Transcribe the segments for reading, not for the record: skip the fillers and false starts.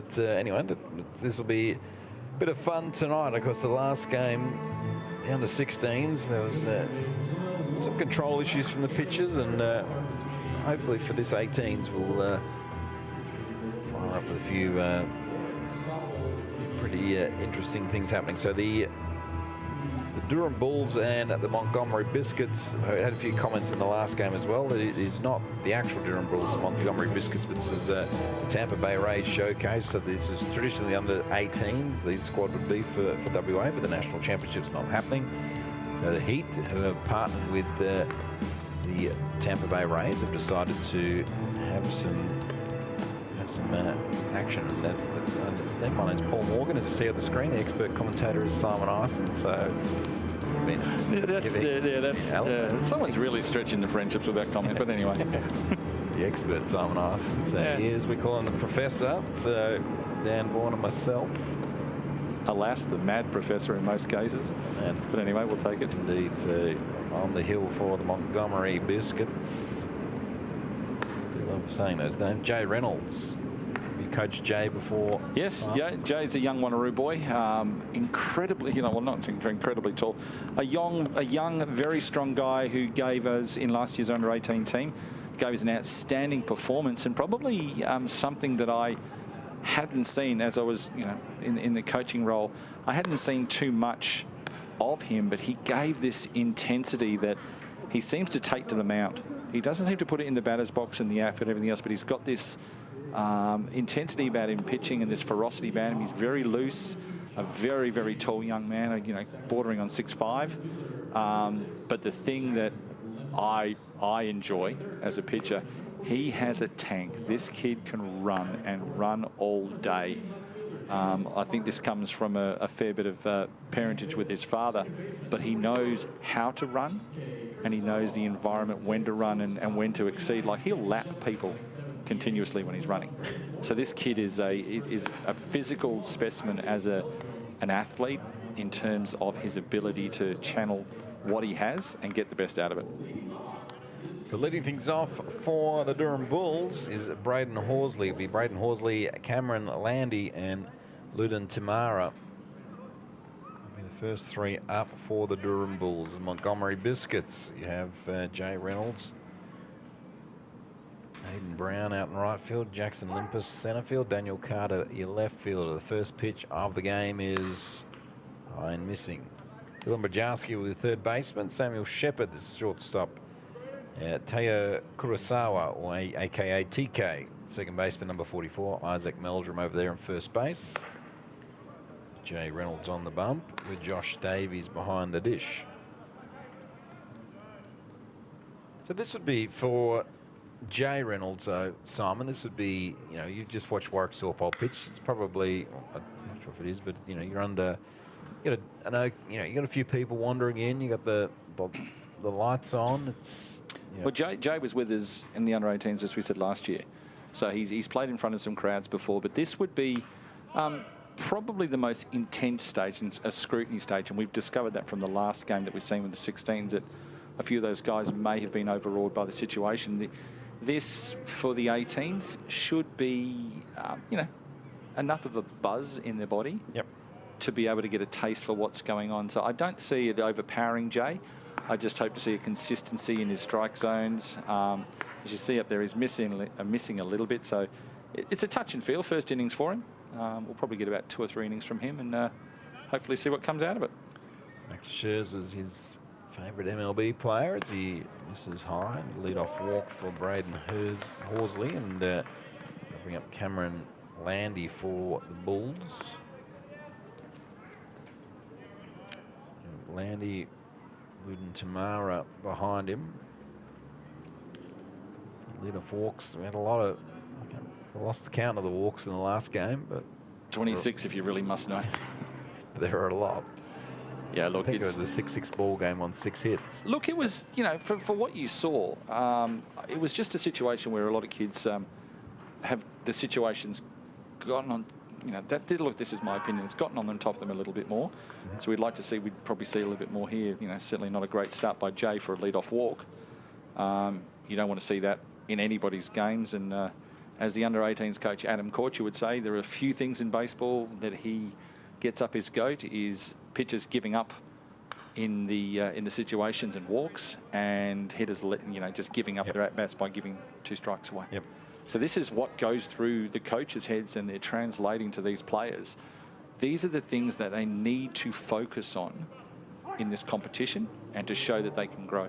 But anyway, this will be a bit of fun tonight. Of course, the last game, the under-16s, there was some control issues from the pitches, and hopefully for this 18s, we'll fire up with a few pretty interesting things happening. So the Durham Bulls and the Montgomery Biscuits, I had a few comments in the last game as well. It is not the actual Durham Bulls and Montgomery Biscuits, but this is the Tampa Bay Rays showcase. So this is traditionally under 18s. These squad would be for WA, but the national championship's not happening. So the Heat, who have partnered with the Tampa Bay Rays, have decided to have some action. And that's my name's Paul Morgan. As you see on the screen, the expert commentator is Simon Ison. So someone's really stretching the friendships with that comment. But anyway, the expert Simon Ison. So here's, we call him the professor. So Dan Vaughan and myself. Alas, the mad professor in most cases. But anyway, we'll take it. Indeed. On the hill for the Montgomery Biscuits. Do love saying those names. Jay Reynolds. You coached Jay before? Yes, yeah. Jay's a young Wanneroo boy. Incredibly, well, not incredibly tall. A young, very strong guy who gave us in last year's under-18 team, gave us an outstanding performance, and probably something that I hadn't seen as I was, in the coaching role. I hadn't seen too much of him, but he gave this intensity that he seems to take to the mound. He doesn't seem to put it in the batter's box and the outfield and everything else, but he's got this intensity about him pitching and this ferocity about him. He's very loose, a very, very tall young man, bordering on 6'5". But the thing that I enjoy as a pitcher, he has a tank. This kid can run and run all day. I think this comes from a fair bit of parentage with his father, but he knows how to run, and he knows the environment, when to run and when to exceed. Like, he'll lap people continuously when he's running. So this kid is a physical specimen as an athlete in terms of his ability to channel what he has and get the best out of it. So leading things off for the Durham Bulls is Braden Horsley. It'll be Braden Horsley, Cameron Landy and Ludin Tamara. It'll be the first three up for the Durham Bulls. And Montgomery Biscuits, you have Jay Reynolds, Hayden Brown out in right field, Jackson Limpus centre field, Daniel Carter your left fielder. The first pitch of the game is high and missing. Dylan Bajowski with the third baseman, Samuel Shepherd, the shortstop. Teo Kurosawa, or a.k.a. TK, second baseman, number 44. Isaac Meldrum over there in first base. Jay Reynolds on the bump with Josh Davies behind the dish. So this would be for Jay Reynolds, Simon. This would be, you just watch Warwick Sawpole pitch. It's probably, I'm not sure if it is, but you're under. You got a few people wandering in. You got the lights on. It's. Well, Jay was with us in the under-18s, as we said last year. So he's played in front of some crowds before, but this would be probably the most intense stage, a scrutiny stage, and we've discovered that from the last game that we've seen with the 16s, that a few of those guys may have been overawed by the situation. This, for the 18s, should be, enough of a buzz in their body to be able to get a taste for what's going on. So I don't see it overpowering Jay. I just hope to see a consistency in his strike zones. As you see up there, he's missing a little bit. So it's a touch and feel first innings for him. We'll probably get about 2 or 3 innings from him and hopefully see what comes out of it. Max Scherzer's his favourite MLB player as he misses high. Lead-off walk for Braden Horsley, and bring up Cameron Landy for the Bulls. Landy, Ludin Tamara behind him. Lead-off walks. We had a lot of. I lost the count of the walks in the last game, but 26 if you really must know. There are a lot. Yeah, look, I think it was a 6-6 ball game on 6 hits. Look, it was, for what you saw, it was just a situation where a lot of kids have the situations gotten on. This is my opinion. It's gotten on them, top of them a little bit more. Mm-hmm. So we'd probably see a little bit more here. Certainly not a great start by Jay for a lead-off walk. You don't want to see that in anybody's games, and as the under-18s coach Adam Korcher would say, there are a few things in baseball that he gets up his goat, is pitchers giving up in the situations and walks, and hitters, just giving up their at-bats by giving 2 strikes away. Yep. So this is what goes through the coaches' heads, and they're translating to these players. These are the things that they need to focus on in this competition and to show that they can grow.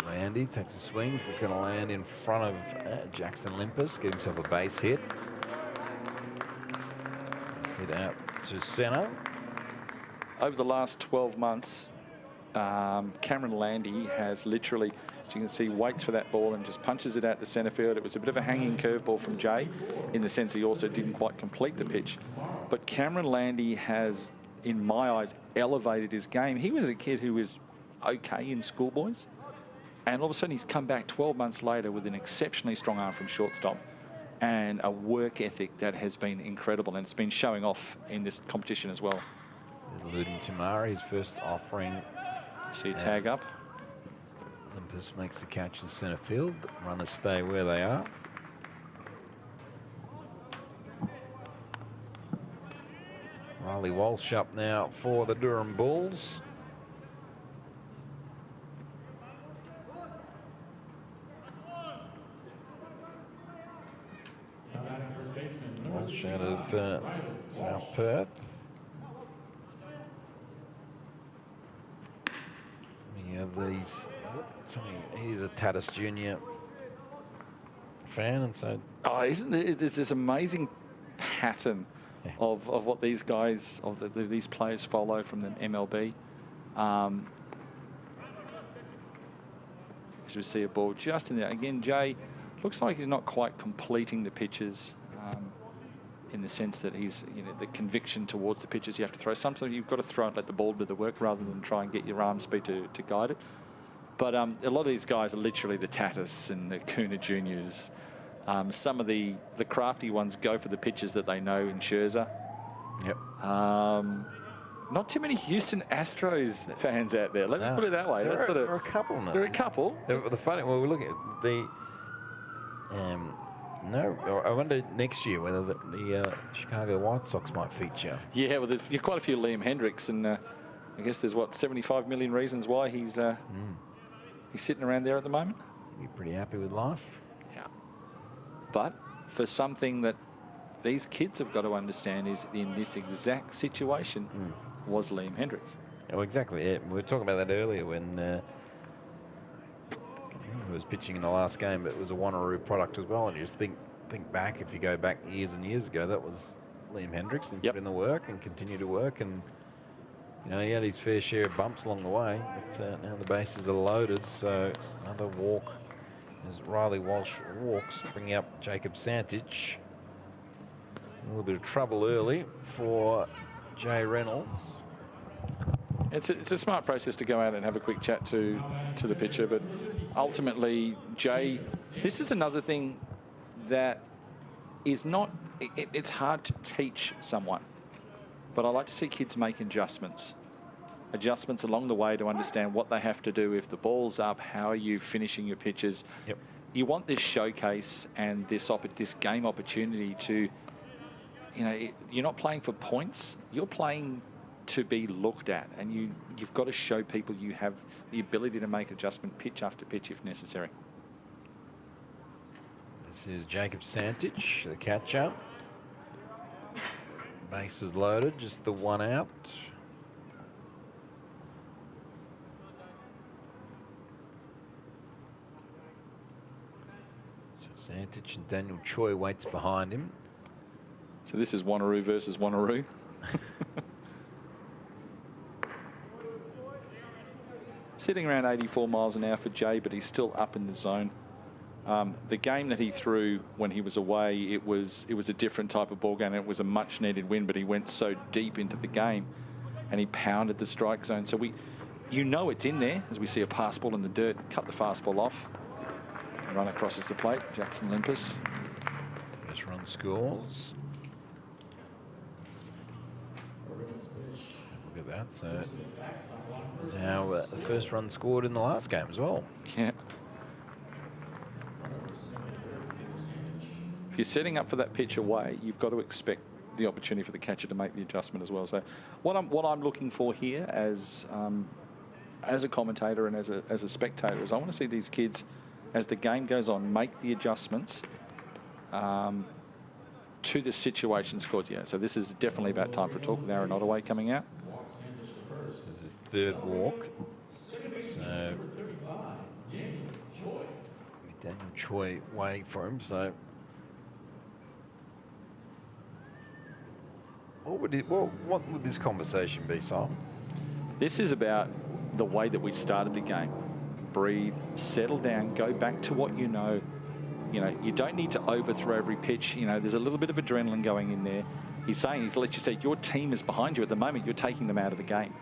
Landy takes a swing. He's going to land in front of Jackson Limpus, get himself a base hit. Sit out to centre. Over the last 12 months, Cameron Landy has literally, as you can see, waits for that ball and just punches it out to centre field. It was a bit of a hanging curveball from Jay, in the sense he also didn't quite complete the pitch. But Cameron Landy has, in my eyes, elevated his game. He was a kid who was okay in schoolboys, and all of a sudden he's come back 12 months later with an exceptionally strong arm from shortstop and a work ethic that has been incredible, and it's been showing off in this competition as well. Eluding Tamara, his first offering. See a tag up. Limpus makes the catch in centre field. Runners stay where they are. Riley Walsh up now for the Durham Bulls. Walsh out of South Perth. Of these, he's a Tatis Jr. fan, and so isn't there, there's this amazing pattern of what these guys, these players follow from the MLB. As we see a ball just in there again, Jay looks like he's not quite completing the pitches, in the sense that he's, the conviction towards the pitches you have to throw. Sometimes you've got to throw and let the ball do the work rather than try and get your arm speed to guide it. But a lot of these guys are literally the Tatis and the Kuna Juniors. Some of the crafty ones go for the pitches that they know in Scherzer. Yep. Not too many Houston Astros fans out there. Let me put it that way. There are a couple now. There are a couple. The funny, well, we're looking at the... no, I wonder next year whether the Chicago White Sox might feature. Yeah, well, there's quite a few Liam Hendricks, and I guess there's, 75 million reasons why he's sitting around there at the moment. Be pretty happy with life. Yeah. But for something that these kids have got to understand is, in this exact situation, was Liam Hendricks. Oh, exactly. Yeah. We were talking about that earlier when... who was pitching in the last game, but it was a Wanneroo product as well. And you just think back, if you go back years and years ago, that was Liam Hendricks, and put in the work and continue to work. And, he had his fair share of bumps along the way, but now the bases are loaded. So another walk as Riley Walsh walks, bringing up Jacob Santich. A little bit of trouble early for Jay Reynolds. It's a smart process to go out and have a quick chat to the pitcher, but ultimately, Jay, this is another thing that is not, it's hard to teach someone, but I like to see kids make adjustments along the way to understand what they have to do if the ball's up. How are you finishing your pitches? Yep. You want this showcase and this game opportunity to, you're not playing for points, you're playing to be looked at, and you've got to show people you have the ability to make adjustment pitch after pitch if necessary. This is Jacob Santich, the catcher. Bases loaded, just the one out. So Santich and Daniel Choi waits behind him. So this is Wanneroo versus Wanneroo. Sitting around 84 miles an hour for Jay, but he's still up in the zone. The game that he threw when he was away, it was a different type of ball game. It was a much needed win, but he went so deep into the game and he pounded the strike zone. So it's in there as we see a pass ball in the dirt, cut the fastball off, and run acrosses the plate. Jackson Limpus. First run scores. Look at that. So that's how the first run scored in the last game as well. Yeah. you're setting up for that pitch away, you've got to expect the opportunity for the catcher to make the adjustment as well. So what I'm looking for here as a commentator and as a spectator is I want to see these kids, as the game goes on, make the adjustments to the situation scored. Yeah, so this is definitely about time for a talk with Aaron Ottaway coming out. This is his third walk. So Daniel Choi waiting for him. So what would this conversation be, Simon? This is about the way that we started the game. Breathe, settle down, go back to what you know. You know, you don't need to overthrow every pitch. You know, there's a little bit of adrenaline going in there. He's let you say your team is behind you at the moment. You're taking them out of the game.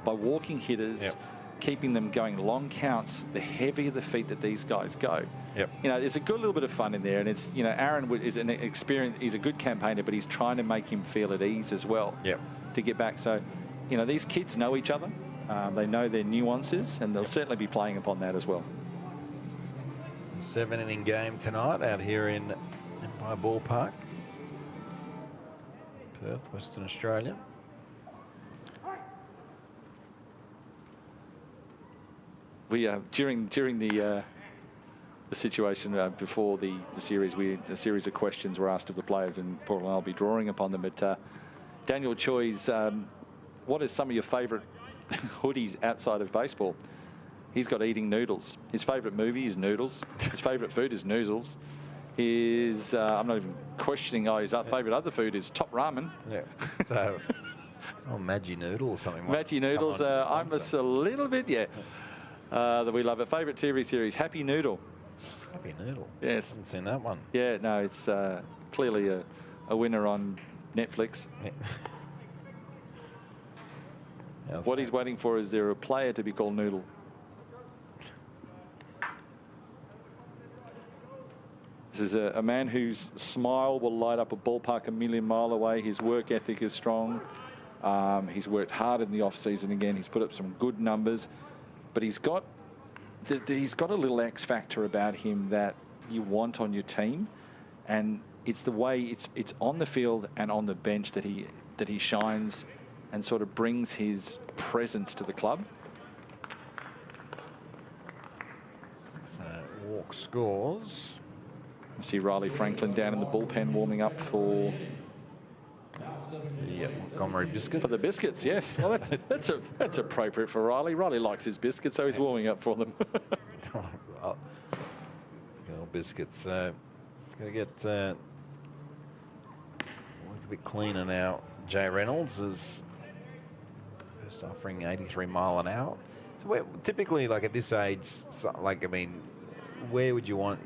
By walking hitters, keeping them going long counts, the heavier the feet that these guys go. You know, there's a good little bit of fun in there. And it's, you know, Aaron is an experience. He's a good campaigner, but he's trying to make him feel at ease as well to get back. So, you know, these kids know each other. They know their nuances, and they'll certainly be playing upon that as well. 7-inning game tonight out here in Empire Ballpark, Perth, Western Australia. We during the situation before the series, a series of questions were asked of the players, and Paul and I'll be drawing upon them. But Daniel Choi's, what are some of your favourite hoodies outside of baseball? He's got eating noodles. His favourite movie is noodles. His favourite food is noodles. His, I'm not even questioning, his favourite other food is top ramen. Yeah. So, Maggi noodle or something. Maggi noodles. I'm a little bit, that we love it. Favourite TV series, Happy Noodle. Happy Noodle? Yes. I haven't seen that one. Yeah, no, it's clearly a winner on Netflix. What he's waiting for is there a player to be called Noodle. This is a man whose smile will light up a ballpark a million mile away. His work ethic is strong. He's worked hard in the off-season again. He's put up some good numbers. But he's got a little X factor about him that you want on your team. And it's the way it's on the field and on the bench that he shines and sort of brings his presence to the club. So walk scores. I see Riley Franklin down in the bullpen warming up for the Montgomery Biscuits. For the Biscuits, yes. Well, that's appropriate for Riley. Riley likes his biscuits, so he's warming up for them. Good old Biscuits. It's going to get a bit cleaner now. Jay Reynolds is first offering 83 mile an hour. So typically, like at this age, like, I mean, where would you want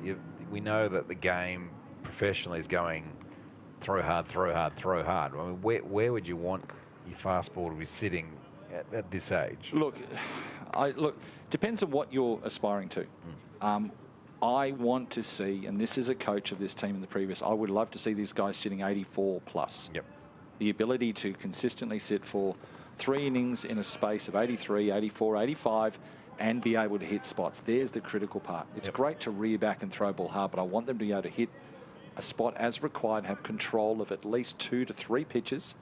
we know that the game professionally is going throw hard, throw hard, throw hard. I mean, where would you want your fastball to be sitting at this age? Look, depends on what you're aspiring to. I want to see, and this is a coach of this team in the previous, I would love to see these guys sitting 84 plus. The ability to consistently sit for 3 innings in a space of 83, 84, 85, and be able to hit spots. There's the critical part. It's great to rear back and throw ball hard, but I want them to be able to hit a spot as required, have control of at least 2 to 3 pitches,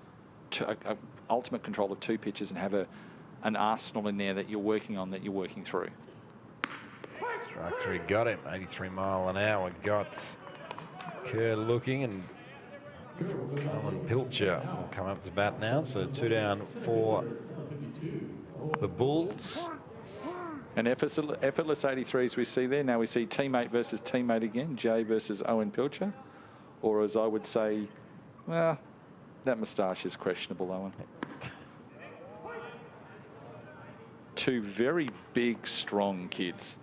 ultimate control of 2 pitches, and have an arsenal in there that you're working on, that you're working through. Strike 3 got him. 83 mile an hour got Kerr looking, and Owen Pilcher will come up to bat now. So 2 down for the Bulls. And effortless 83s we see there. Now we see teammate versus teammate again, Jay versus Owen Pilcher. Or as I would say, well, that moustache is questionable, Owen. 2 very big, strong kids.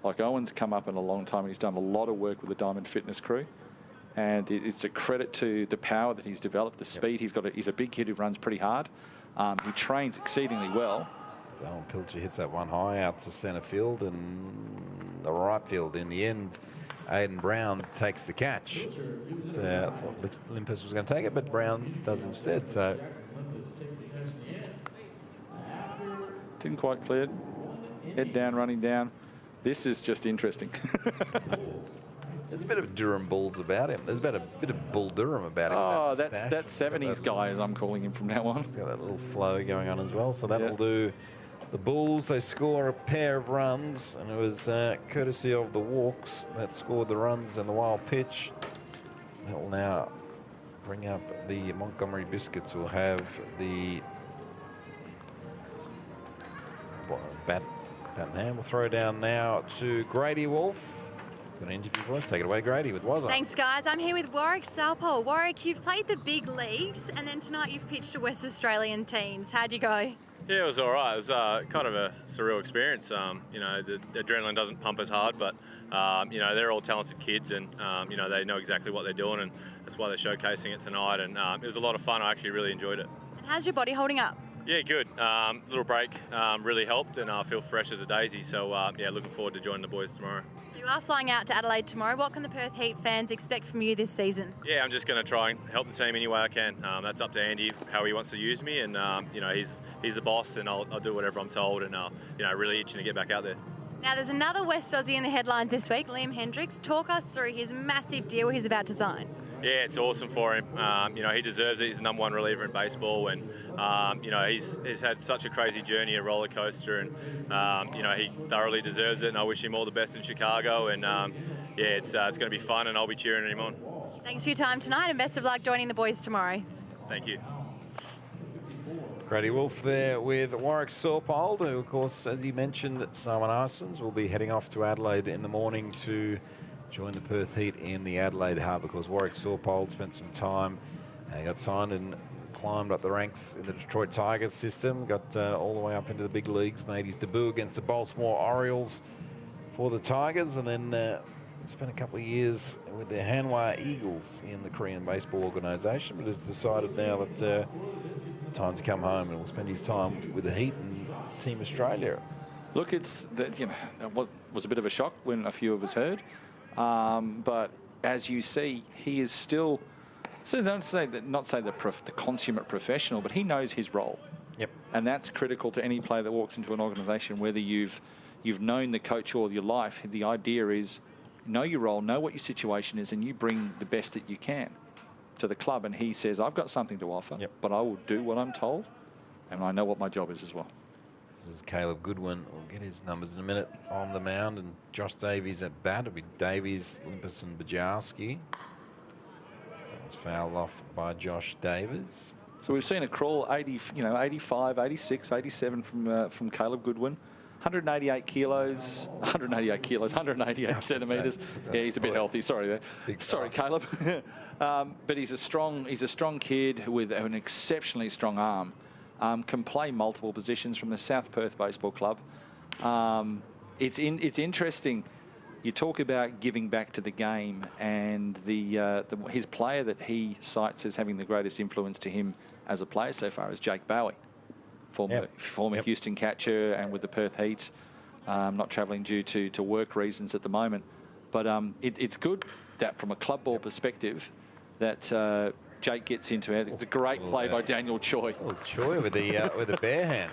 Like, Owen's come up in a long time, and he's done a lot of work with the Diamond Fitness crew. And it's a credit to the power that he's developed, the speed. He's a big kid who runs pretty hard. He trains exceedingly well. Owen Pilcher hits that one high out to centre field and the right field. In the end, Aidan Brown takes the catch. I thought Limpus was going to take it, but Brown does instead. So didn't quite clear it. Head down, running down. This is just interesting. There's a bit of Durham Bulls about him. There's about a bit of Bull Durham about him. Oh, that's 70s guy, as I'm calling him from now on. He's got that little flow going on as well, so that'll Yeah. do. The Bulls, they score a pair of runs, and it was courtesy of the Walks that scored the runs and the wild pitch. That will now bring up the Montgomery Biscuits, who will have the bat in hand. We'll throw down now to Grady Wolf. He's got an interview for us. Take it away, Grady, with Wazza. Thanks, guys. I'm here with Warwick Southpole. Warwick, you've played the big leagues, and then tonight you've pitched to West Australian teams. How'd you go? Yeah, it was all right. It was kind of a surreal experience. You know, the adrenaline doesn't pump as hard, but, you know, they're all talented kids and, you know, they know exactly what they're doing, and that's why they're showcasing it tonight. And it was a lot of fun. I actually really enjoyed it. How's your body holding up? Yeah, good. Little break really helped, and I feel fresh as a daisy. So, yeah, looking forward to joining the boys tomorrow. So you are flying out to Adelaide tomorrow. What can the Perth Heat fans expect from you this season? Yeah, I'm just going to try and help the team any way I can. That's up to Andy, how he wants to use me, and, you know, he's the boss, and I'll do whatever I'm told, and, you know, really itching to get back out there. Now, there's another West Aussie in the headlines this week, Liam Hendricks. Talk us through his massive deal he's about to sign. Yeah, it's awesome for him. You know, he deserves it. He's the #1 reliever in baseball, and you know, he's had such a crazy journey, a roller coaster, and you know, he thoroughly deserves it. And I wish him all the best in Chicago. And yeah, it's going to be fun, and I'll be cheering him on. Thanks for your time tonight, and best of luck joining the boys tomorrow. Thank you. Grady Wolf there with Warwick Saupold, who, of course, as he mentioned, Simon Arsons will be heading off to Adelaide in the morning to join the Perth Heat in the Adelaide hub, because Warwick Saupold spent some time, got signed and climbed up the ranks in the Detroit Tigers system, got all the way up into the big leagues, made his debut against the Baltimore Orioles for the Tigers, and then spent a couple of years with the Hanwha Eagles in the Korean baseball organisation, but has decided now that time to come home, and will spend his time with the Heat and Team Australia. Look, it's that, you know, it was a bit of a shock when a few of us heard. But as you see, he is still, so not say the consummate professional, but he knows his role. Yep. And that's critical to any player that walks into an organisation, whether you've known the coach all your life. The idea is know your role, know what your situation is, and you bring the best that you can to the club. And he says, I've got something to offer, but I will do what I'm told, and I know what my job is as well. This is Caleb Goodwin. We'll get his numbers in a minute on the mound, and Josh Davies at bat. It'll be Davies, Limpus and Bajarski. Someone's fouled off by Josh Davies. So we've seen a crawl 80, 85, 86, 87 from Caleb Goodwin. 188 kilos, 188 centimetres. Yeah, he's a bit healthy. Sorry there. Sorry, Caleb. But he's a strong kid with an exceptionally strong arm. Can play multiple positions from the South Perth Baseball Club. It's interesting. You talk about giving back to the game, and his player that he cites as having the greatest influence to him as a player so far is Jake Bowie, former Houston catcher, and with the Perth Heat, not travelling due to work reasons at the moment. But it's good that from a club ball perspective that Jake gets into it. It's a great play by Daniel Choi. Little Choi with the bare hand.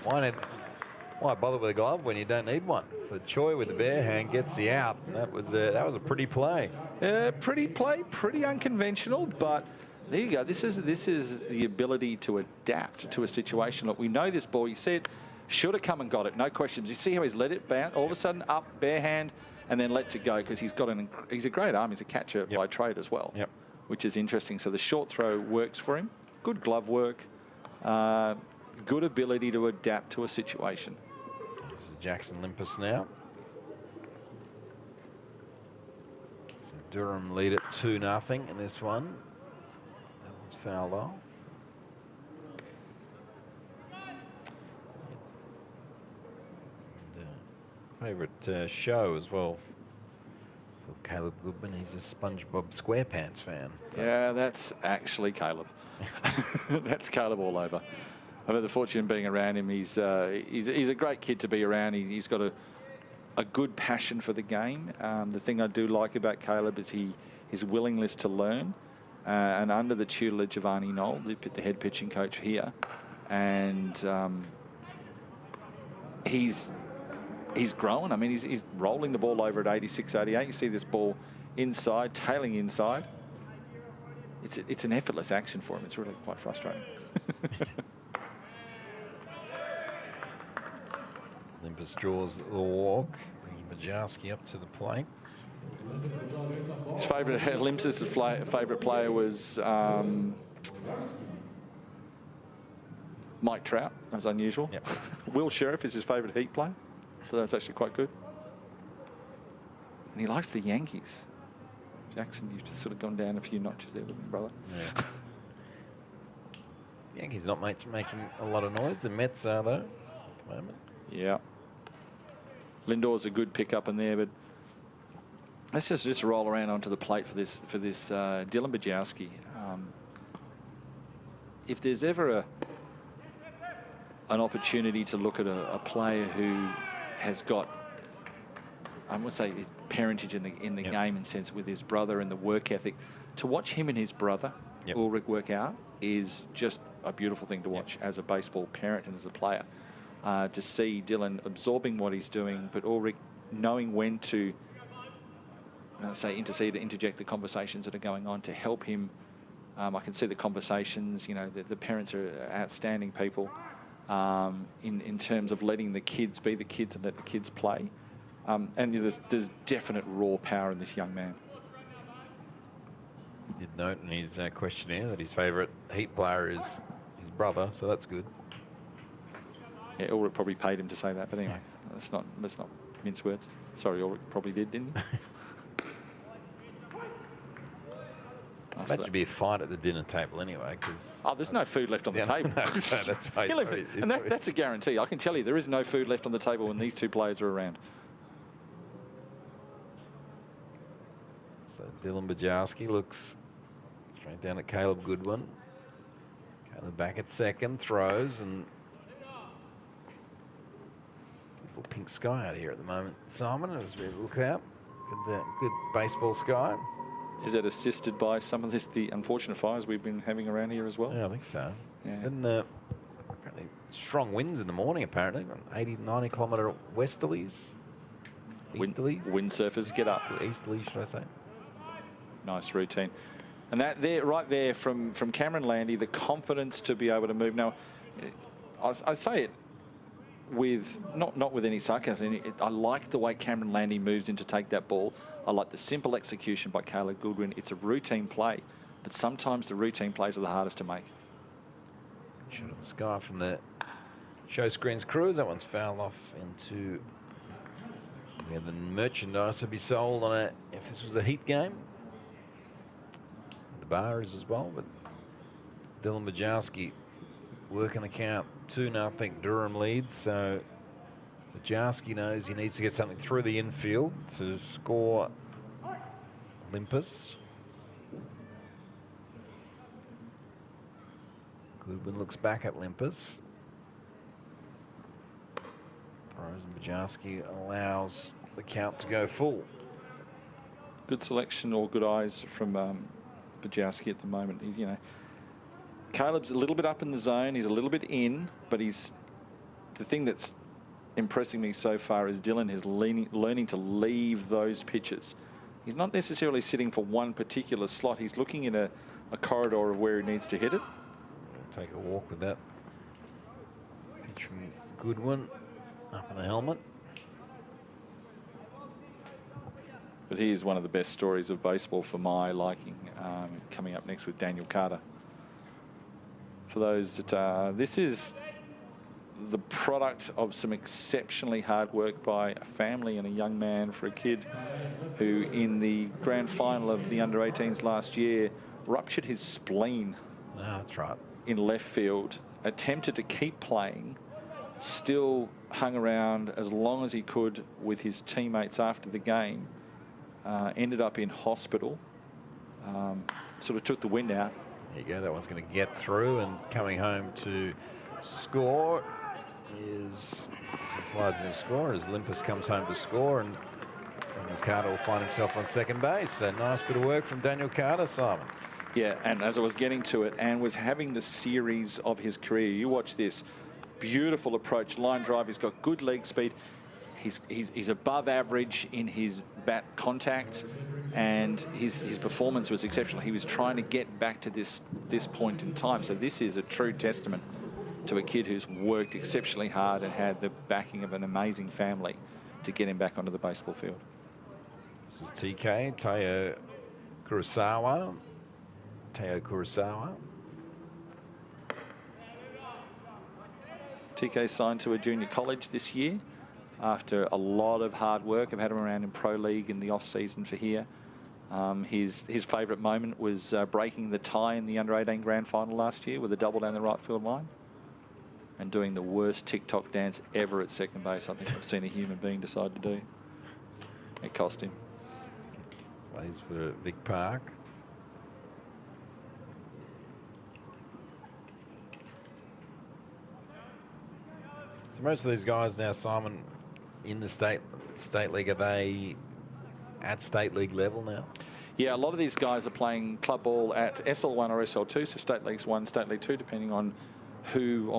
Why bother with a glove when you don't need one? So Choi with the bare hand gets the out. And that was a pretty play. Pretty play, pretty unconventional, but there you go. This is the ability to adapt to a situation. Look, we know this ball. You said should have come and got it, no questions. You see how he's let it bounce all of a sudden up bare hand and then lets it go, because he's a great arm. He's a catcher by trade as well. Yep. Which is interesting. So the short throw works for him. Good glove work. Good ability to adapt to a situation. So this is Jackson Limpus now. So Durham lead at 2-0 in this one. That one's fouled off. And, favourite show as well. Caleb Goodman, he's a SpongeBob SquarePants fan. So. Yeah, that's actually Caleb. That's Caleb all over. I've had the fortune of being around him. He's a great kid to be around. He's got a good passion for the game. The thing I do like about Caleb is his willingness to learn. And under the tutelage of Arnie Knoll, the head pitching coach here, and he's grown. I mean, he's rolling the ball over at 86, 88. You see this ball inside, tailing inside. It's an effortless action for him. It's really quite frustrating. Limpus draws the walk, bringing Majarski up to the plate. His favourite, Limpus' favourite player was Mike Trout. That was unusual. Yep. Will Sheriff is his favourite Heat player, so that's actually quite good. And he likes the Yankees. Jackson, you've just sort of gone down a few notches there with me, brother. Yeah. Yankees not making a lot of noise. The Mets are, though, at the moment. Yeah. Lindor's a good pick up in there, but let's just roll around onto the plate for this Dylan Bajowski. If there's ever an opportunity to look at a player who has got, I would say, his parentage in the game, in sense with his brother and the work ethic, to watch him and his brother Ulrich work out is just a beautiful thing to watch as a baseball parent and as a player. To see Dylan absorbing what he's doing, but Ulrich knowing when to, intercede, interject the conversations that are going on to help him. I can see the conversations. You know, the parents are outstanding people in terms of letting the kids be the kids and let the kids play. And there's definite raw power in this young man. He did note in his questionnaire that his favourite Heat player is his brother, so that's good. Yeah, Ulrich probably paid him to say that, but anyway, let's not mince words. Sorry, Ulrich probably didn't he? Imagine it'd be a fight at the dinner table anyway, because... Oh, there's no food left on the table. No, that's right. And that's a guarantee. I can tell you there is no food left on the table when these two players are around. So Dylan Bajowski looks straight down at Caleb Goodwin. Caleb back at second, throws, and... beautiful pink sky out here at the moment. Simon, as we look out, good baseball sky. Is that assisted by some of the unfortunate fires we've been having around here as well? Yeah, I think so. Yeah. And apparently strong winds in the morning, apparently. 80, 90 kilometre westerlies. Easterlies. Windsurfers, get up. Easterlies, should I say. Nice routine. And that there, right there from Cameron Landy, the confidence to be able to move. Now, I say it with not with any sarcasm. I like the way Cameron Landy moves in to take that ball. I like the simple execution by Caleb Goodwin. It's a routine play, but sometimes the routine plays are the hardest to make. Shot of the sky from the Showscreens crew. That one's fouled off into where the merchandise would be sold on it if this was a Heat game. The bar is as well, but Dylan Bajowski working the count. 2-0 Durham leads, so Bajowski knows he needs to get something through the infield to score Limpus. Goodwin looks back at Limpus. Throws and Bajowski allows the count to go full. Good selection or good eyes from Bajowski at the moment. He's, Caleb's a little bit up in the zone. He's a little bit in, but the thing that's impressing me so far is Dylan is learning to leave those pitches. He's not necessarily sitting for one particular slot. He's looking in a corridor of where he needs to hit it. We'll take a walk with that pitch from Goodwin up in the helmet. But he is one of the best stories of baseball for my liking, coming up next with Daniel Carter. For those that this is the product of some exceptionally hard work by a family and a young man for a kid who in the grand final of the under-18s last year ruptured his spleen. That's right. In left field, attempted to keep playing, still hung around as long as he could with his teammates after the game, ended up in hospital, sort of took the wind out. There you go, that one's going to get through, and coming home to score is, as he slides in to score, as Limpus comes home to score, and Daniel Carter will find himself on second base. So nice bit of work from Daniel Carter, Simon. Yeah, and as I was getting to it, and was having the series of his career. You watch this beautiful approach, line drive. He's got good leg speed. He's above average in his bat contact. and his performance was exceptional. He was trying to get back to this point in time. So this is a true testament to a kid who's worked exceptionally hard and had the backing of an amazing family to get him back onto the baseball field. This is TK, Teo Kurosawa. TK signed to a junior college this year after a lot of hard work. I've had him around in Pro League in the off-season for here. His favourite moment was breaking the tie in the under-18 grand final last year with a double down the right field line and doing the worst TikTok dance ever at second base I think I've seen a human being decide to do. It cost him. Plays for Vic Park. So most of these guys now, Simon, in the state league, are they at state league level now? Yeah, a lot of these guys are playing club ball at SL1 or SL2, so State Leagues 1, State League 2, depending on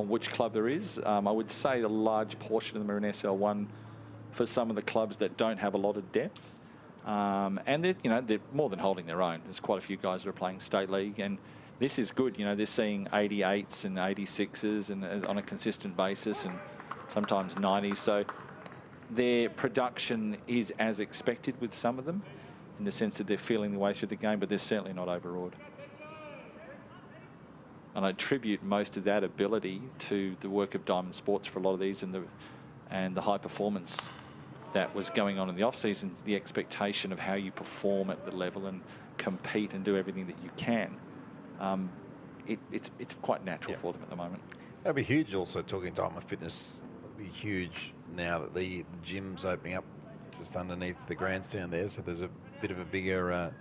which club there is. I would say a large portion of them are in SL1 for some of the clubs that don't have a lot of depth. And they're more than holding their own. There's quite a few guys that are playing State League, and this is good. You know, they're seeing 88s and 86s and on a consistent basis, and sometimes 90s. So their production is as expected with some of them, in the sense that they're feeling the way through the game, but they're certainly not overawed. And I attribute most of that ability to the work of Diamond Sports for a lot of these, and the high performance that was going on in the off-season, the expectation of how you perform at the level and compete and do everything that you can. It's quite natural for them at the moment. That'll be huge also, talking Diamond Fitness. It'll be huge now that the gym's opening up just underneath the grandstand there, so there's a bit of a bigger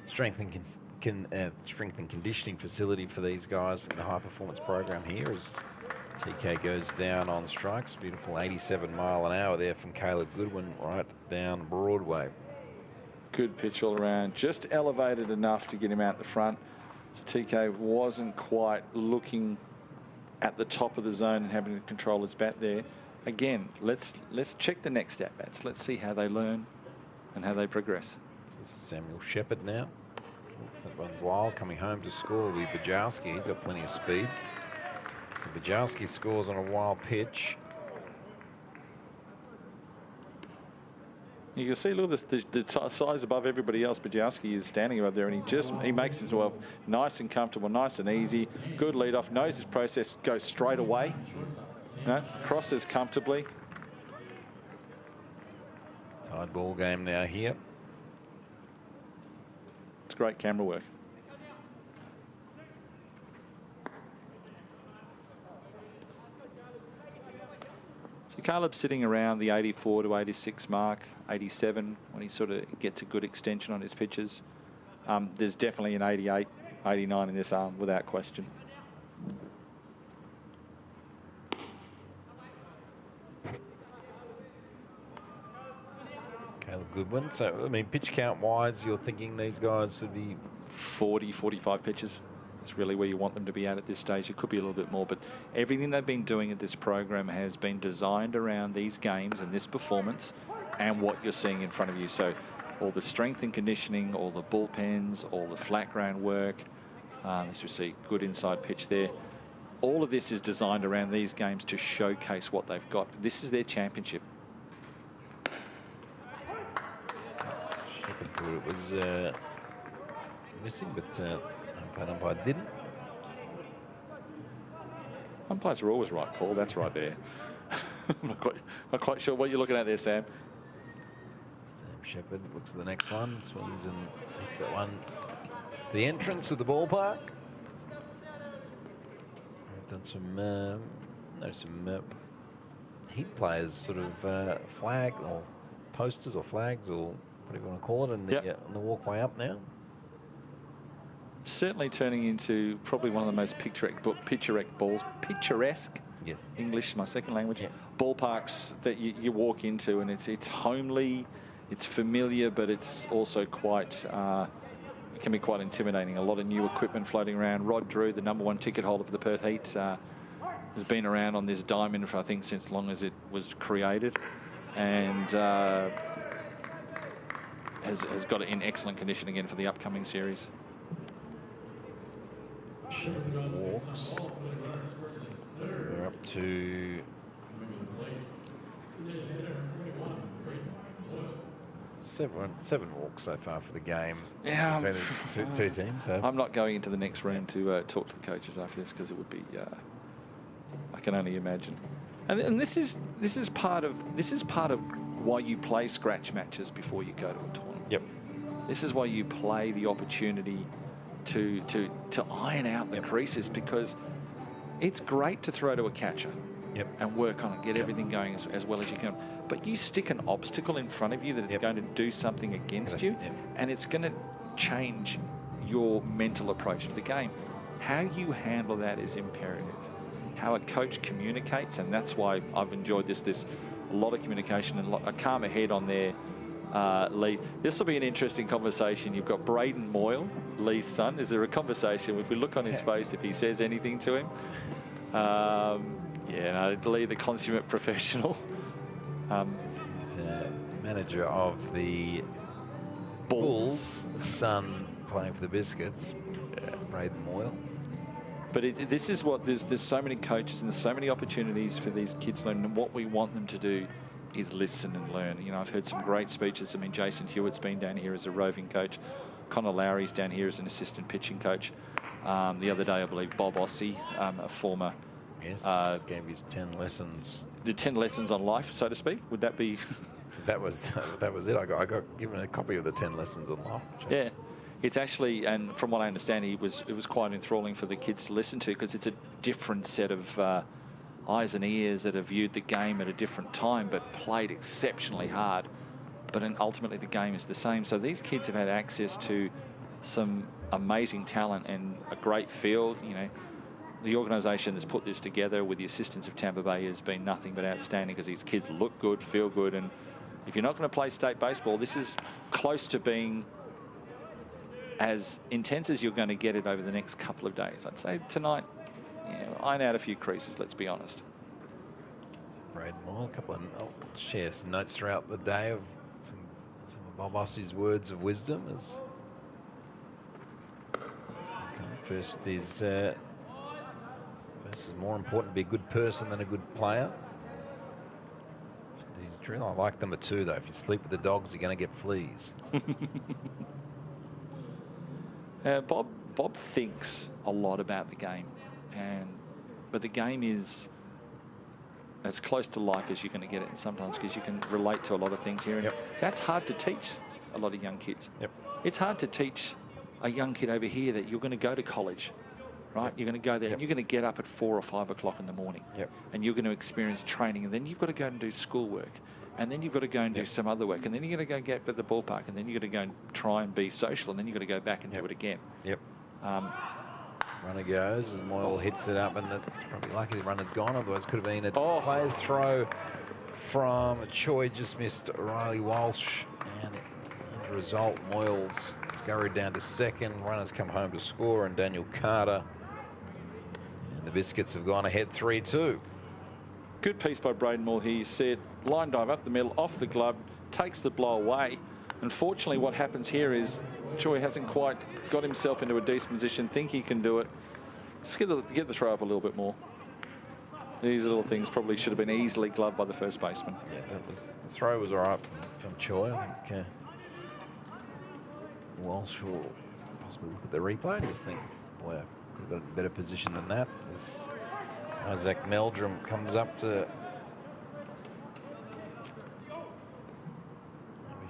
strength and conditioning facility for these guys for the high performance program here as TK goes down on strikes. Beautiful 87 mile an hour there from Caleb Goodwin right down Broadway. Good pitch all around, just elevated enough to get him out the front. So TK wasn't quite looking at the top of the zone and having to control his bat there. Again, let's check the next at-bats. Let's see how they learn and how they progress. This is Samuel Shepherd now. That runs wild. Coming home to score will be Bajowski. He's got plenty of speed. So Bajowski scores on a wild pitch. You can see, look at the size above everybody else. Bajowski is standing above there, and he makes himself nice and comfortable, nice and easy. Good lead off, knows his process, goes straight away. Crosses comfortably. Tied ball game now here. It's great camera work. So Caleb's sitting around the 84 to 86 mark, 87 when he sort of gets a good extension on his pitches. There's definitely an 88, 89 in this arm without question. Caleb Goodwin. So, I mean, pitch count wise, you're thinking these guys would be 40, 45 pitches. It's really where you want them to be at this stage. It could be a little bit more, but everything they've been doing at this program has been designed around these games and this performance and what you're seeing in front of you. So all the strength and conditioning, all the bullpens, all the flat ground work, as you see, good inside pitch there. All of this is designed around these games to showcase what they've got. This is their championship. Shepherd thought it was missing, but umpire didn't. Umpires are always right, Paul. That's right there. I'm not quite sure what you're looking at there, Sam. Sam Shepherd looks at the next one, swings and hits that one to the entrance of the ballpark. We've done some heat players, sort of flag or posters or flags or whatever you want to call it, and on the walkway up now. Certainly turning into probably one of the most picturesque, yes, English, my second language, ballparks that you walk into, and it's homely, it's familiar, but it's also quite, it can be quite intimidating. A lot of new equipment floating around. Rod Drew, the #1 ticket holder for the Perth Heat, has been around on this diamond for, I think, since long as it was created. And has got it in excellent condition again for the upcoming series. Walks. We're up to seven walks so far for the game. Yeah, between the two teams. So. I'm not going into the next room to talk to the coaches after this because it would be. I can only imagine. And this is part of why you play scratch matches before you go to a tournament. Yep. This is why you play the opportunity to iron out the creases, because it's great to throw to a catcher. Yep. And work on it, get everything going as well as you can. But you stick an obstacle in front of you that is going to do something against you, and it's going to change your mental approach to the game. How you handle that is imperative. How a coach communicates, and that's why I've enjoyed this. There's a lot of communication and a calmer head on there. Lee, this will be an interesting conversation. You've got Braden Moyle, Lee's son. Is there a conversation? If we look on his face, if he says anything to him? Lee, the consummate professional. He's manager of the Bulls, son playing for the Biscuits, Braden Moyle. But this is what, there's so many coaches and there's so many opportunities for these kids to learn, and what we want them to do is listen and learn. You know, I've heard some great speeches. I mean, Jason Hewitt's been down here as a roving coach. Connor Lowry's down here as an assistant pitching coach. The other day, I believe, Bob Ossie, a former... Yes, gave his 10 lessons. The 10 lessons on life, so to speak. Would that be? that was it. I got given a copy of the 10 lessons on life. Yeah, it's actually, and from what I understand, it was quite enthralling for the kids to listen to, because it's a different set of eyes and ears that have viewed the game at a different time, but played exceptionally hard. But ultimately, the game is the same. So these kids have had access to some amazing talent and a great field. You know, the organisation that's put this together with the assistance of Tampa Bay has been nothing but outstanding, because these kids look good, feel good, and if you're not going to play state baseball, this is close to being as intense as you're going to get it over the next couple of days. I'd say tonight, iron out a few creases, let's be honest. Braden Moyle, I'll share some notes throughout the day of some of Bob Ossie's words of wisdom. First is more important to be a good person than a good player. He's true. I like number 2, though. If you sleep with the dogs, you're going to get fleas. Bob thinks a lot about the game, but the game is as close to life as you're going to get it sometimes, because you can relate to a lot of things here. And that's hard to teach a lot of young kids. It's hard to teach a young kid over here that you're going to go to college. Right, you're going to go there and you're going to get up at 4 or 5 o'clock in the morning, and you're going to experience training, and then you've got to go and do schoolwork, and then you've got to go and do some other work, and then you're going to go get to the ballpark, and then you've got to go and try and be social, and then you've got to go back and do it again. Runner goes as Moyle hits it up, and that's probably lucky the runner's gone, otherwise could have been a play throw from Choi, just missed Riley Walsh, and as a result, Moyle's scurried down to second. Runners come home to score, and Daniel Carter. The Biscuits have gone ahead 3-2. Good piece by Braden Moore here. You see it, line drive up the middle, off the glove, takes the blow away. Unfortunately, what happens here is Choi hasn't quite got himself into a decent position, think he can do it. Just get the throw up a little bit more. These little things probably should have been easily gloved by the first baseman. Yeah, the throw was all right from Choi. I think Walsh will possibly look at the replay and just think, boy, I could have got a better position than that. As Isaac Meldrum comes up to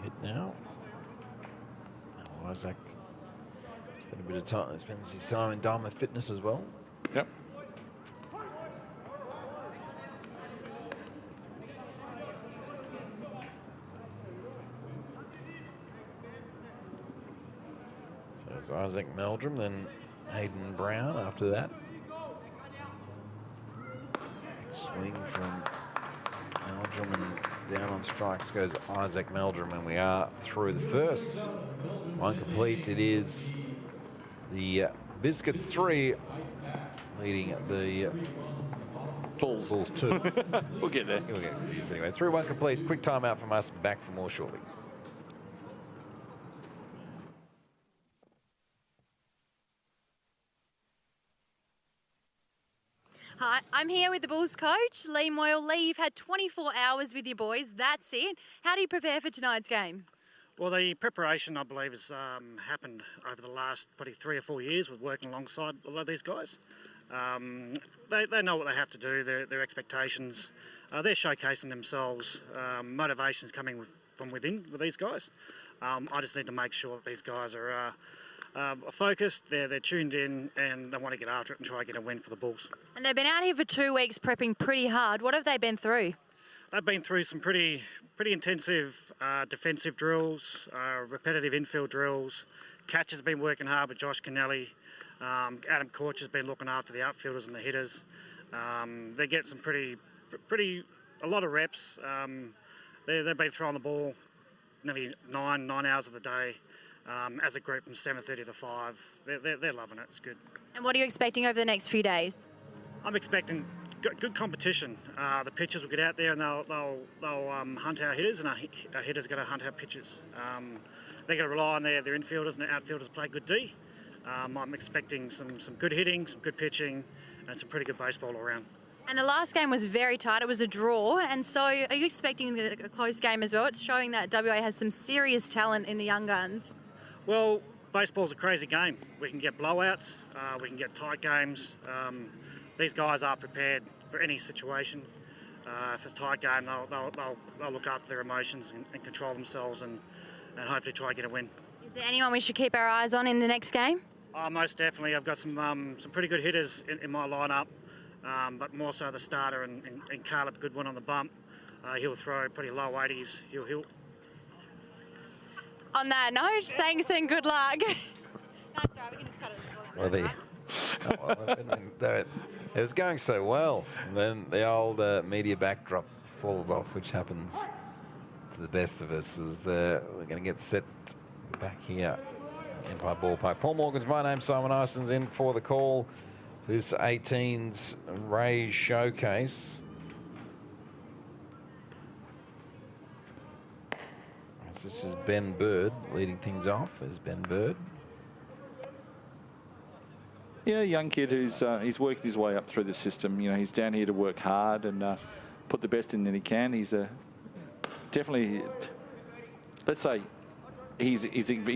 hit now. Oh, Isaac spent a bit of time. Spends his time in Diamond Fitness as well. Yep. So it's Isaac Meldrum, then Hayden Brown after that. Swing from Meldrum, and down on strikes goes Isaac Meldrum, and we are through the first. One complete. It is the Biscuits 3 leading the Bulls 2. We'll get there. We'll get confused anyway. 3-1 complete. Quick timeout from us. Back for more shortly. Hi, I'm here with the Bulls coach, Lee Moyle. Lee, you've had 24 hours with your boys. That's it. How do you prepare for tonight's game? Well, the preparation, I believe, has happened over the last probably 3 or 4 years with working alongside a lot of these guys. They know what they have to do, their expectations. They're showcasing themselves. Motivation's coming from within with these guys. I just need to make sure that these guys are focused, they're tuned in, and they want to get after it and try to get a win for the Bulls. And they've been out here for 2 weeks prepping pretty hard. What have they been through? They've been through some pretty intensive defensive drills, repetitive infield drills. Catch has been working hard with Josh Kennelly. Adam Korch has been looking after the outfielders and the hitters. They get some a lot of reps. They've been throwing the ball nearly nine hours of the day as a group from 7:30 to 5. They're loving it. It's good. And what are you expecting over the next few days? I'm expecting good competition. The pitchers will get out there and they'll hunt our hitters, and our hitters are going to hunt our pitchers. They're going to rely on their infielders and their outfielders play good D. I'm expecting some good hitting, some good pitching, and some pretty good baseball all around. And the last game was very tight. It was a draw. And so are you expecting a close game as well? It's showing that WA has some serious talent in the young guns. Well, baseball's a crazy game. We can get blowouts, we can get tight games. These guys are prepared for any situation. If it's a tight game, they'll look after their emotions and control themselves and hopefully try to get a win. Is there anyone we should keep our eyes on in the next game? Most definitely. I've got some pretty good hitters in my lineup, but more so the starter and Caleb Goodwin on the bump. He'll throw pretty low 80s. He'll. On that note, thanks and good luck. That's right, we can just cut it. It was going so well, and then the old media backdrop falls off, which happens to the best of us. As we're going to get set back here at Empire Ballpark. Paul Morgan's my name. Simon Ison's in for the call for this 18s Rays showcase. This is Ben Bird leading things off. There's Ben Bird. Yeah, a young kid who's he's working his way up through the system. You know, he's down here to work hard and put the best in that he can. He's definitely, let's say, he's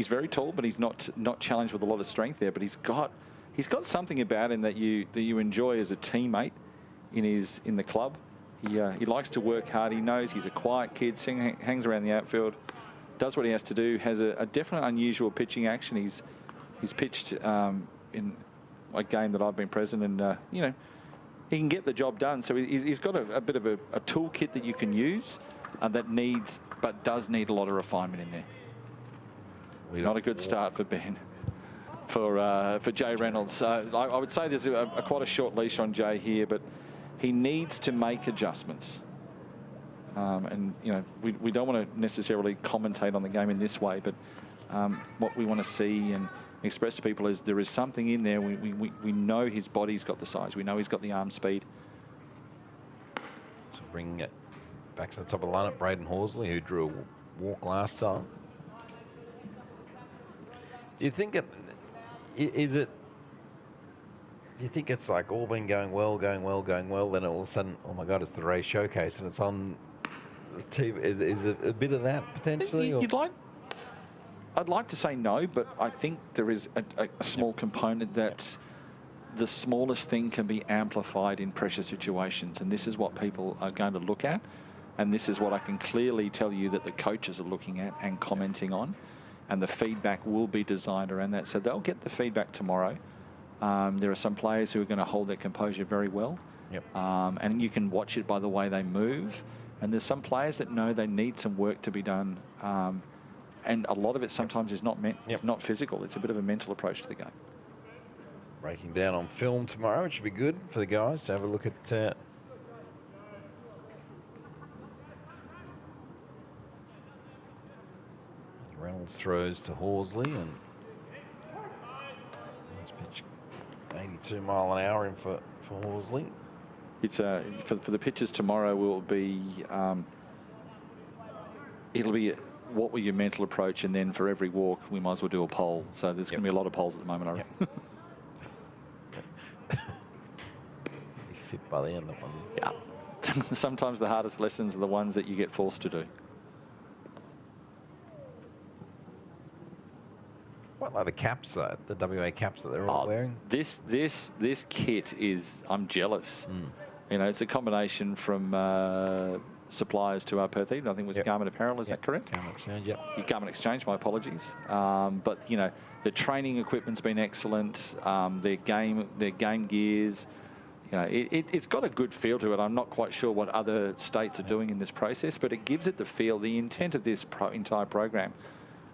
very tall, but he's not challenged with a lot of strength there. But he's got something about him that you enjoy as a teammate in the club. He likes to work hard. He knows he's a quiet kid. Hangs around the outfield, does what he has to do. Has a definite unusual pitching action. He's pitched in a game that I've been present, and you know, he can get the job done. So he's got a bit of a toolkit that you can use but does need a lot of refinement in there. Not a good start for Ben. For Jay Reynolds, I would say there's quite a short leash on Jay here, but he needs to make adjustments. And you know, we don't want to necessarily commentate on the game in this way, but what we want to see and express to people is there is something in there. We know his body's got the size. We know he's got the arm speed. So bring it back to the top of the lineup, Braden Horsley, who drew a walk last time. Do you think do you think it's like all been going well, then all of a sudden, oh my God, it's the Rays showcase and it's on TV? Is it a bit of that potentially? I'd like to say no, but I think there is a small component that the smallest thing can be amplified in pressure situations, and this is what people are going to look at, and this is what I can clearly tell you that the coaches are looking at and commenting on, and the feedback will be designed around that. So they'll get the feedback tomorrow. There are some players who are going to hold their composure very well. Yep. And you can watch it by the way they move. And there's some players that know they need some work to be done. And a lot of it sometimes is not it's not physical. It's a bit of a mental approach to the game. Breaking down on film tomorrow, which should be good for the guys to have a look at. Reynolds throws to Horsley, and he's pitched 82 mile an hour in for Horsley. It's for the pitches tomorrow will be it'll be what were your mental approach, and then for every walk we might as well do a poll. So there's going to be a lot of polls at the moment, I reckon. fit by the end. That one. Yeah. Sometimes the hardest lessons are the ones that you get forced to do. Quite like the caps, though, the WA caps that they're all wearing. This kit is, I'm jealous. You know, it's a combination from suppliers to our Perth Eden. I think it was Garment Apparel. Is that correct? Garment Exchange, yep. Garment Exchange. My apologies. But you know, the training equipment's been excellent. Their game gears. You know, it's got a good feel to it. I'm not quite sure what other states are doing in this process, but it gives it the feel. The intent of this entire program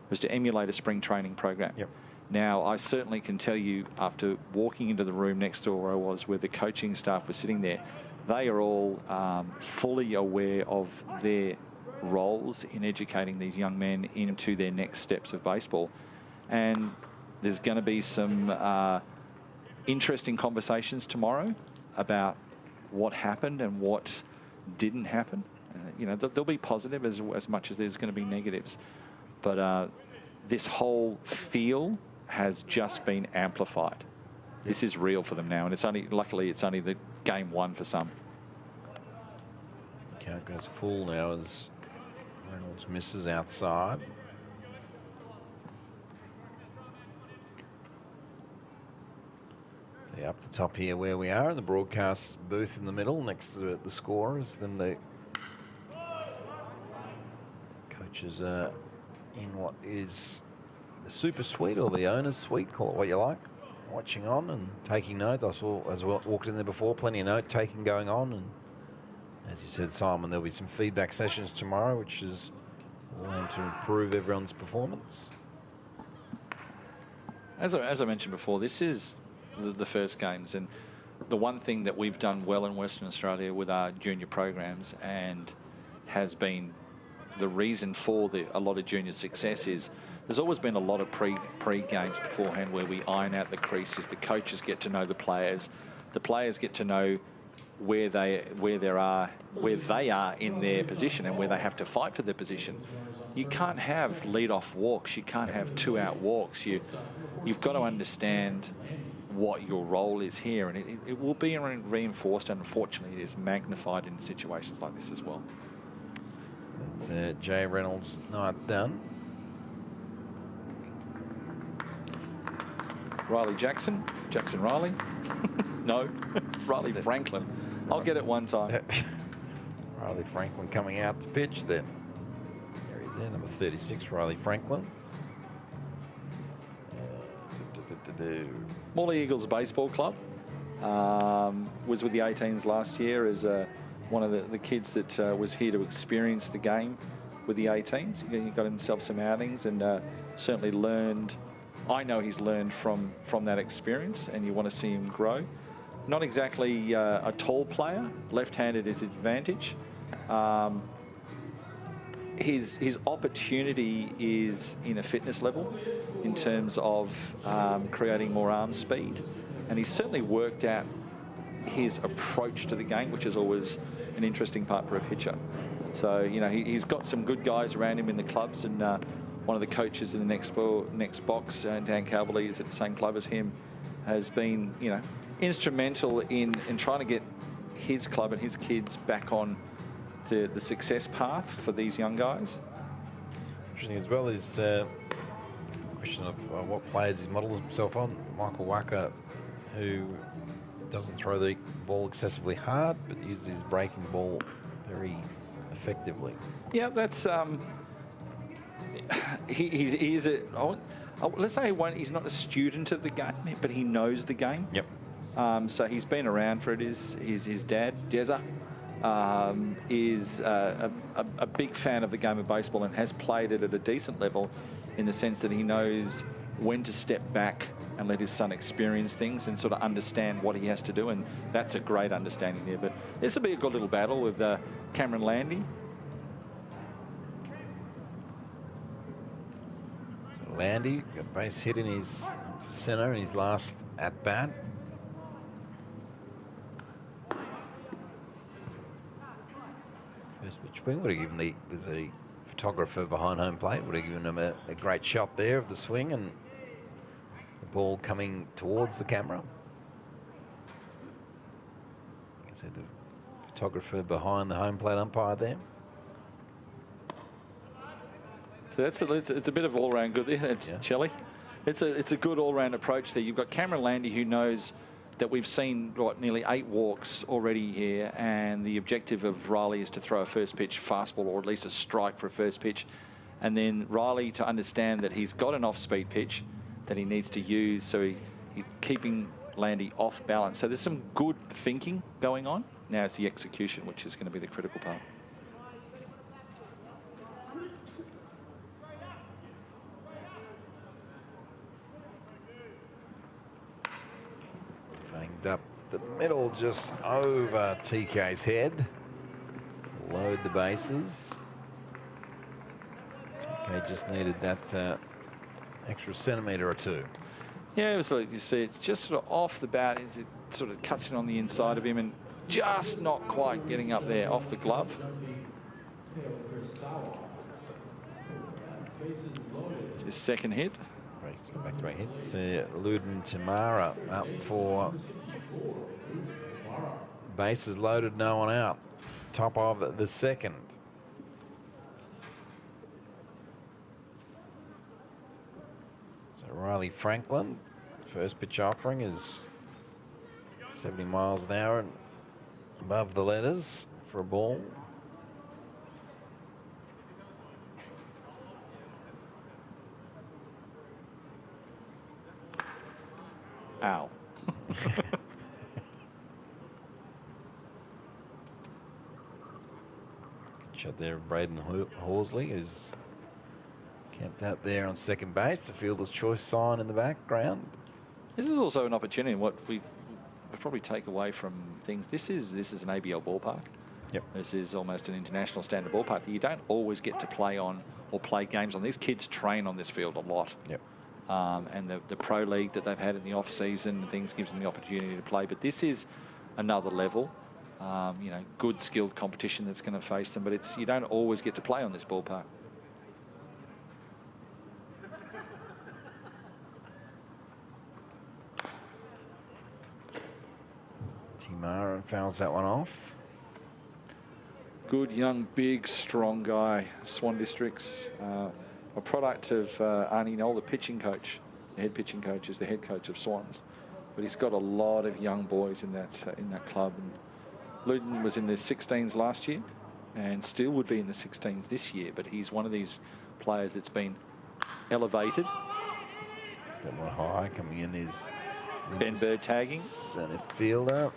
was to emulate a spring training program. Yep. Now, I certainly can tell you, after walking into the room next door where I was, where the coaching staff was sitting there, they are all fully aware of their roles in educating these young men into their next steps of baseball. And there's going to be some interesting conversations tomorrow about what happened and what didn't happen. You know, there'll be positive as much as there's going to be negatives. But this whole feel has just been amplified. This is real for them now, and luckily it's only the game one for some. Count goes full now as Reynolds misses outside. See, up the top here where we are in the broadcast booth in the middle next to the scorers. Then the coaches are in what is the super suite or the owner's suite, call it what you like, watching on and taking notes. I saw, as well, walked in there before, plenty of note taking going on. And as you said, Simon, there'll be some feedback sessions tomorrow, which is all aimed to improve everyone's performance. As I mentioned before, this is the first games, and the one thing that we've done well in Western Australia with our junior programs and has been the reason for a lot of junior success is there's always been a lot of pre-games beforehand where we iron out the creases. The coaches get to know the players get to know where they are in their position and where they have to fight for their position. You can't have lead-off walks. You can't have two-out walks. You've got to understand what your role is here, and it will be reinforced, and unfortunately it is magnified in situations like this as well. That's Jay Reynolds' night done. Riley Jackson Riley. No, Riley Franklin. I'll get it one time. Riley Franklin coming out to pitch then. There he's there, number 36, Riley Franklin. Morley Eagles Baseball Club was with the 18s last year as one of the kids that was here to experience the game with the 18s. He got himself some outings and certainly learned. I know he's learned from that experience, and you want to see him grow. Not exactly a tall player. Left-handed is his advantage. His opportunity is in a fitness level in terms of creating more arm speed. And he's certainly worked out his approach to the game, which is always an interesting part for a pitcher. So, you know, he's got some good guys around him in the clubs, and one of the coaches in the next box, Dan Calverley, is at the same club as him, has been, you know, instrumental in trying to get his club and his kids back on the success path for these young guys. Interesting as well is question of what players he models himself on. Michael Wacker, who doesn't throw the ball excessively hard, but uses his breaking ball very effectively. Yeah, that's he's let's say he's not a student of the game, but he knows the game. Yep. So he's been around for it. His dad, Jezza, is a big fan of the game of baseball and has played it at a decent level, in the sense that he knows when to step back and let his son experience things and sort of understand what he has to do, and that's a great understanding there. But this will be a good little battle with Cameron Landy. So Landy got a base hit in his centre in his last at bat. First pitch swing would have given the photographer behind home plate would have given him a great shot there of the swing and the ball coming towards the camera. See the photographer behind the home plate umpire there. So it's a bit of all-round good there. It's Shelley. It's a good all-round approach there. You've got Cameron Landy, who knows that we've seen nearly 8 walks already here, and the objective of Riley is to throw a first pitch fastball, or at least a strike for a first pitch, and then Riley to understand that he's got an off-speed pitch that he needs to use, so he's keeping Landy off balance. So there's some good thinking going on. Now it's the execution, which is going to be the critical part. Banged up the middle, just over TK's head. Load the bases. TK just needed that extra centimetre or two. Yeah, it was like you see, it's just sort of off the bat. It sort of cuts in on the inside of him and just not quite getting up there off the glove. It's his second hit. Back-to-back hits. Luden Tamara up for bases loaded, no one out. Top of the second. So Riley Franklin, first pitch offering is 70 miles an hour and above the letters for a ball. Ow. Shot there of Braden Horsley, who's camped out there on second base. The fielder's choice sign in the background. This is also an opportunity. What we probably take away from things. This is an ABL ballpark. Yep. This is almost an international standard ballpark that you don't always get to play on or play games on. These kids train on this field a lot. Yep. And the pro league that they've had in the off season and things gives them the opportunity to play. But this is another level, you know, good skilled competition that's going to face them. But you don't always get to play on this ballpark. Timara fouls that one off. Good, young, big, strong guy. Swan Districts, a product of Arnie Knoll, the pitching coach. The head pitching coach is the head coach of Swans. But he's got a lot of young boys in that club. And Luden was in the 16s last year and still would be in the 16s this year. But he's one of these players that's been elevated. Someone high coming in is Ben Bird tagging. Centre fielder.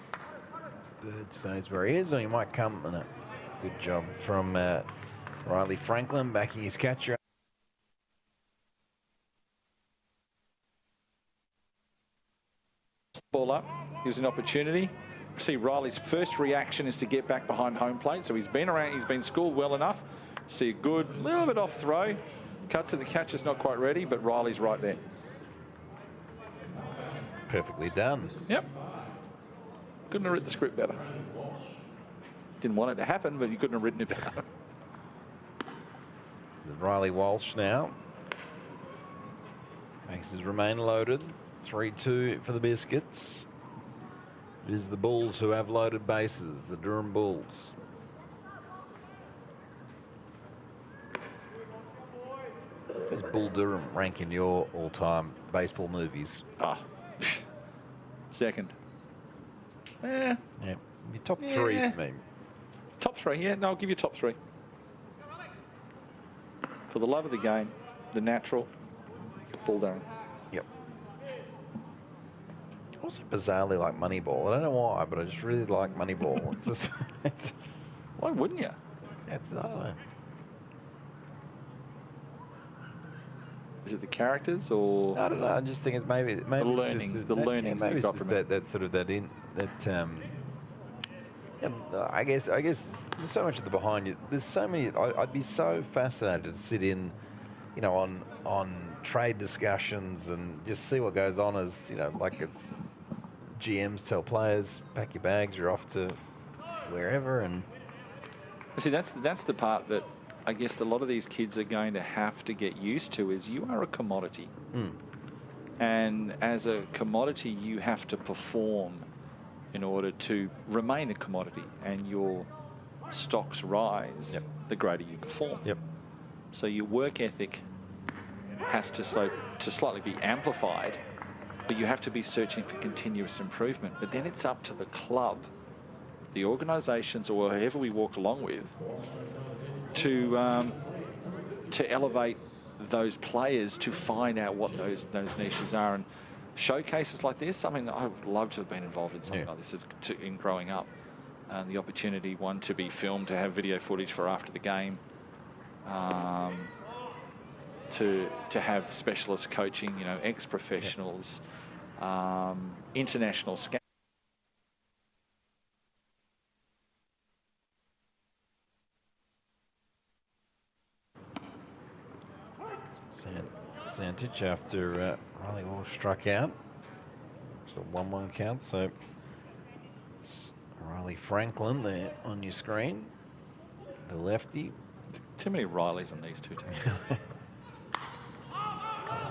Bird stays where he is, or he might come in a good job from Riley Franklin backing his catcher. Ball up. Here's an opportunity. See, Riley's first reaction is to get back behind home plate. So he's been around, he's been schooled well enough. See a good, little bit off throw. Cuts it, the catcher's not quite ready, but Riley's right there. Perfectly done. Yep. Couldn't have written the script better. Didn't want it to happen, but you couldn't have written it better. This is Riley Walsh now. Bases remain loaded. 3-2 for the Biscuits. It is the Bulls who have loaded bases, the Durham Bulls. Does Bull Durham rank in your all-time baseball movies? Ah, second. Yeah. Yeah, your top three for me. Top three, yeah. No, I'll give you top three. For the love of the game, the natural, Bull Durham. Yep. I also bizarrely like Moneyball. I don't know why, but I just really like Moneyball. It's just, Why wouldn't you? I don't know. Is it the characters or? I don't know. I just think it's maybe the learnings. Just, The maybe, learnings maybe you've it's got just from it. that sort of I guess there's so much at the behind you. There's so many. I'd be so fascinated to sit in, you know, on trade discussions and just see what goes on. As you know, like it's GMs tell players, pack your bags, you're off to wherever. And See, that's the part that I guess a lot of these kids are going to have to get used to. Is you are a commodity, and as a commodity, you have to perform in order to remain a commodity, and your stocks rise, the greater you perform. So your work ethic has to slightly be amplified, but you have to be searching for continuous improvement. But then it's up to the club, the organisations, or whoever we walk along with, to elevate those players to find out what those niches are. And showcases like this, I mean, I would love to have been involved in something like this in growing up. The opportunity, one, to be filmed, to have video footage for after the game, to have specialist coaching, you know, ex-professionals, international scouts. Santich after Riley Wall struck out. It's a 1-1 count, so it's Riley Franklin there on your screen, the lefty. Too many Rileys on these two teams.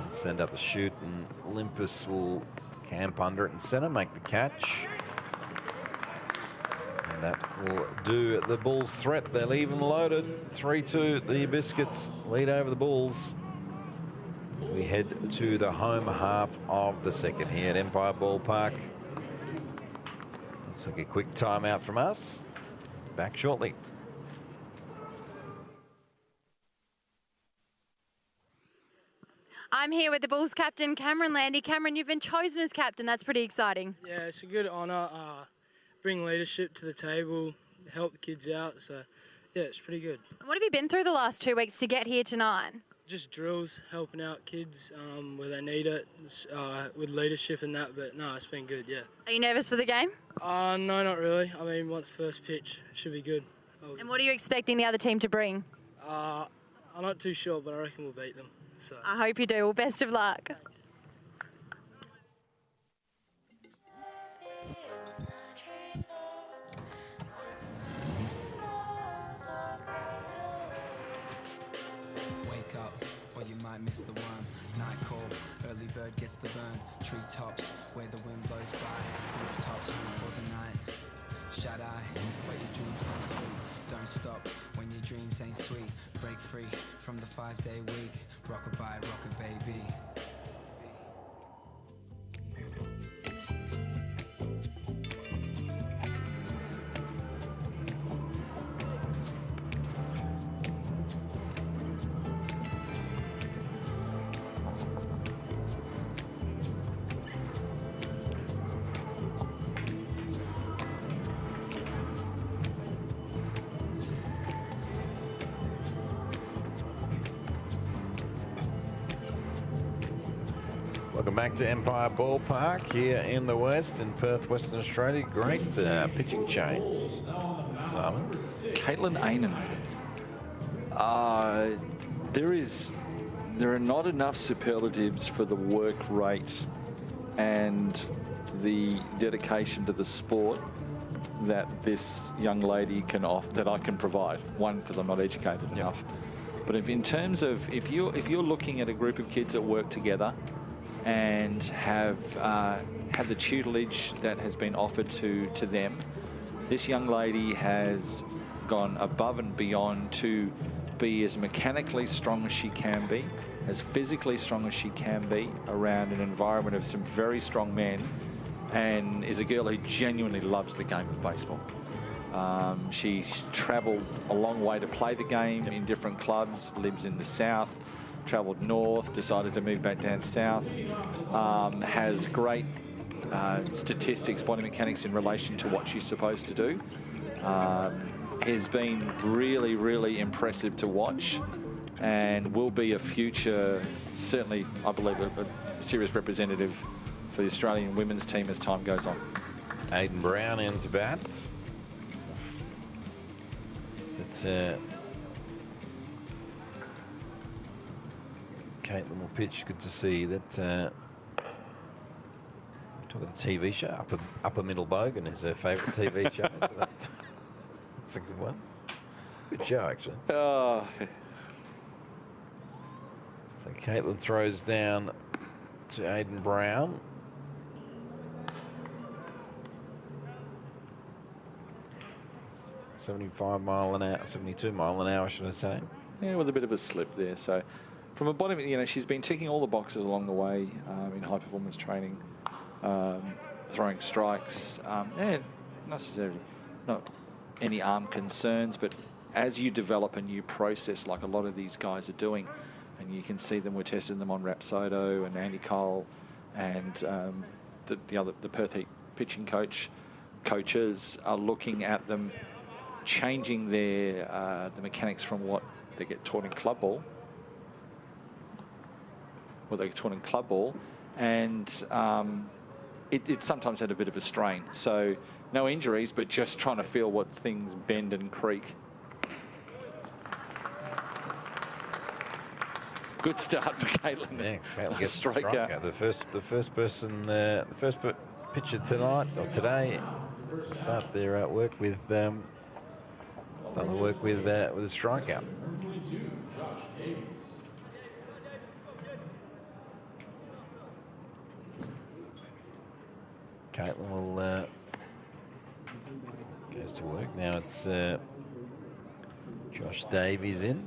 Send up the shoot, and Olympus will camp under it and centre, make the catch. And that will do the Bulls' threat. They'll even loaded. 3-2, the Biscuits lead over the Bulls. We head to the home half of the second here at Empire Ballpark. Looks like a quick timeout from us. Back shortly. I'm here with the Bulls captain, Cameron Landy. Cameron, you've been chosen as captain. That's pretty exciting. Yeah, it's a good honour. Bring leadership to the table, help the kids out. So, yeah, it's pretty good. What have you been through the last 2 weeks to get here tonight? Just drills, helping out kids where they need it, with leadership and that. But, no, it's been good, yeah. Are you nervous for the game? No, not really. I mean, once first pitch, it should be good. And what are you expecting the other team to bring? I'm not too sure, but I reckon we'll beat them. So. I hope you do. Well, best of luck. Wake up, or you might miss the one. Night call, early bird gets the burn. Treetops, where the wind blows by. Rooftops, home for the night. Shut eye, where your dreams don't sleep. Don't stop when your dreams ain't sweet. Break free from the 5-day week. Rockabye, rocket baby. Welcome back to Empire Ballpark here in the West, in Perth, Western Australia. Great pitching change, Simon. Caitlin Ainan. There are not enough superlatives for the work rate and the dedication to the sport that this young lady can offer, that I can provide. One, because I'm not educated enough. But if you're looking at a group of kids that work together and have had the tutelage that has been offered to them, this young lady has gone above and beyond to be as mechanically strong as she can be, as physically strong as she can be around an environment of some very strong men, and is a girl who genuinely loves the game of baseball. She's travelled a long way to play the game in different clubs, lives in the south, travelled north, decided to move back down south, has great statistics, body mechanics in relation to what she's supposed to do. Has been really, really impressive to watch, and will be a future, certainly, I believe, a serious representative for the Australian women's team as time goes on. Aiden Brown into bat. It's Caitlin will pitch. Good to see that. We're talking a TV show. Upper Middle Bogan is her favourite TV show. That's a good one. Good show, actually. So Caitlin throws down to Aiden Brown. 75 mile an hour, 72 mile an hour, should I say? Yeah, with a bit of a slip there. So from a body, she's been ticking all the boxes along the way in high performance training, throwing strikes, and not any arm concerns, but as you develop a new process like a lot of these guys are doing, and you can see them, we're testing them on Rapsodo and Andy Cole and the Perth Heat pitching coaches are looking at them changing their the mechanics from what they get taught in club ball, and it sometimes had a bit of a strain. So no injuries, but just trying to feel what things bend and creak. Good start for Caitlin. Yeah, Caitlin gets the strikeout. The first person, the first pitcher tonight or today to start their work with a strikeout. Caitlin will goes to work now. It's Josh Davies in.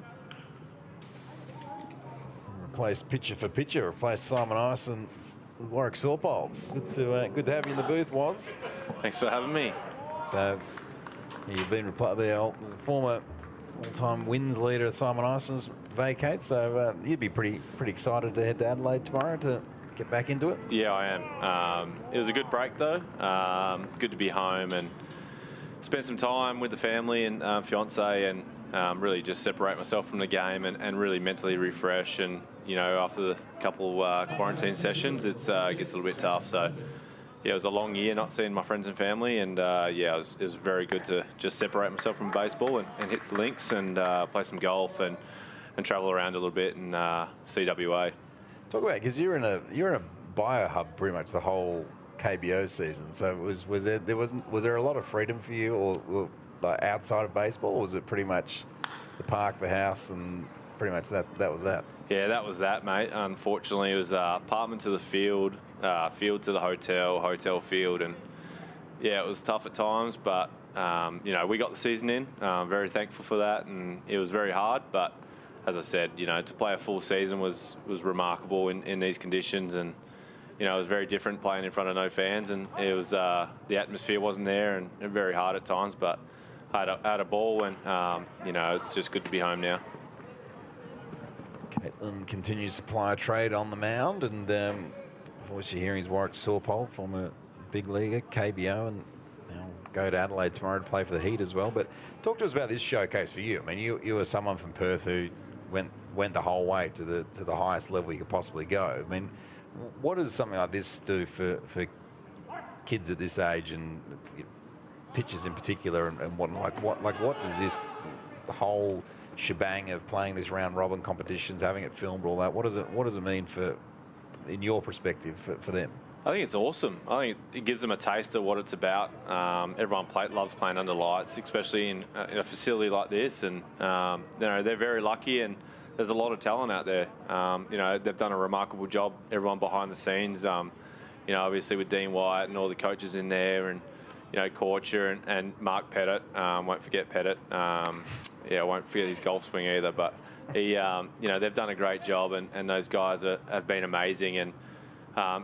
Replace pitcher for pitcher. Replace Simon Ison with Warwick Sorpole. Good to have you in the booth, Was. Thanks for having me. So you've been the former all-time wins leader, Simon Ison's vacate. So you'd be pretty excited to head to Adelaide tomorrow to get back into it. Yeah, I am. It was a good break though. Good to be home and spend some time with the family and fiance, and really just separate myself from the game and really mentally refresh. And after the couple quarantine sessions, it gets a little bit tough. So yeah, it was a long year not seeing my friends and family, and it was very good to just separate myself from baseball and hit the links and play some golf and travel around a little bit and CWA. Talk about, because you're in a bio hub pretty much the whole KBO season. So was there a lot of freedom for you, or like outside of baseball, or was it pretty much the park, the house, and pretty much that was that? Yeah, that was that, mate. Unfortunately, it was apartment to the field, field to the hotel field, and yeah, it was tough at times. But we got the season in. Very thankful for that, and it was very hard. But as I said, to play a full season was remarkable in these conditions, and it was very different playing in front of no fans, and it was the atmosphere wasn't there, and very hard at times. But I had a ball, and it's just good to be home now. Caitlin continues to ply a trade on the mound, and voice you're hearing is Warwick Sorpole, former big leaguer, KBO, and now go to Adelaide tomorrow to play for the Heat as well. But talk to us about this showcase for you. I mean, you were someone from Perth who went the whole way to the highest level you could possibly go. I mean, what does something like this do for kids at this age, and pitchers in particular, and what does this, the whole shebang of playing this round robin competitions, having it filmed, all that, what does it mean in your perspective for them? I think it's awesome. I think it gives them a taste of what it's about. Everyone loves playing under lights, especially in a facility like this, and they're very lucky, and there's a lot of talent out there. They've done a remarkable job, everyone behind the scenes, obviously with Dean Wyatt and all the coaches in there, and Korcher and Mark Pettit. Won't forget Pettit. Won't forget his golf swing either. But he, they've done a great job, and those guys have been amazing. And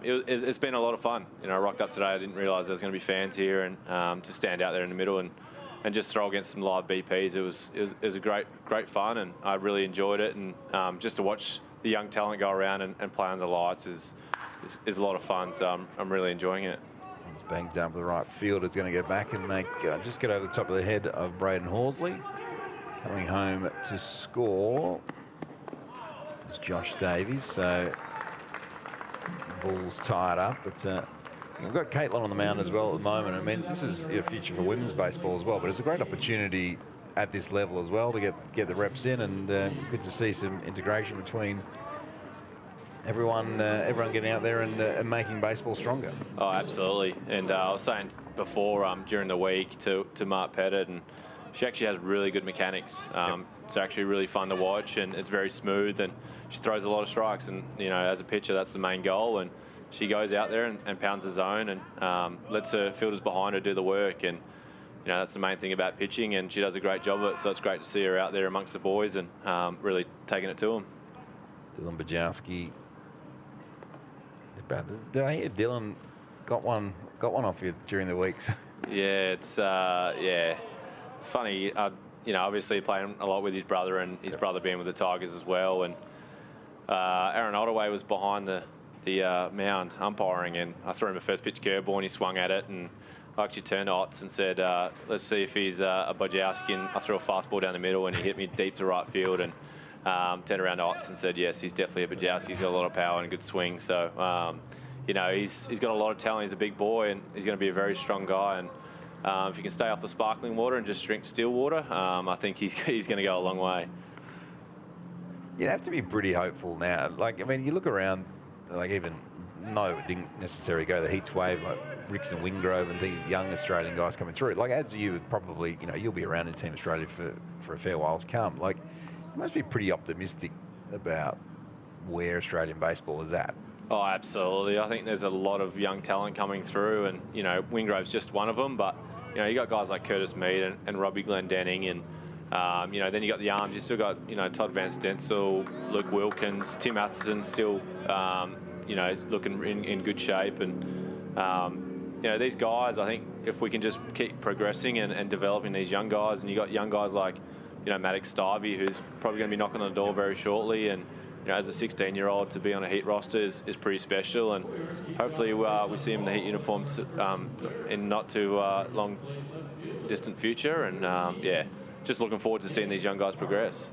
it's been a lot of fun. I rocked up today. I didn't realise there was going to be fans here, and to stand out there in the middle and just throw against some live BPs. It was a great fun, and I really enjoyed it. And just to watch the young talent go around and play under lights is a lot of fun. So I'm really enjoying it. Banged down to the right field. Is going to go back and just get over the top of the head of Braden Horsley. Coming home to score is Josh Davies. So the ball's tied up, but we've got Caitlin on the mound as well at the moment. I mean, this is a future for women's baseball as well, but it's a great opportunity at this level as well to get the reps in, and good to see some integration between everyone getting out there and making baseball stronger. Oh, absolutely. And I was saying before during the week to Mark Pettit, and she actually has really good mechanics. It's actually really fun to watch, and it's very smooth, and she throws a lot of strikes. And as a pitcher, that's the main goal. And she goes out there and pounds the zone and lets her fielders behind her do the work. And that's the main thing about pitching, and she does a great job of it. So it's great to see her out there amongst the boys and really taking it to them. Dylan Bajowski. Did I hear Dylan got one off you during the weeks? Yeah, it's funny. Obviously playing a lot with his brother, and his brother being with the Tigers as well. And Aaron Ottaway was behind the mound umpiring, and I threw him a first pitch curveball, and he swung at it, and I actually turned to Otts and said, let's see if he's a Bajowski, and I threw a fastball down the middle, and he hit me deep to right field, and turned around to Otts and said, yes, he's definitely a Bajowski. He's got a lot of power and a good swing. So, he's got a lot of talent. He's a big boy, and he's going to be a very strong guy. And if he can stay off the sparkling water and just drink still water, I think he's going to go a long way. You'd have to be pretty hopeful now. You look around, even no, it didn't necessarily go the Heats wave, like Ricks and Wingrove and these young Australian guys coming through. As you would probably, you'll be around in Team Australia for a fair while to come. You must be pretty optimistic about where Australian baseball is at. Oh, absolutely. I think there's a lot of young talent coming through, and, Wingrove's just one of them, but, you got guys like Curtis Mead and Robbie Glendenning, and, then you got the arms. You still got, Todd Van Stencil, Luke Wilkins, Tim Atherton still, looking in good shape. And, these guys, I think if we can just keep progressing and developing these young guys, and you got young guys like, Maddox Stivey, who's probably going to be knocking on the door very shortly, and, as a 16-year-old to be on a Heat roster is pretty special, and hopefully we see him in the Heat uniform in not too long distant future, and just looking forward to seeing these young guys progress.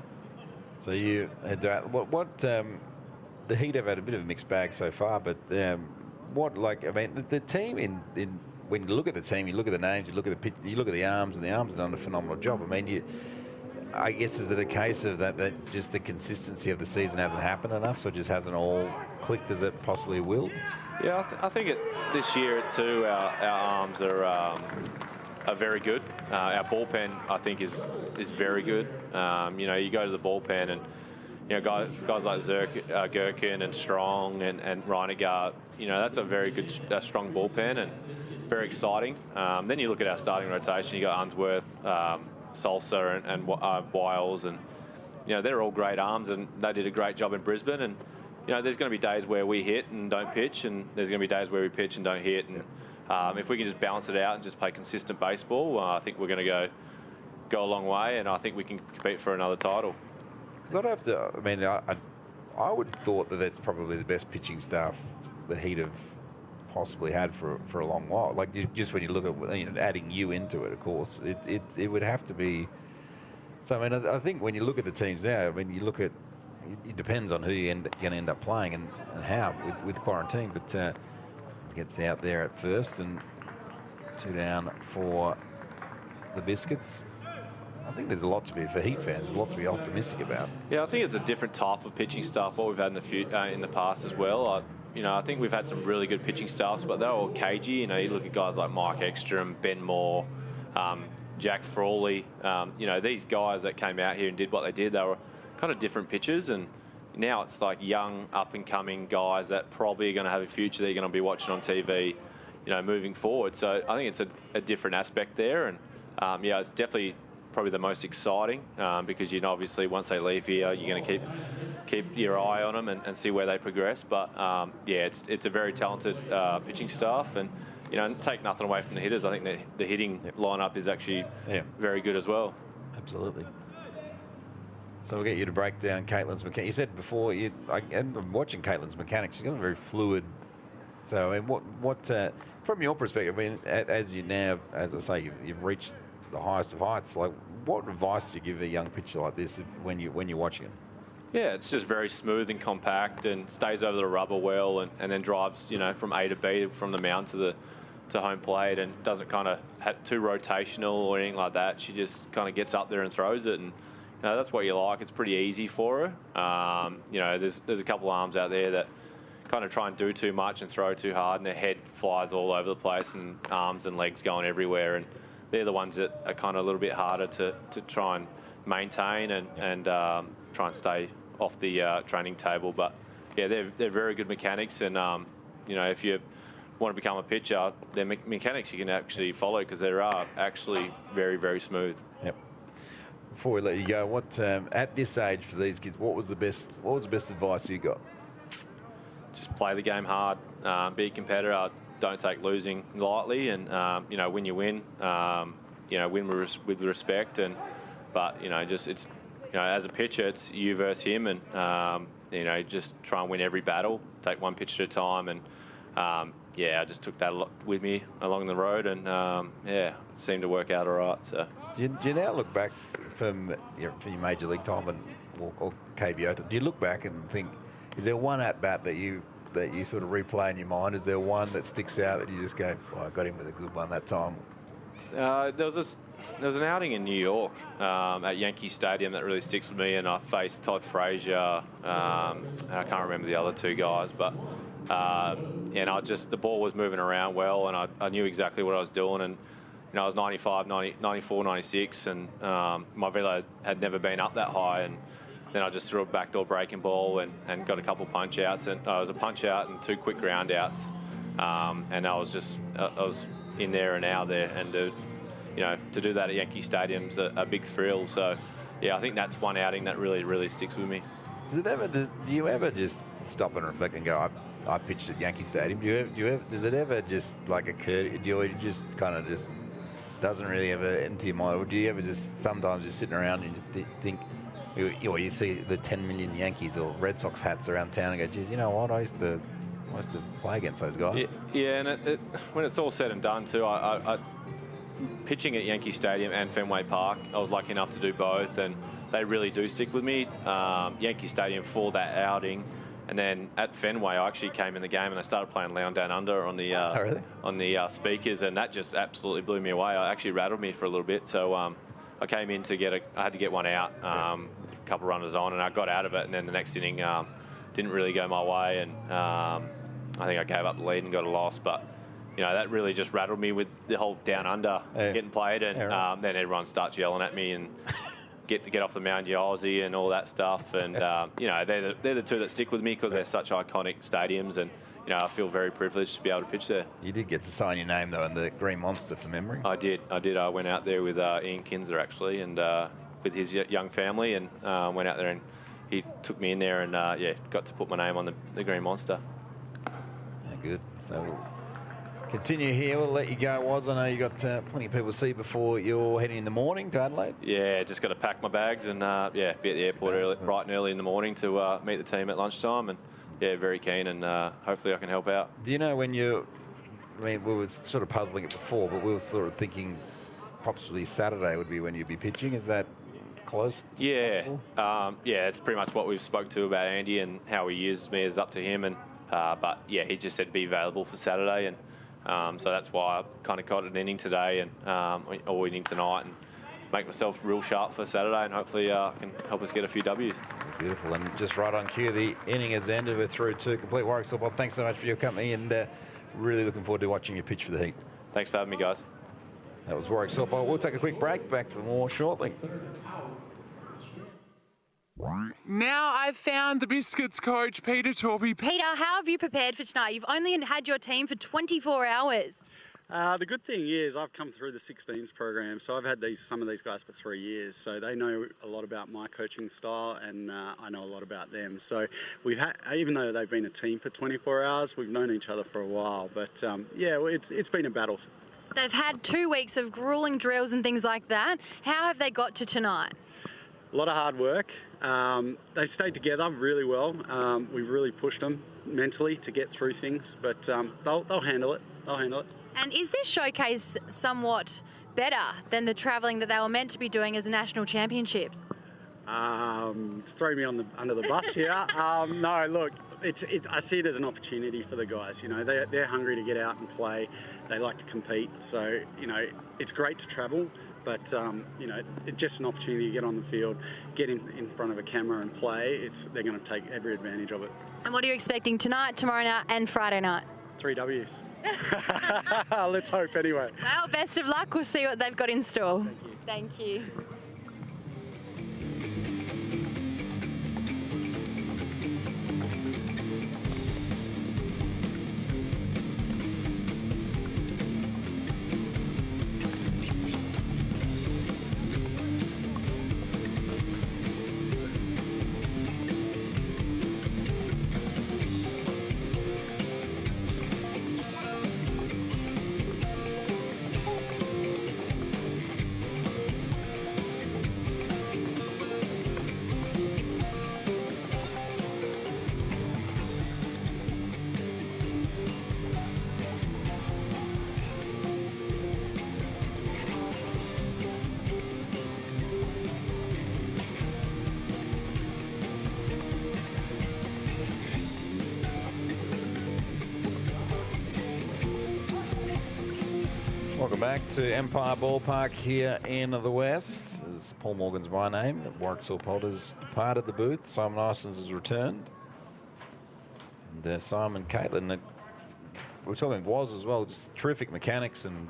So you had the Heat have had a bit of a mixed bag so far, but the team in when you look at the team, you look at the names, you look at the pitch, you look at the arms, and the arms have done a phenomenal job. I guess, is it a case of that just the consistency of the season hasn't happened enough, so it just hasn't all clicked as it possibly will? Yeah, I think this year too, our arms are very good. Our bullpen, I think, is very good. You go to the bullpen and guys like Gherkin and Strong and Reiniger, that's a very good, strong bullpen and very exciting. Then you look at our starting rotation. You got Unsworth, Salsa and Wiles, and they're all great arms, and they did a great job in Brisbane. And there's going to be days where we hit and don't pitch, and there's going to be days where we pitch and don't hit. And if we can just balance it out and just play consistent baseball, I think we're going to go a long way, and I think we can compete for another title. Because I'd have to. I would have thought that that's probably the best pitching staff the Heat have possibly had for a long while. Just when you look at adding you into it, of course, it would have to be. So I think when you look at the teams now, you look at it depends on who you're going to end up playing and how with quarantine. But it gets out there at first, and 2 down for the Biscuits. I think there's a lot to be, for Heat fans, there's a lot to be optimistic about. Yeah, I think it's a different type of pitching staff what we've had in the past as well. I think we've had some really good pitching staffs, but they're all cagey. You look at guys like Mike Ekstrom, Ben Moore, Jack Frawley. These guys that came out here and did what they did, they were kind of different pitchers, and now it's like young, up-and-coming guys that probably are going to have a future that you're going to be watching on TV, moving forward. So I think it's a different aspect there, and it's definitely probably the most exciting because obviously once they leave here, you're going to keep your eye on them and see where they progress. But it's a very talented pitching staff, and take nothing away from the hitters. I think the hitting lineup is actually very good as well. Absolutely. So we'll get you to break down Caitlin's mechanics. You said before, and I'm watching Caitlin's mechanics. She's got a very fluid. So what from your perspective, as you now, as I say, you've reached the highest of heights. What advice do you give a young pitcher like this when you're watching him? Yeah, it's just very smooth and compact, and stays over the rubber well, and then drives from A to B from the mound to home plate, and doesn't kind of have too rotational or anything like that. She just kind of gets up there and throws it, and that's what you like. It's pretty easy for her. There's a couple of arms out there that kind of try and do too much and throw too hard, and their head flies all over the place, and arms and legs going everywhere, and they're the ones that are kind of a little bit harder to try and maintain and try and stay off the training table. But they're very good mechanics, and if you want to become a pitcher, their mechanics you can actually follow because they are actually very, very smooth. Yep. Before we let you go, what at this age for these kids, what was the best advice you got? Just play the game hard, be a competitor, don't take losing lightly, and when you win, win with respect, but it's as a pitcher, it's you versus him, and just try and win every battle, take one pitch at a time, and I just took that with me along the road, and it seemed to work out all right. So. Do you now look back from your major league time or KBO? Do you look back and think, is there one at bat that you sort of replay in your mind? Is there one that sticks out that you just go, I got him with a good one that time? There was an outing in New York at Yankee Stadium that really sticks with me, and I faced Todd Frazier, and I can't remember the other two guys, but the ball was moving around well, and I knew exactly what I was doing, and I was 95, 94, 96, and my velo had never been up that high, and then I just threw a backdoor breaking ball and got a couple punch outs, and it was a punch out and 2 quick ground outs, and I was in there and out there, and to do that at Yankee Stadium's a big thrill. So I think that's one outing that really, really sticks with me. Do you ever just stop and reflect and go, I pitched at Yankee Stadium? Does it ever just like occur? Do you just kind of just doesn't really ever enter your mind? Or do you ever just sometimes just sitting around and you think, you see the 10 million Yankees or Red Sox hats around town and go, geez, you know what? I used to play against those guys. Yeah, and when it's all said and done too, I pitching at Yankee Stadium and Fenway Park, I was lucky enough to do both, and they really do stick with me. Yankee Stadium for that outing, and then at Fenway, I actually came in the game and I started playing Lounge Down Under on the on the speakers, and that just absolutely blew me away. It actually rattled me for a little bit, so I came in I had to get one out, with a couple runners on, and I got out of it, and then the next inning didn't really go my way, and I think I gave up the lead and got a loss, but that really just rattled me with the whole Down Under getting played, and then everyone starts yelling at me and get off the mound, you Aussie, and all that stuff, and they're the two that stick with me because they're such iconic stadiums, and I feel very privileged to be able to pitch there. You did get to sign your name though in the Green Monster from memory. I did. I went out there with Ian Kinzer actually, and with his young family, and went out there and he took me in there, and got to put my name on the Green Monster. Yeah, good. So we'll continue here. We'll let you go, Woz. I know you got plenty of people to see before you're heading in the morning to Adelaide. Yeah, just got to pack my bags and be at the airport bright and early in the morning to meet the team at lunchtime, and very keen, and hopefully I can help out. Do you know when we were sort of puzzling it before, but we were sort of thinking possibly Saturday would be when you'd be pitching. Is that close to possible? It's pretty much what we've spoke to about Andy, and how he uses me is up to him, and but he just said to be available for Saturday, and so that's why I kind of got an inning today and or inning tonight, and make myself real sharp for Saturday, and hopefully can help us get a few W's. Beautiful, and just right on cue, the inning has ended. We're through to complete. Warwick Softball, thanks so much for your company, and really looking forward to watching you pitch for the Heat. Thanks for having me, guys. That was Warwick Softball. We'll take a quick break. Back for more shortly. Now I've found the Biscuits coach, Peter Torpy. Peter, how have you prepared for tonight? You've only had your team for 24 hours. The good thing is I've come through the 16s program, so I've had some of these guys for 3 years, so they know a lot about my coaching style, and I know a lot about them. So we've had, even though they've been a team for 24 hours, we've known each other for a while. But it's been a battle. They've had 2 weeks of grueling drills and things like that. How have they got to tonight? A lot of hard work. They stayed together really well. We've really pushed them mentally to get through things, but they'll handle it. They'll handle it. And is this showcase somewhat better than the travelling that they were meant to be doing as national championships? Throw me under the bus here. No, look, I see it as an opportunity for the guys. They're hungry to get out and play. They like to compete. So, it's great to travel, but, it's just an opportunity to get on the field, get in front of a camera and play. They're going to take every advantage of it. And what are you expecting tonight, tomorrow night and Friday night? 3 W's. Let's hope anyway. Well, best of luck. We'll see what they've got in store. Thank you. Welcome back to Empire Ballpark here in the West. This is Paul Morgan's my name. Warwick Silpolter's departed the booth. Simon Isons has returned. And Simon, Caitlin, we're talking was as well, just terrific mechanics and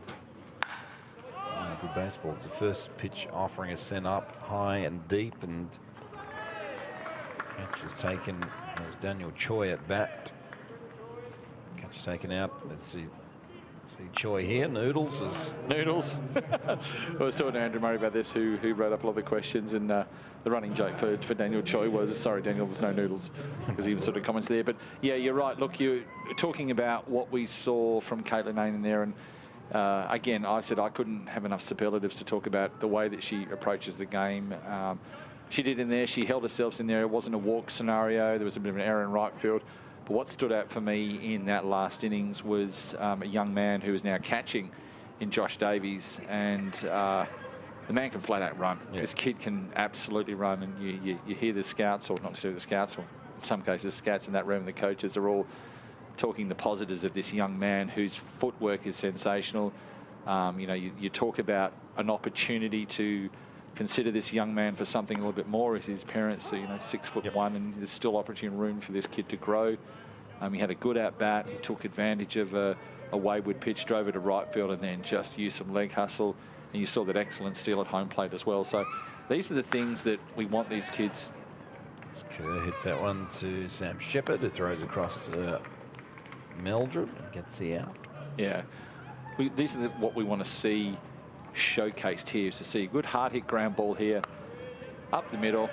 good baseballs. The first pitch offering is sent up high and deep, and catch is taken. That was Daniel Choi at bat. Catch taken out. Let's see Choi here. Noodles is... Noodles. I was talking to Andrew Murray about this, who wrote up a lot of the questions, and the running joke for Daniel Choi was, sorry, Daniel, there's no noodles, because he was sort of comments there. But, yeah, you're right. Look, you're talking about what we saw from Caitlin Lane in there, and again, I said I couldn't have enough superlatives to talk about the way that she approaches the game. She did in there. She held herself in there. It wasn't a walk scenario. There was a bit of an error in right field. But what stood out for me in that last innings was a young man who is now catching in Josh Davies, and the man can flat out run. Yeah. This kid can absolutely run, and you hear the scouts, or not necessarily the scouts, or in some cases scouts in that room, the coaches are all talking the positives of this young man whose footwork is sensational. You know, you talk about an opportunity to consider this young man for something a little bit more, as his parents are, 6'1", and there's still opportunity room for this kid to grow. He had a good at-bat. He took advantage of a wayward pitch, drove it to right field, and then just used some leg hustle. And you saw that excellent steal at home plate as well. So these are the things that we want these kids. Kerr hits that one to Sam Shepherd, who throws across to Meldred and gets the out. Yeah. These are what we want to see showcased here, is to see a good hard hit ground ball here, up the middle.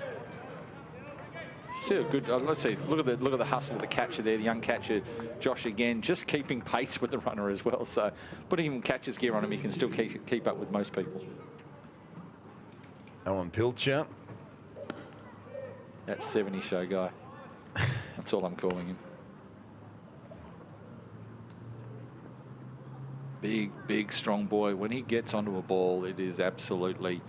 See a good. Let's see. Look at the hustle of the catcher there, the young catcher, Josh again, just keeping pace with the runner as well. So putting him in catcher's gear on him, he can still keep up with most people. Alan Pilcher. That 70 show guy. That's all I'm calling him. Big, strong boy. When he gets onto a ball, it is absolutely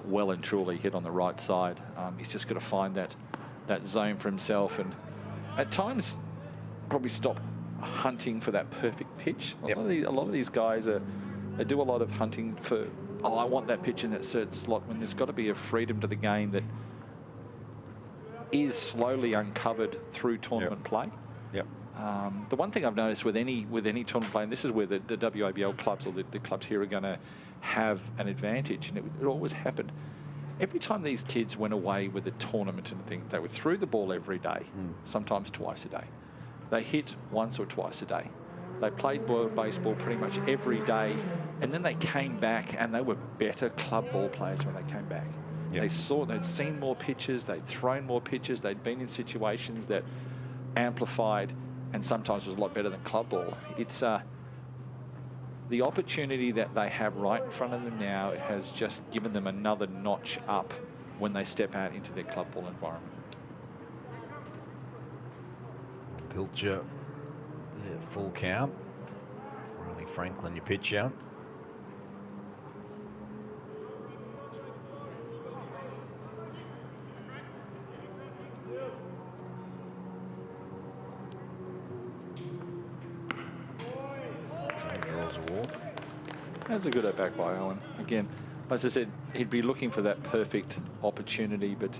well and truly hit on the right side. He's just got to find that zone for himself, and at times probably stop hunting for that perfect pitch. A lot of these guys they do a lot of hunting for, I want that pitch in that certain slot, when there's got to be a freedom to the game that is slowly uncovered through tournament play. The one thing I've noticed with any tournament play, and this is where the WABL clubs, or the clubs here, are going to have an advantage, and it always happened. Every time these kids went away with a tournament and thing, they were through the ball every day, sometimes twice a day. They hit once or twice a day. They played baseball pretty much every day, and then they came back and they were better club ball players when they came back. They'd seen more pitches, they'd thrown more pitches, they'd been in situations that amplified and sometimes was a lot better than club ball. It's the opportunity that they have right in front of them now has just given them another notch up when they step out into their club ball environment. Pilcher, the full count. Riley Franklin, your pitcher. So he draws a walk. That's a good at back by Owen. Again, as I said, he'd be looking for that perfect opportunity, but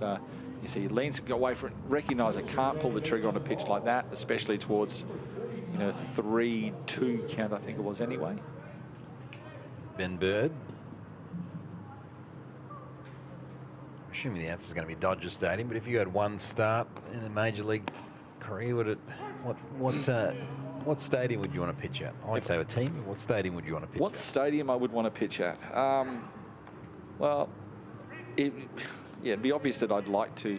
you see, he leans away from it, recognise I can't pull the trigger on a pitch like that, especially towards, 3-2 count, I think it was anyway. Ben Bird. I'm assuming the answer is going to be Dodger Stadium, but if you had one start in a major league career, what stadium would you want to pitch at? I'd say a team. What stadium would you want to pitch at? What stadium I would want to pitch at? Well, it'd be obvious that I'd like to.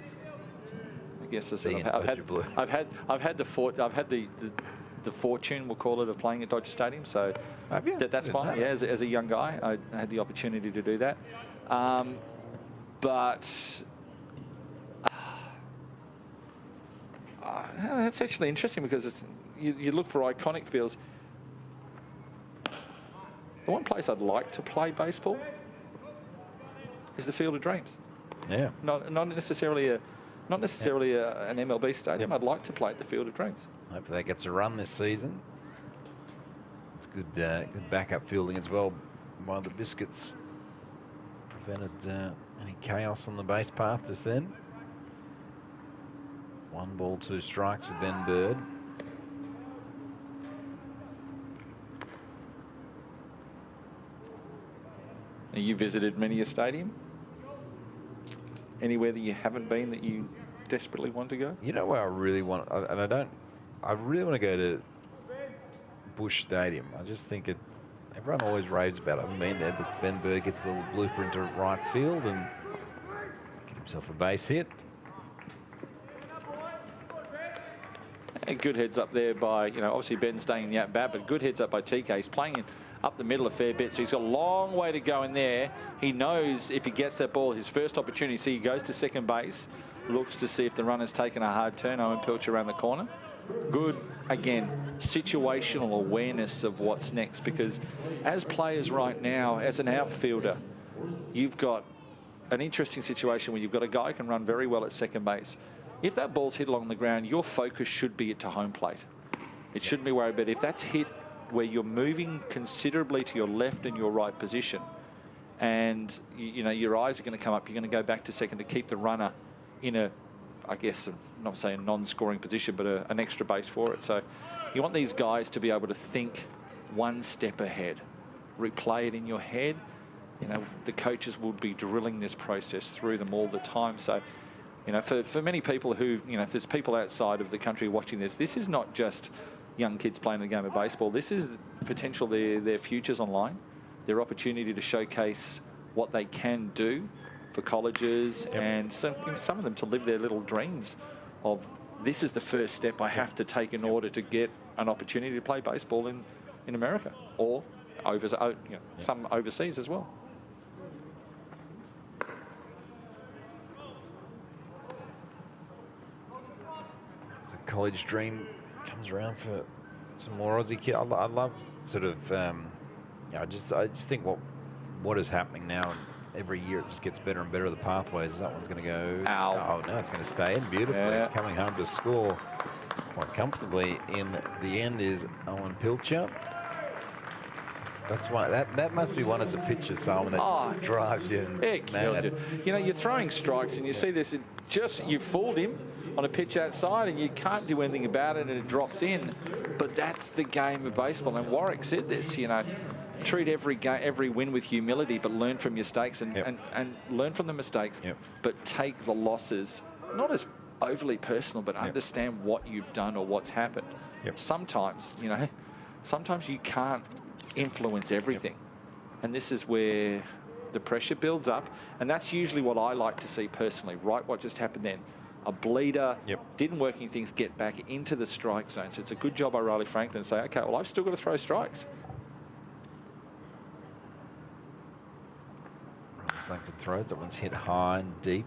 I guess I've had the fortune, we'll call it, of playing at Dodger Stadium. So have you? That's fine. Yeah, as a young guy, I had the opportunity to do that. But that's actually interesting, because you look for iconic fields. The one place I'd like to play baseball is the Field of Dreams. Yeah. Not necessarily an MLB stadium. I'd like to play at the Field of Dreams. Hopefully that gets a run this season. It's good backup fielding as well by the Biscuits. Prevented any chaos on the base path just then. 1 ball, 2 strikes for Ben Bird. Have you visited many a stadium? Anywhere that you haven't been that you desperately want to go? You know where I really want, I really want to go to Bush Stadium. I just think everyone always raves about it. I haven't been there, but Ben Bird gets a little blooper into right field and get himself a base hit. And good heads up there by, obviously Ben staying in the at-bat, but good heads up by TK. He's playing up the middle a fair bit, so he's got a long way to go in there. He knows if he gets that ball, his first opportunity, see he goes to second base, looks to see if the runner's taken a hard turn. Owen Pilcher around the corner. Good, again, situational awareness of what's next, because as players right now, as an outfielder, you've got an interesting situation where you've got a guy who can run very well at second base. If that ball's hit along the ground, your focus should be to home plate. It shouldn't be worried, but if that's hit where you're moving considerably to your left and your right position, and your eyes are going to come up, you're going to go back to second to keep the runner in a, I guess, I'm not saying non-scoring position, but an extra base for it. So you want these guys to be able to think one step ahead, replay it in your head. The coaches will be drilling this process through them all the time. So, for many people who, if there's people outside of the country watching this is not just young kids playing the game of baseball. This is potential their futures online, their opportunity to showcase what they can do for colleges, and some of them to live their little dreams of, this is the first step I have to take in order to get an opportunity to play baseball in America, or some overseas as well. As the college dream comes around for some more Aussie kids. I love sort of, I just think what is happening now, and every year it just gets better and better, the pathways. That one's going to go, Ow. Oh no, it's going to stay in beautifully. Yeah. Coming home to score quite comfortably in the end is Owen Pilcher. That's why that must be one as a pitcher, Simon, that drives you. It kills you. You're throwing strikes and you see this, you fooled him on a pitch outside and you can't do anything about it and it drops in. But that's the game of baseball. And Warwick said this, treat every win with humility, but learn from your mistakes and learn from the mistakes, but take the losses, not as overly personal, but understand what you've done or what's happened. Sometimes, sometimes you can't influence everything. And this is where the pressure builds up. And that's usually what I like to see personally, right? What just happened then. A bleeder, didn't work any things, get back into the strike zone. So it's a good job by Riley Franklin to say, okay, well, I've still got to throw strikes. Riley Franklin throws, that one's hit high and deep.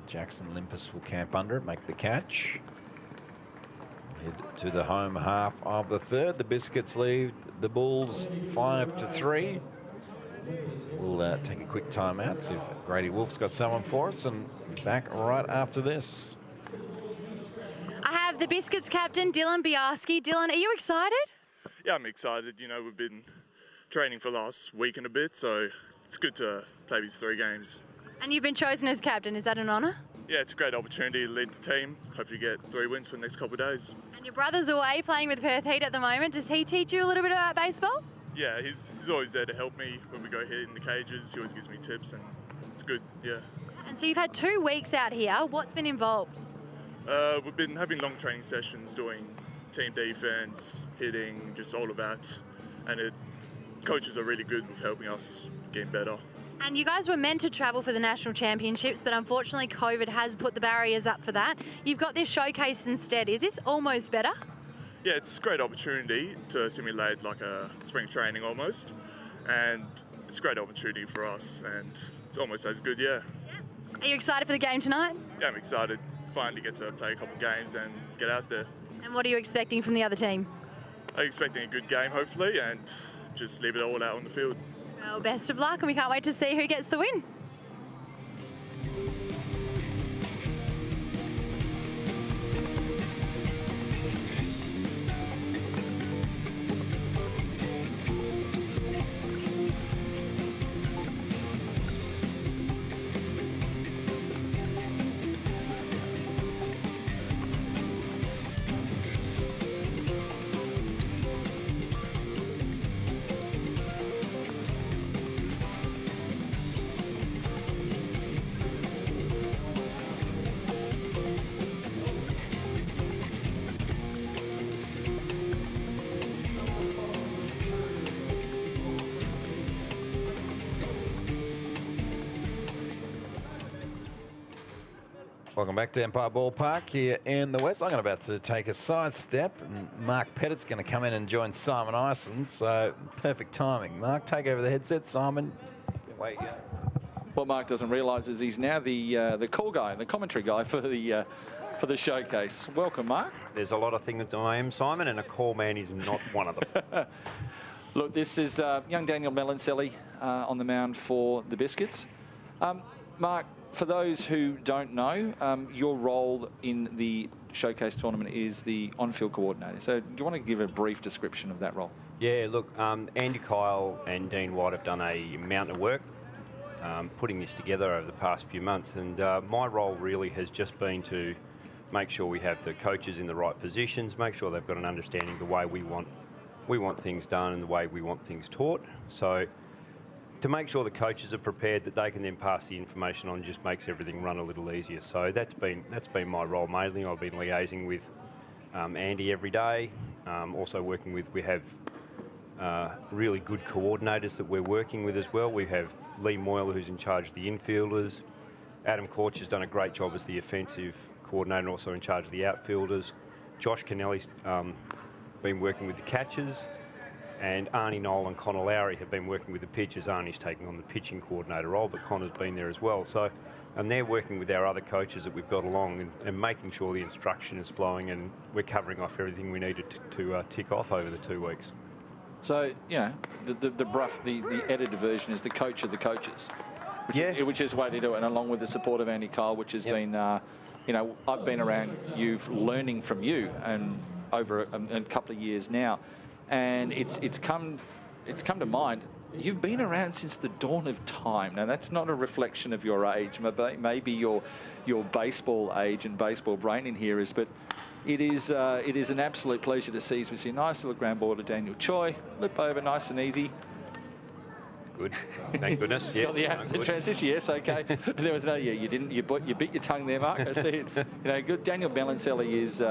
Jackson Limpus will camp under it, make the catch. Head to the home half of the third. The Biscuits lead the Bulls 5-3. We'll take a quick timeout, see if Grady Wolf's got someone for us, and back right after this. I have the Biscuits captain, Dylan Biarski. Dylan, are you excited? Yeah, I'm excited. We've been training for the last week and a bit, so it's good to play these 3 games. And you've been chosen as captain. Is that an honour? Yeah, it's a great opportunity to lead the team. Hopefully get 3 wins for the next couple of days. And your brother's away playing with Perth Heat at the moment. Does he teach you a little bit about baseball? Yeah, he's always there to help me when we go hit in the cages. He always gives me tips, and it's good, yeah. And so you've had 2 weeks out here. What's been involved? We've been having long training sessions, doing team defense, hitting, just all of that. And coaches are really good with helping us get better. And you guys were meant to travel for the national championships, but unfortunately COVID has put the barriers up for that. You've got this showcase instead. Is this almost better? Yeah, it's a great opportunity to simulate like a spring training almost. And it's a great opportunity for us, and it's almost as good, yeah. Are you excited for the game tonight? Yeah, I'm excited. Finally get to play a couple of games and get out there. And what are you expecting from the other team? I'm expecting a good game, hopefully, and just leave it all out on the field. Well, best of luck, and we can't wait to see who gets the win. Welcome back to Empire Ballpark here in the West. I'm about to take a side step, and Mark Pettit's going to come in and join Simon Ison. So perfect timing. Mark, take over the headset. Simon, away you go. What Mark doesn't realise is he's now the call guy, the commentary guy for the showcase. Welcome, Mark. There's a lot of things I am, Simon, and a call man is not one of them. Look, this is young Daniel Melancelli on the mound for the Biscuits. Mark, for those who don't know, your role in the showcase tournament is the on-field coordinator. So do you want to give a brief description of that role? Yeah, look, Andy Kyle and Dean White have done a mountain of work putting this together over the past few months, and my role really has just been to make sure we have the coaches in the right positions, make sure they've got an understanding of the way we want things done and the way we want things taught. So to make sure the coaches are prepared that they can then pass the information on just makes everything run a little easier. So that's been my role mainly. I've been liaising with Andy every day, also working with, we have really good coordinators that we're working with as well. We have Lee Moyle, who's in charge of the infielders. Adam Korch has done a great job as the offensive coordinator, also in charge of the outfielders. Josh Kennelly's been working with the catchers. And Arnie Knoll and Connor Lowry have been working with the pitchers. Arnie's taking on the pitching coordinator role, but Connor's been there as well. So, and they're working with our other coaches that we've got along and making sure the instruction is flowing and we're covering off everything we needed to tick off over the 2 weeks. So, you know, the edited version is the coach of the coaches, which is the way to do it, and along with the support of Andy Kyle, which has been, you know, I've been around you, learning from you, and over a couple of years now. And it's come to mind. You've been around since the dawn of time. Now that's not a reflection of your age, maybe your baseball age and baseball brain in here is, but it is an absolute pleasure to see. So we see a nice little ground ball to Daniel Choi, lip over, nice and easy. Good, thank goodness. Yes, the transition. Yes, okay. There was no. Yeah, you didn't. You bit your tongue there, Mark. I see it. You know, good. Daniel Melancelli is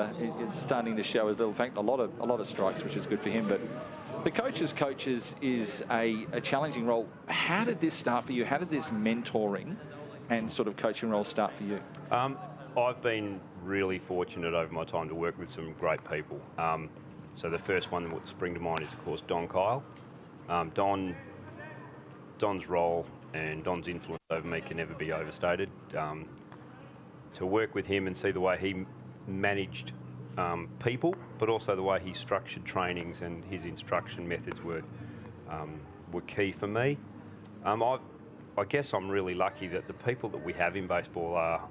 starting to show his little fact. A lot of strikes, which is good for him. But the coaches is a challenging role. How did this start for you? How did this mentoring and sort of coaching role start for you? I've been really fortunate over my time to work with some great people. So the first one that would spring to mind is, of course, Don Kyle. Don's role and Don's influence over me can never be overstated. To work with him and see the way he managed people, but also the way he structured trainings and his instruction methods were key for me. I guess I'm really lucky that the people that we have in baseball are,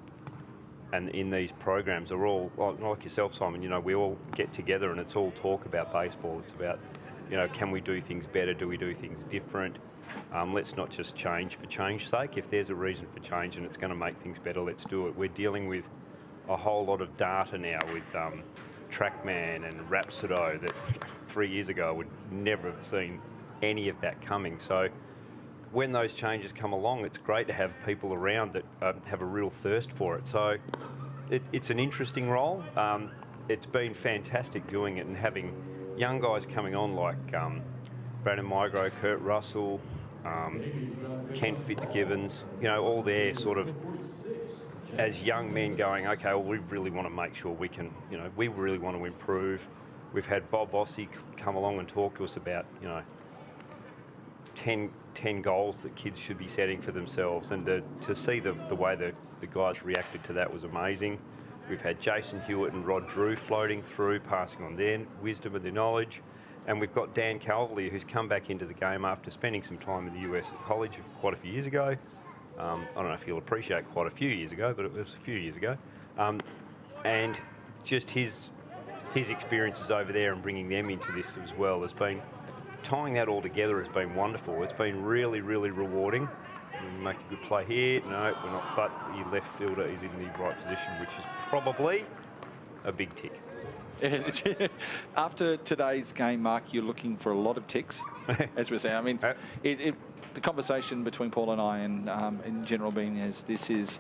and in these programs are all, like yourself, Simon, you know, we all get together and it's all talk about baseball. It's about, you know, can we do things better? Do we do things different? Let's not just change for change's sake. If there's a reason for change and it's going to make things better, let's do it. We're dealing with a whole lot of data now with TrackMan and Rhapsodo that 3 years ago I would never have seen any of that coming. So when those changes come along, it's great to have people around that have a real thirst for it. So it's an interesting role. It's been fantastic doing it and having young guys coming on like Brandon Migro, Kurt Russell, Kent Fitzgibbons, you know, all there sort of as young men going, okay, well, we really want to make sure we can, you know, we really want to improve. We've had Bob Ossie come along and talk to us about, you know, 10 goals that kids should be setting for themselves, and to see the way the guys reacted to that was amazing. We've had Jason Hewitt and Rod Drew floating through, passing on their wisdom and their knowledge. And we've got Dan Calverley, who's come back into the game after spending some time in the US at college quite a few years ago. I don't know if you'll appreciate quite a few years ago, but it was a few years ago. And just his experiences over there and bringing them into this as well has been, tying that all together has been wonderful. It's been really, really rewarding. We make a good play here. No, we're not, but the left fielder is in the right position, which is probably a big tick. After today's game, Mark, you're looking for a lot of ticks, as we're saying. I mean, the conversation between Paul and I and in general being is this is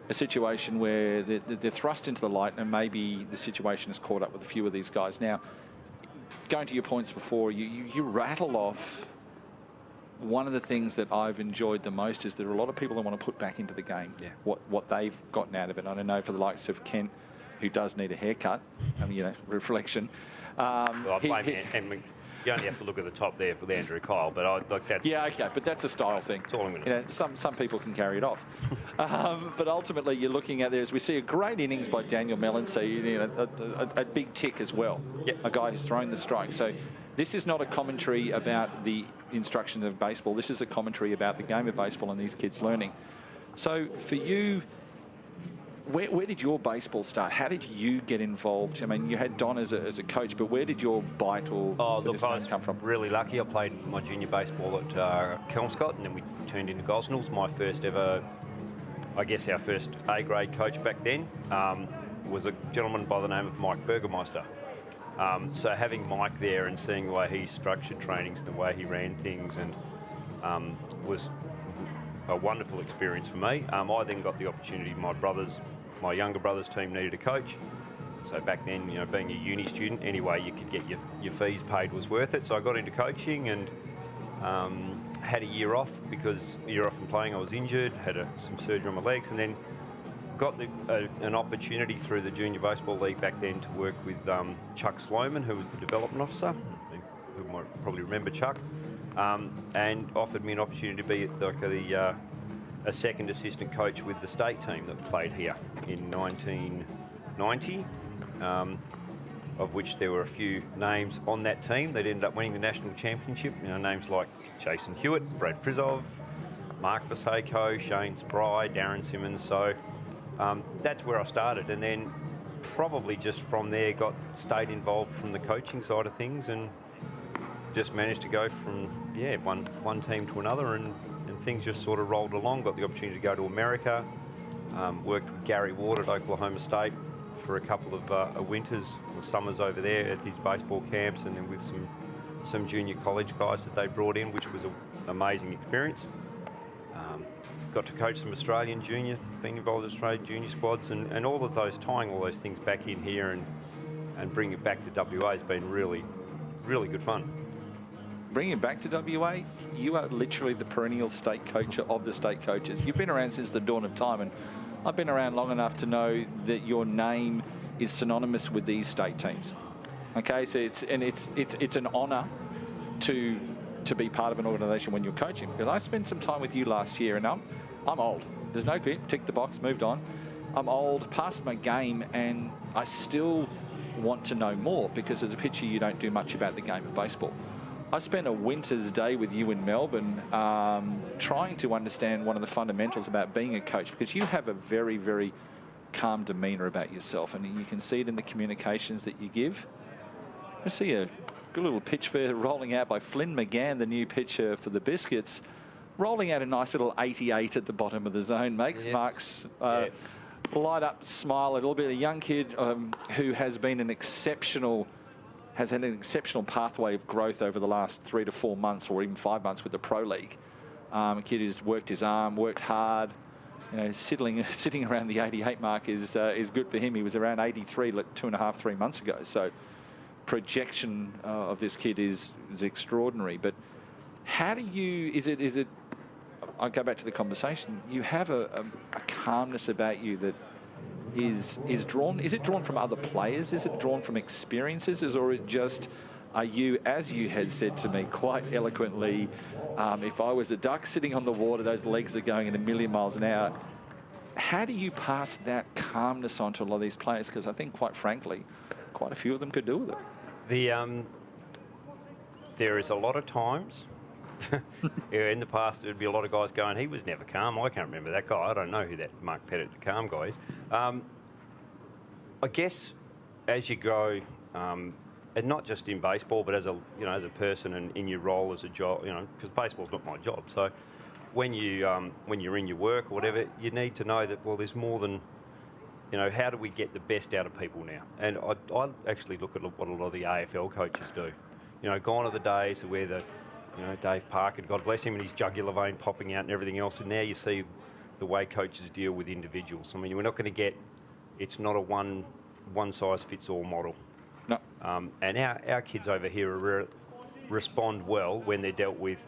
a situation where they're thrust into the light and maybe the situation has caught up with a few of these guys. Now, going to your points before, you rattle off one of the things that I've enjoyed the most is there are a lot of people that want to put back into the game what they've gotten out of it. I don't know for the likes of Kent, who does need a haircut, reflection. I blame and you only have to look at the top there for Andrew Kyle, but that's... Yeah, okay, but that's a style thing. That's all I'm going to say. Some people can carry it off. But ultimately, you're looking at there as we see a great innings by Daniel Mellon, so a big tick as well. Yep. A guy who's throwing the strike. So this is not a commentary about the instruction of baseball. This is a commentary about the game of baseball and these kids learning. So for you, where did your baseball start? How did you get involved? I mean, you had Don as a coach, but where did your bite or this game come from? Really lucky. I played my junior baseball at Kelmscott, and then we turned into Gosnells. My first ever, I guess our first A-grade coach back then was a gentleman by the name of Mike Burgermeister. So having Mike there and seeing the way he structured trainings, the way he ran things, and was a wonderful experience for me. I then got the opportunity. My younger brother's team needed a coach. So back then, being a uni student, any way you could get your fees paid was worth it. So I got into coaching and had a year off because a year off from playing I was injured, had some surgery on my legs, and then got an opportunity through the Junior Baseball League back then to work with Chuck Sloman, who was the development officer. You might probably remember Chuck. And offered me an opportunity to be a second assistant coach with the state team that played here in 1990, of which there were a few names on that team that ended up winning the national championship. Names like Jason Hewitt, Brad Prizov, Mark Vaseko, Shane Spry, Darren Simmons. So that's where I started, and then probably just from there stayed involved from the coaching side of things, and just managed to go from one team to another, and things just sort of rolled along. Got the opportunity to go to America, worked with Gary Ward at Oklahoma State for a couple of winters or summers over there at these baseball camps, and then with some junior college guys that they brought in, which was an amazing experience. Got to coach some Australian junior, being involved in Australian junior squads, and all of those, tying all those things back in here and bringing it back to WA has been really, really good fun. Bringing it back to WA, you are literally the perennial state coach of the state coaches. You've been around since the dawn of time, and I've been around long enough to know that your name is synonymous with these state teams. Okay, so it's an honour to be part of an organisation when you're coaching. Because I spent some time with you last year, and I'm old. There's no good. Tick the box, moved on. I'm old, past my game, and I still want to know more because as a pitcher, you don't do much about the game of baseball. I spent a winter's day with you in Melbourne trying to understand one of the fundamentals about being a coach, because you have a very, very calm demeanour about yourself, and you can see it in the communications that you give. I see a good little pitch for rolling out by Flynn McGann, the new pitcher for the Biscuits, rolling out a nice little 88 at the bottom of the zone. Makes Mark's light up, smile a little bit. A young kid who has been has had an exceptional pathway of growth over the last 3 to 4 months or even 5 months with the Pro League. A kid who's worked his arm, worked hard. Sitting around the 88 mark is good for him. He was around 83 like 2.5, 3 months ago. So projection of this kid is extraordinary. But how do you, is it, I'll go back to the conversation. You have a calmness about you that is drawn. Is it drawn from other players? Is it drawn from experiences? Or are you, as you had said to me quite eloquently, if I was a duck sitting on the water, those legs are going at 1,000,000 miles an hour. How do you pass that calmness on to a lot of these players? Because I think, quite frankly, quite a few of them could do with it. There is a lot of times in the past, there'd be a lot of guys going, he was never calm. I can't remember that guy. I don't know who that Mark Pettit, the calm guy, is. I guess as you grow, and not just in baseball, but as a person and in your role as a job, because baseball's not my job. So when you're in your work or whatever, you need to know that, well, there's more than, how do we get the best out of people now? And I actually look at what a lot of the AFL coaches do. Gone are the days where Dave Parker, God bless him, and his jugular vein popping out and everything else. And now you see the way coaches deal with individuals. I mean, we're not going to get, it's not a one-size-fits-all model. No. And our kids over here respond well when they're dealt with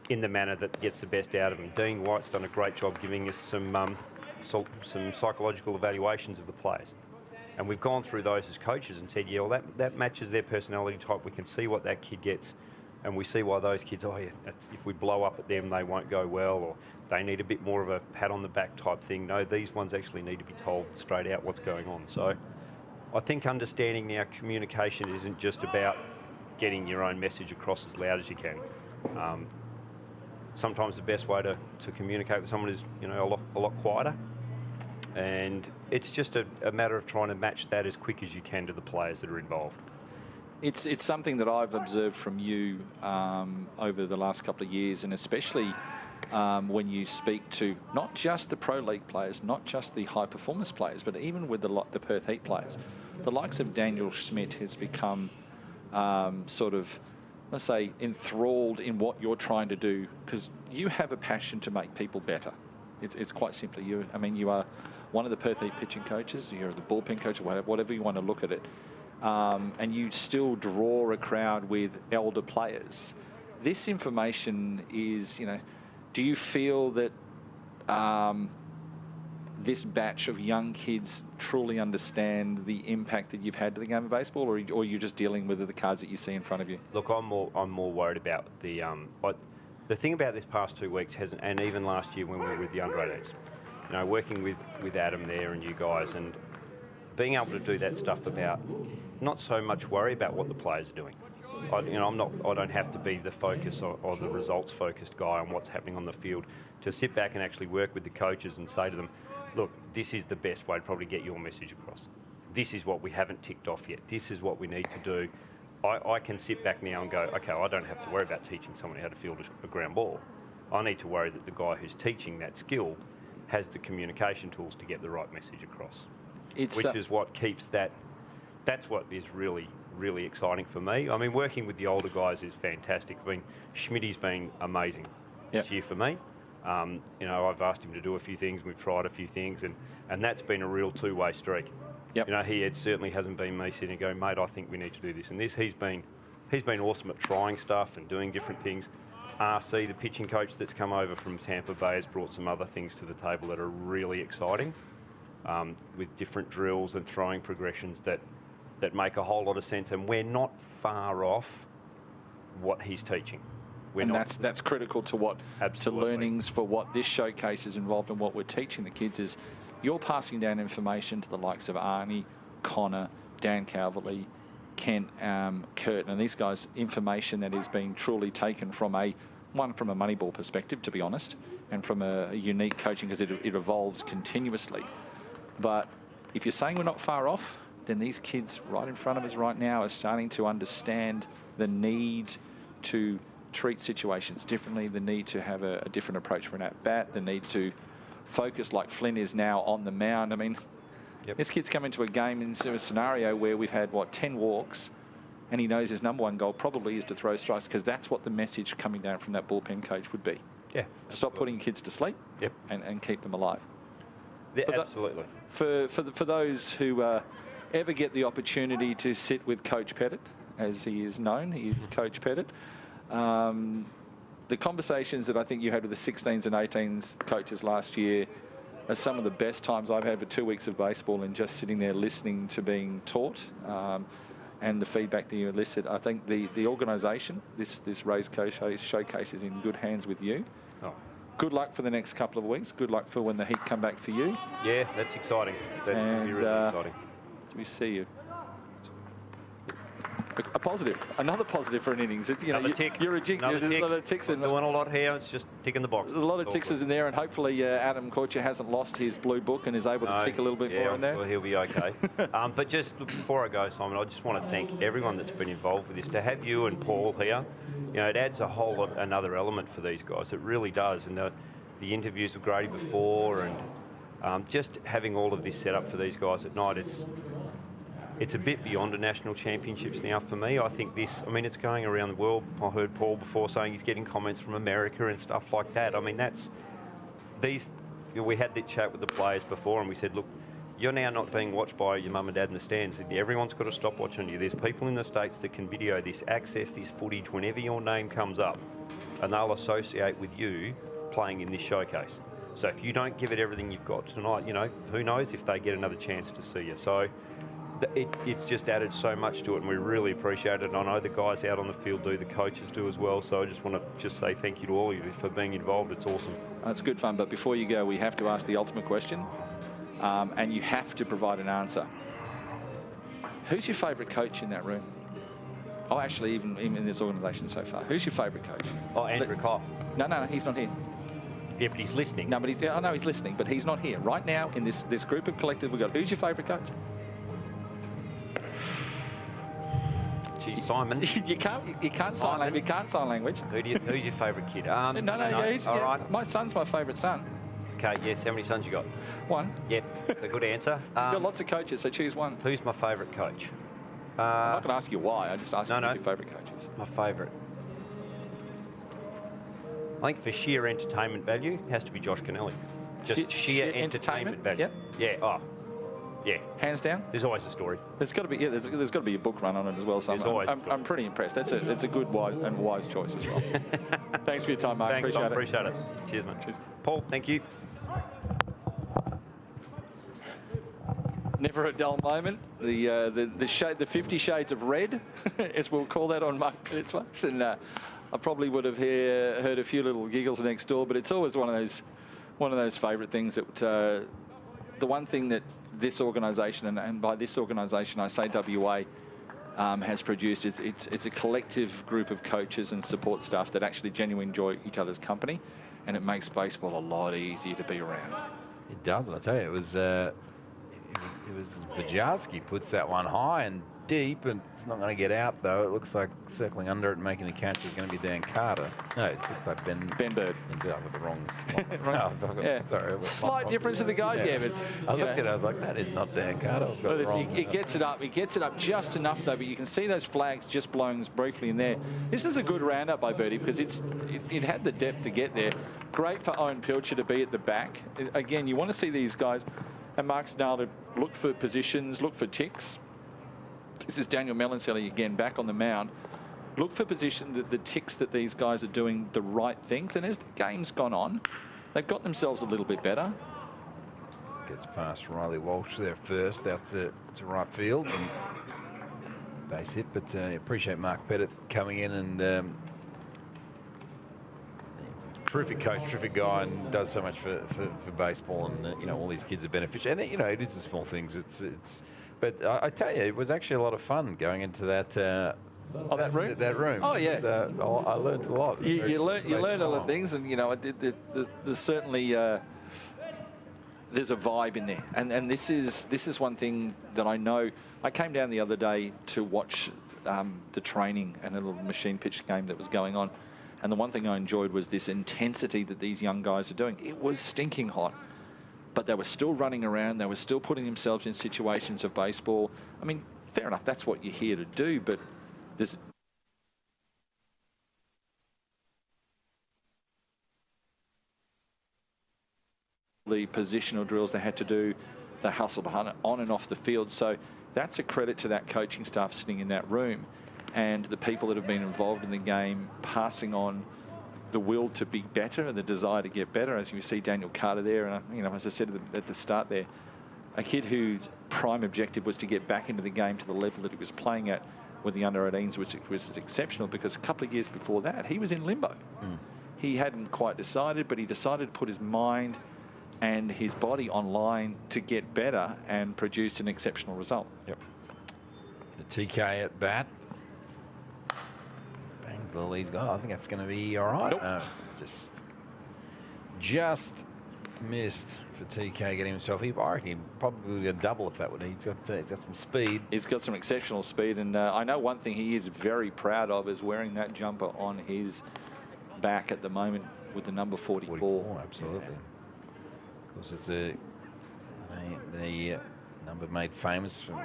in the manner that gets the best out of them. Dean White's done a great job giving us some psychological evaluations of the players. And we've gone through those as coaches and said, yeah, well, that matches their personality type. We can see what that kid gets, and we see why those kids, if we blow up at them, they won't go well, or they need a bit more of a pat on the back type thing. No, these ones actually need to be told straight out what's going on. So I think understanding now communication isn't just about getting your own message across as loud as you can. Sometimes the best way to communicate with someone is, a lot quieter. And it's just a matter of trying to match that as quick as you can to the players that are involved. It's something that I've observed from you over the last couple of years, and especially when you speak to not just the Pro League players, not just the high-performance players, but even with the Perth Heat players. The likes of Daniel Schmidt has become sort of, let's say, enthralled in what you're trying to do, because you have a passion to make people better. It's quite simply, you are one of the Perth Heat pitching coaches, you're the bullpen coach, or whatever you want to look at it, and you still draw a crowd with elder players. This information is, do you feel that this batch of young kids truly understand the impact that you've had to the game of baseball, or you're just dealing with the cards that you see in front of you? Look, I'm more worried about the thing about this past 2 weeks and even last year when we were with the under-18s, working with Adam there and you guys, and being able to do that stuff about not so much worry about what the players are doing. I don't have to be the focus or the results-focused guy on what's happening on the field. To sit back and actually work with the coaches and say to them, look, this is the best way to probably get your message across. This is what we haven't ticked off yet. This is what we need to do. I can sit back now and go, okay, I don't have to worry about teaching someone how to field a ground ball. I need to worry that the guy who's teaching that skill has the communication tools to get the right message across. Which is what keeps that's what is really, really exciting for me. I mean, working with the older guys is fantastic. I mean, Schmitty's been amazing this year for me. I've asked him to do a few things, we've tried a few things, and that's been a real two-way streak. Yep. He certainly hasn't been me sitting and going, mate, I think we need to do this and this. He's been awesome at trying stuff and doing different things. RC, the pitching coach that's come over from Tampa Bay, has brought some other things to the table that are really exciting, with different drills and throwing progressions that make a whole lot of sense. And we're not far off what he's teaching. That's critical to to learnings for what this showcase is involved in. What we're teaching the kids is you're passing down information to the likes of Arnie, Connor, Dan Calverley, Kent, Kurt, and these guys, information that is being truly taken from a Moneyball perspective, to be honest, and from a unique coaching, because it evolves continuously. But if you're saying we're not far off, then these kids right in front of us right now are starting to understand the need to treat situations differently, the need to have a different approach for an at-bat, the need to focus like Flynn is now on the mound. I mean, this kid's come into a game into a scenario where we've had, 10 walks, and he knows his number one goal probably is to throw strikes, because that's what the message coming down from that bullpen coach would be. Yeah. Stop putting kids to sleep and keep them alive. Yeah, absolutely. For those who ever get the opportunity to sit with Coach Pettit, as he is known, he is Coach Pettit, the conversations that I think you had with the 16s and 18s coaches last year are some of the best times I've had for 2 weeks of baseball, and just sitting there listening to being taught and the feedback that you elicit. I think the organisation, this Rays Showcase, is in good hands with you. Oh. Good luck for the next couple of weeks. Good luck for when the Heat come back for you. Yeah, that's exciting. That's going to be really exciting. We see you. A positive, another positive for an innings. It's, another tick. You're a tick. There's a lot of ticks. We're doing a lot here. It's just ticking the box. There's a lot of ticks in there, and hopefully Adam Korcher hasn't lost his blue book and is able to tick a little bit more in there. Well, he'll be okay. But just before I go, Simon, I just want to thank everyone that's been involved with this. To have you and Paul here, it adds a whole lot, another element for these guys. It really does. And the interviews with Grady before, and just having all of this set up for these guys at night, it's a bit beyond a national championships now for me. I think it's going around the world. I heard Paul before saying he's getting comments from America and stuff like that. I mean, we had that chat with the players before, and we said, look, you're now not being watched by your mum and dad in the stands. Everyone's got to stop watching you. There's people in the States that can video this, access this footage whenever your name comes up. and they'll associate with you playing in this showcase. So if you don't give it everything you've got tonight, you know, who knows if they get another chance to see you. So it's just added so much to it, and we really appreciate it. And I know the guys out on the field do, the coaches do as well. So I just want to say thank you to all of you for being involved. It's awesome. It's good fun, but before you go, we have to ask the ultimate question, and you have to provide an answer. Who's your favourite coach in that room? Oh, actually, even in this organisation so far. Who's your favourite coach? Oh, Andrew Kyle. No, he's not here. Yeah, but he's listening. No, but I know he's listening, but he's not here. Right now, in this group of collective we've got, who's your favourite coach? Geez, Simon. You can't sign language. You can't sign language. Who's your favourite kid? No, all right. My son's my favourite son. Okay, yes. How many sons you got? One. Yep. It's a good answer. You've got lots of coaches, so choose one. Who's my favourite coach? I'm not going to ask you why. I just ask you who's your favourite coaches. My favourite. I think for sheer entertainment value, it has to be Josh Kennelly. Just sheer entertainment value. Yep. Yeah. Oh. Yeah. Hands down. There's always a story. There's got to be. Yeah, there's got to be a book run on it as well. So I'm pretty impressed. It's a good wise choice as well. Thanks for your time, Mark. Thanks, appreciate it. Cheers, mate. Cheers. Paul, thank you. Never a dull moment. The 50 Shades of Red, as we'll call that on Mark Pettit's face, and I probably would have heard a few little giggles next door. But it's always one of those favourite things that the one thing that this organisation, and by this organisation I say WA, has produced, it's a collective group of coaches and support staff that actually genuinely enjoy each other's company, and it makes baseball a lot easier to be around. It does, and I tell you, it was Bajarski puts that one high and deep, and it's not going to get out though. It looks like circling under it and making the catch is going to be Dan Carter. No, it looks like Ben Bird. I got the wrong. Yeah. Sorry. Slight difference in the guys, yeah. But I looked at it, I was like, that is not Dan Carter. I've got it wrong. He gets it up. He gets it up just enough though, but you can see those flags just blowing briefly in there. This is a good roundup by Birdie because it had the depth to get there. Great for Owen Pilcher to be at the back. Again, you want to see these guys. And Mark Snell to look for positions, look for ticks. This is Daniel Melancelli again back on the mound. Look for position, the ticks that these guys are doing the right things. And as the game's gone on, they've got themselves a little bit better. Gets past Riley Walsh there first, out to right field. And base hit, but appreciate Mark Pettit coming in and terrific coach, terrific guy, and does so much for baseball, and you know, all these kids are beneficial. And you know, it is the small things. But I tell you, it was actually a lot of fun going into that. That room. That room. Oh yeah. I learned a lot. You learn a lot of things, and you know, there's certainly there's a vibe in there, and this is one thing that I know. I came down the other day to watch the training and a little machine pitch game that was going on. And the one thing I enjoyed was this intensity that these young guys are doing. It was stinking hot, but they were still running around. They were still putting themselves in situations of baseball. I mean, fair enough, that's what you're here to do, but there's the positional drills they had to do. They hustled on and off the field. So that's a credit to that coaching staff sitting in that room, and the people that have been involved in the game passing on the will to be better and the desire to get better. As you see Daniel Carter there, and you know, as I said at the start there, a kid whose prime objective was to get back into the game to the level that he was playing at with the under-18s, which was exceptional because a couple of years before that, he was in limbo. He hadn't quite decided, but he decided to put his mind and his body online to get better and produced an exceptional result. Yep. TK at bat. Lily's got. I think that's going to be all right. Nope. Just missed for TK getting himself. I reckon he probably got a double if that would. He's got some speed. He's got some exceptional speed, and I know one thing he is very proud of is wearing that jumper on his back at the moment with the number 44. Absolutely. Of course, it's the number made famous from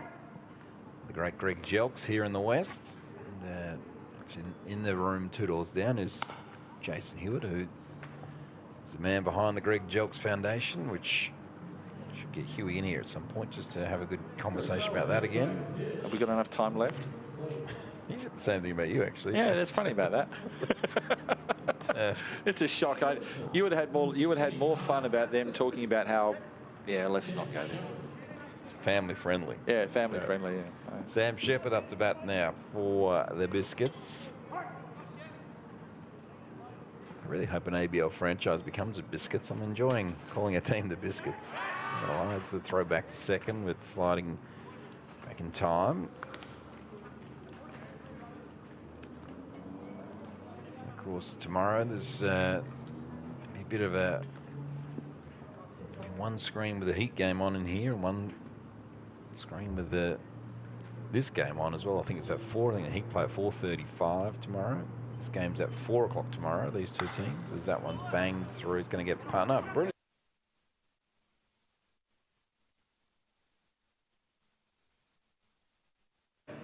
the great Greg Jelks here in the West. And, in the room 2 doors down is Jason Hewitt, who is the man behind the Greg Jelks Foundation, which should get Huey in here at some point just to have a good conversation about that again. Have we got enough time left? He said the same thing about you, actually. Yeah, that's funny about that. It's a shock. You would have had more. You would have had more fun about them talking about how, yeah, let's not go there. Family friendly. Yeah, family friendly. Yeah. Sam Shepherd up to bat now for the Biscuits. I really hope an ABL franchise becomes the Biscuits. I'm enjoying calling a team the Biscuits. It's a throw back to second with sliding back in time. So of course, tomorrow there's a bit of one screen with the Heat game on in here, and one screen with this game on as well. I think it's at 4. I think the Heat play at 4:35 tomorrow. This game's at 4 o'clock tomorrow, these two teams, as that one's banged through. It's going to get pun up. Brilliant.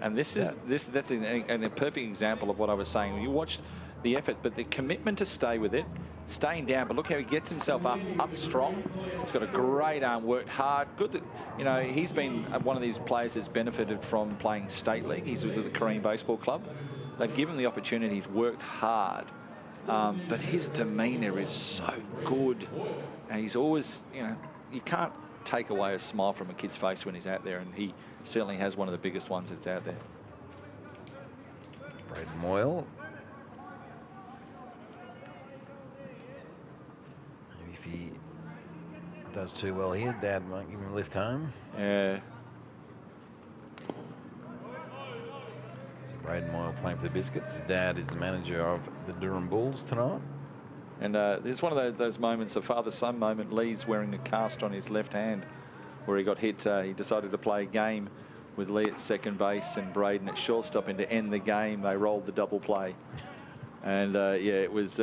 And that's a perfect example of what I was saying. You watch the effort, but the commitment to stay with it, staying down. But look how he gets himself up strong. He's got a great arm, worked hard. Good that, you know, he's been one of these players that's benefited from playing state league. He's with the Korean Baseball Club. They've given him the opportunity. He's worked hard. But his demeanour is so good. And he's always, you know, you can't take away a smile from a kid's face when he's out there, and he certainly has one of the biggest ones that's out there. Braden Moyle. Maybe if he does too well here, Dad might give him a lift home. Yeah. Braden Moyle playing for the Biscuits. His dad is the manager of the Durham Bulls tonight. And there's one of those moments, a father-son moment. Lee's wearing a cast on his left hand where he got hit. He decided to play a game with Lee at second base and Braden at shortstop, and to end the game, they rolled the double play. And, yeah, it was...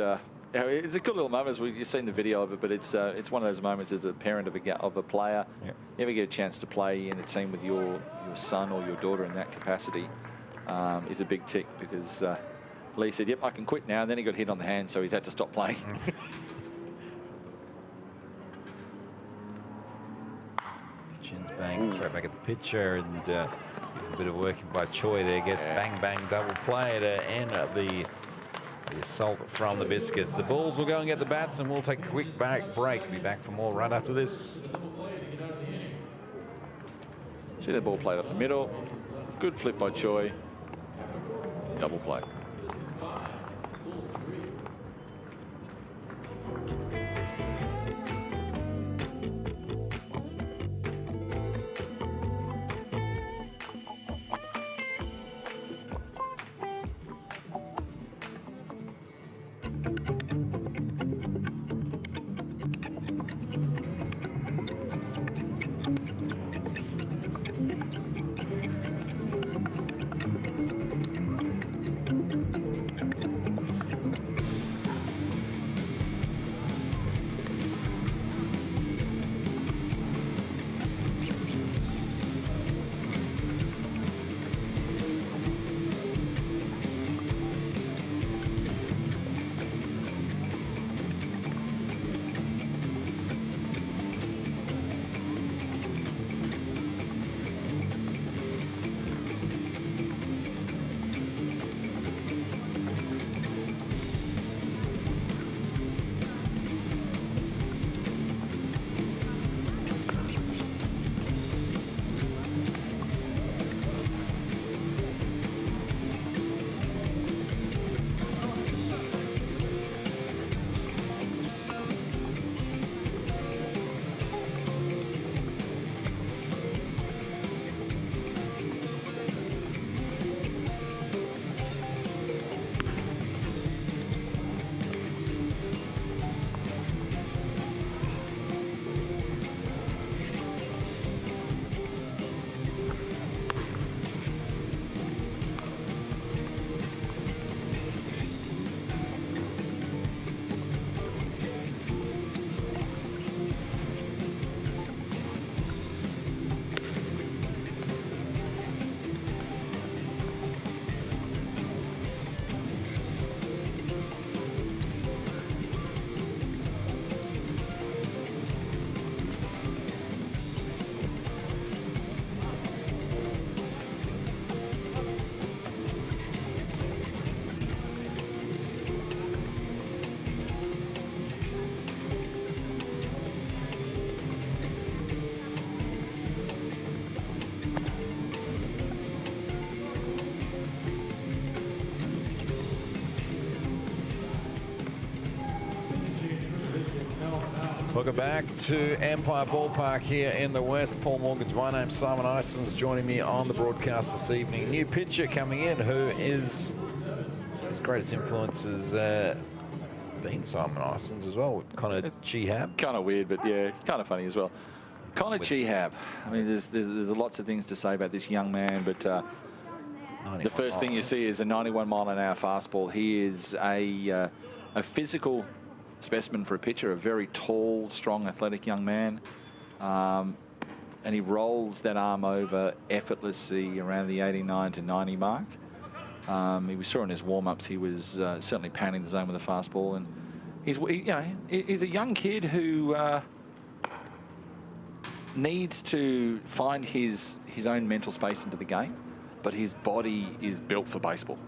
it's a good little moment. You've seen the video of it, but it's one of those moments as a parent of a player. Yeah. You ever get a chance to play in a team with your son or your daughter in that capacity is a big tick, because Lee said, yep, I can quit now. And then he got hit on the hand, so he's had to stop playing. Pitch-in's bang, straight back at the pitcher, and a bit of working by Choi there. Gets bang, bang, double play to end the assault from the Biscuits. The Bulls will go and get the bats, and we'll take a quick break. We'll be back for more right after this. See the ball played up the middle. Good flip by Choi. Double play. Welcome back to Empire Ballpark here in the West. Paul Morgan's my name. Simon Ison's joining me on the broadcast this evening. New pitcher coming in who is his greatest influence has been Simon Ison's as well. Connor Chihab. Kind of weird, but yeah, kind of funny as well. Connor Chihab. I mean, there's lots of things to say about this young man, but the first thing you see is a 91 mile an hour fastball. He is a physical specimen for a pitcher, a very tall, strong, athletic young man. And he rolls that arm over effortlessly around the 89 to 90 mark. We saw in his warm-ups he was certainly pounding the zone with a fastball, and he's a young kid who needs to find his own mental space into the game, but his body is built for baseball.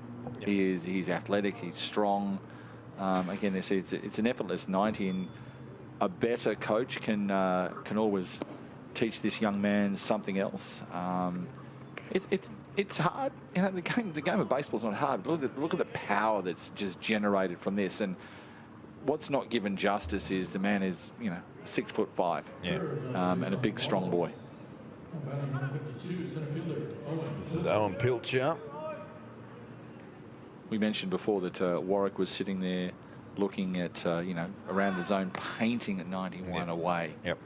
Yep. He's athletic, he's strong. Again, it's an effortless 90, and a better coach can always teach this young man something else. It's hard. You know, the game of baseball is not hard. But look at the power that's just generated from this. And what's not given justice is the man is 6'5". Yeah. And a big, strong boy. This is Owen Pilcher. We mentioned before that Warwick was sitting there looking at, around the zone, painting at 91 away. Yep.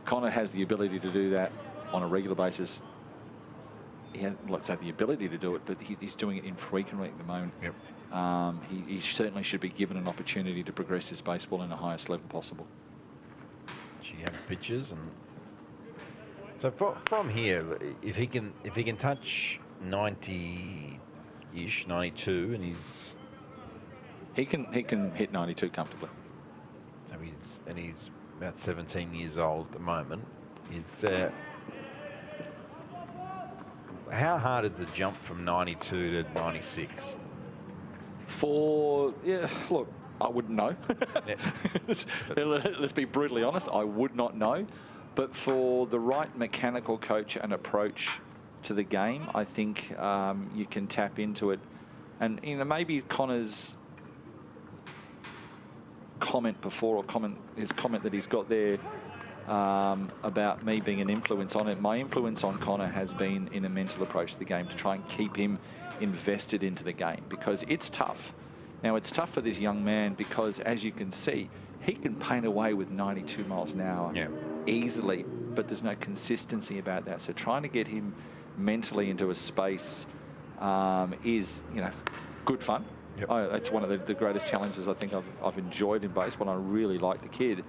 Connor has the ability to do that on a regular basis. He has, let's say, the ability to do it, but he's doing it infrequently at the moment. Yep. He certainly should be given an opportunity to progress his baseball in the highest level possible. Chihab pitches, and so from here, if he can touch 90-ish, 92, and he can hit 92 comfortably. So he's about 17 years old at the moment. How hard is the jump from 92 to 96? Look, I wouldn't know. Let's be brutally honest, I would not know. But for the right mechanical coach and approach to the game, I think you can tap into it. And maybe Connor's comment before, or his comment that he's got there about me being an influence on it. My influence on Connor has been in a mental approach to the game to try and keep him invested into the game, because it's tough. Now, it's tough for this young man because, as you can see, he can paint away with 92 miles an hour easily, but there's no consistency about that. So trying to get him mentally into a space is, good fun. Yep. It's one of the greatest challenges I think I've enjoyed in baseball. I really like the kid.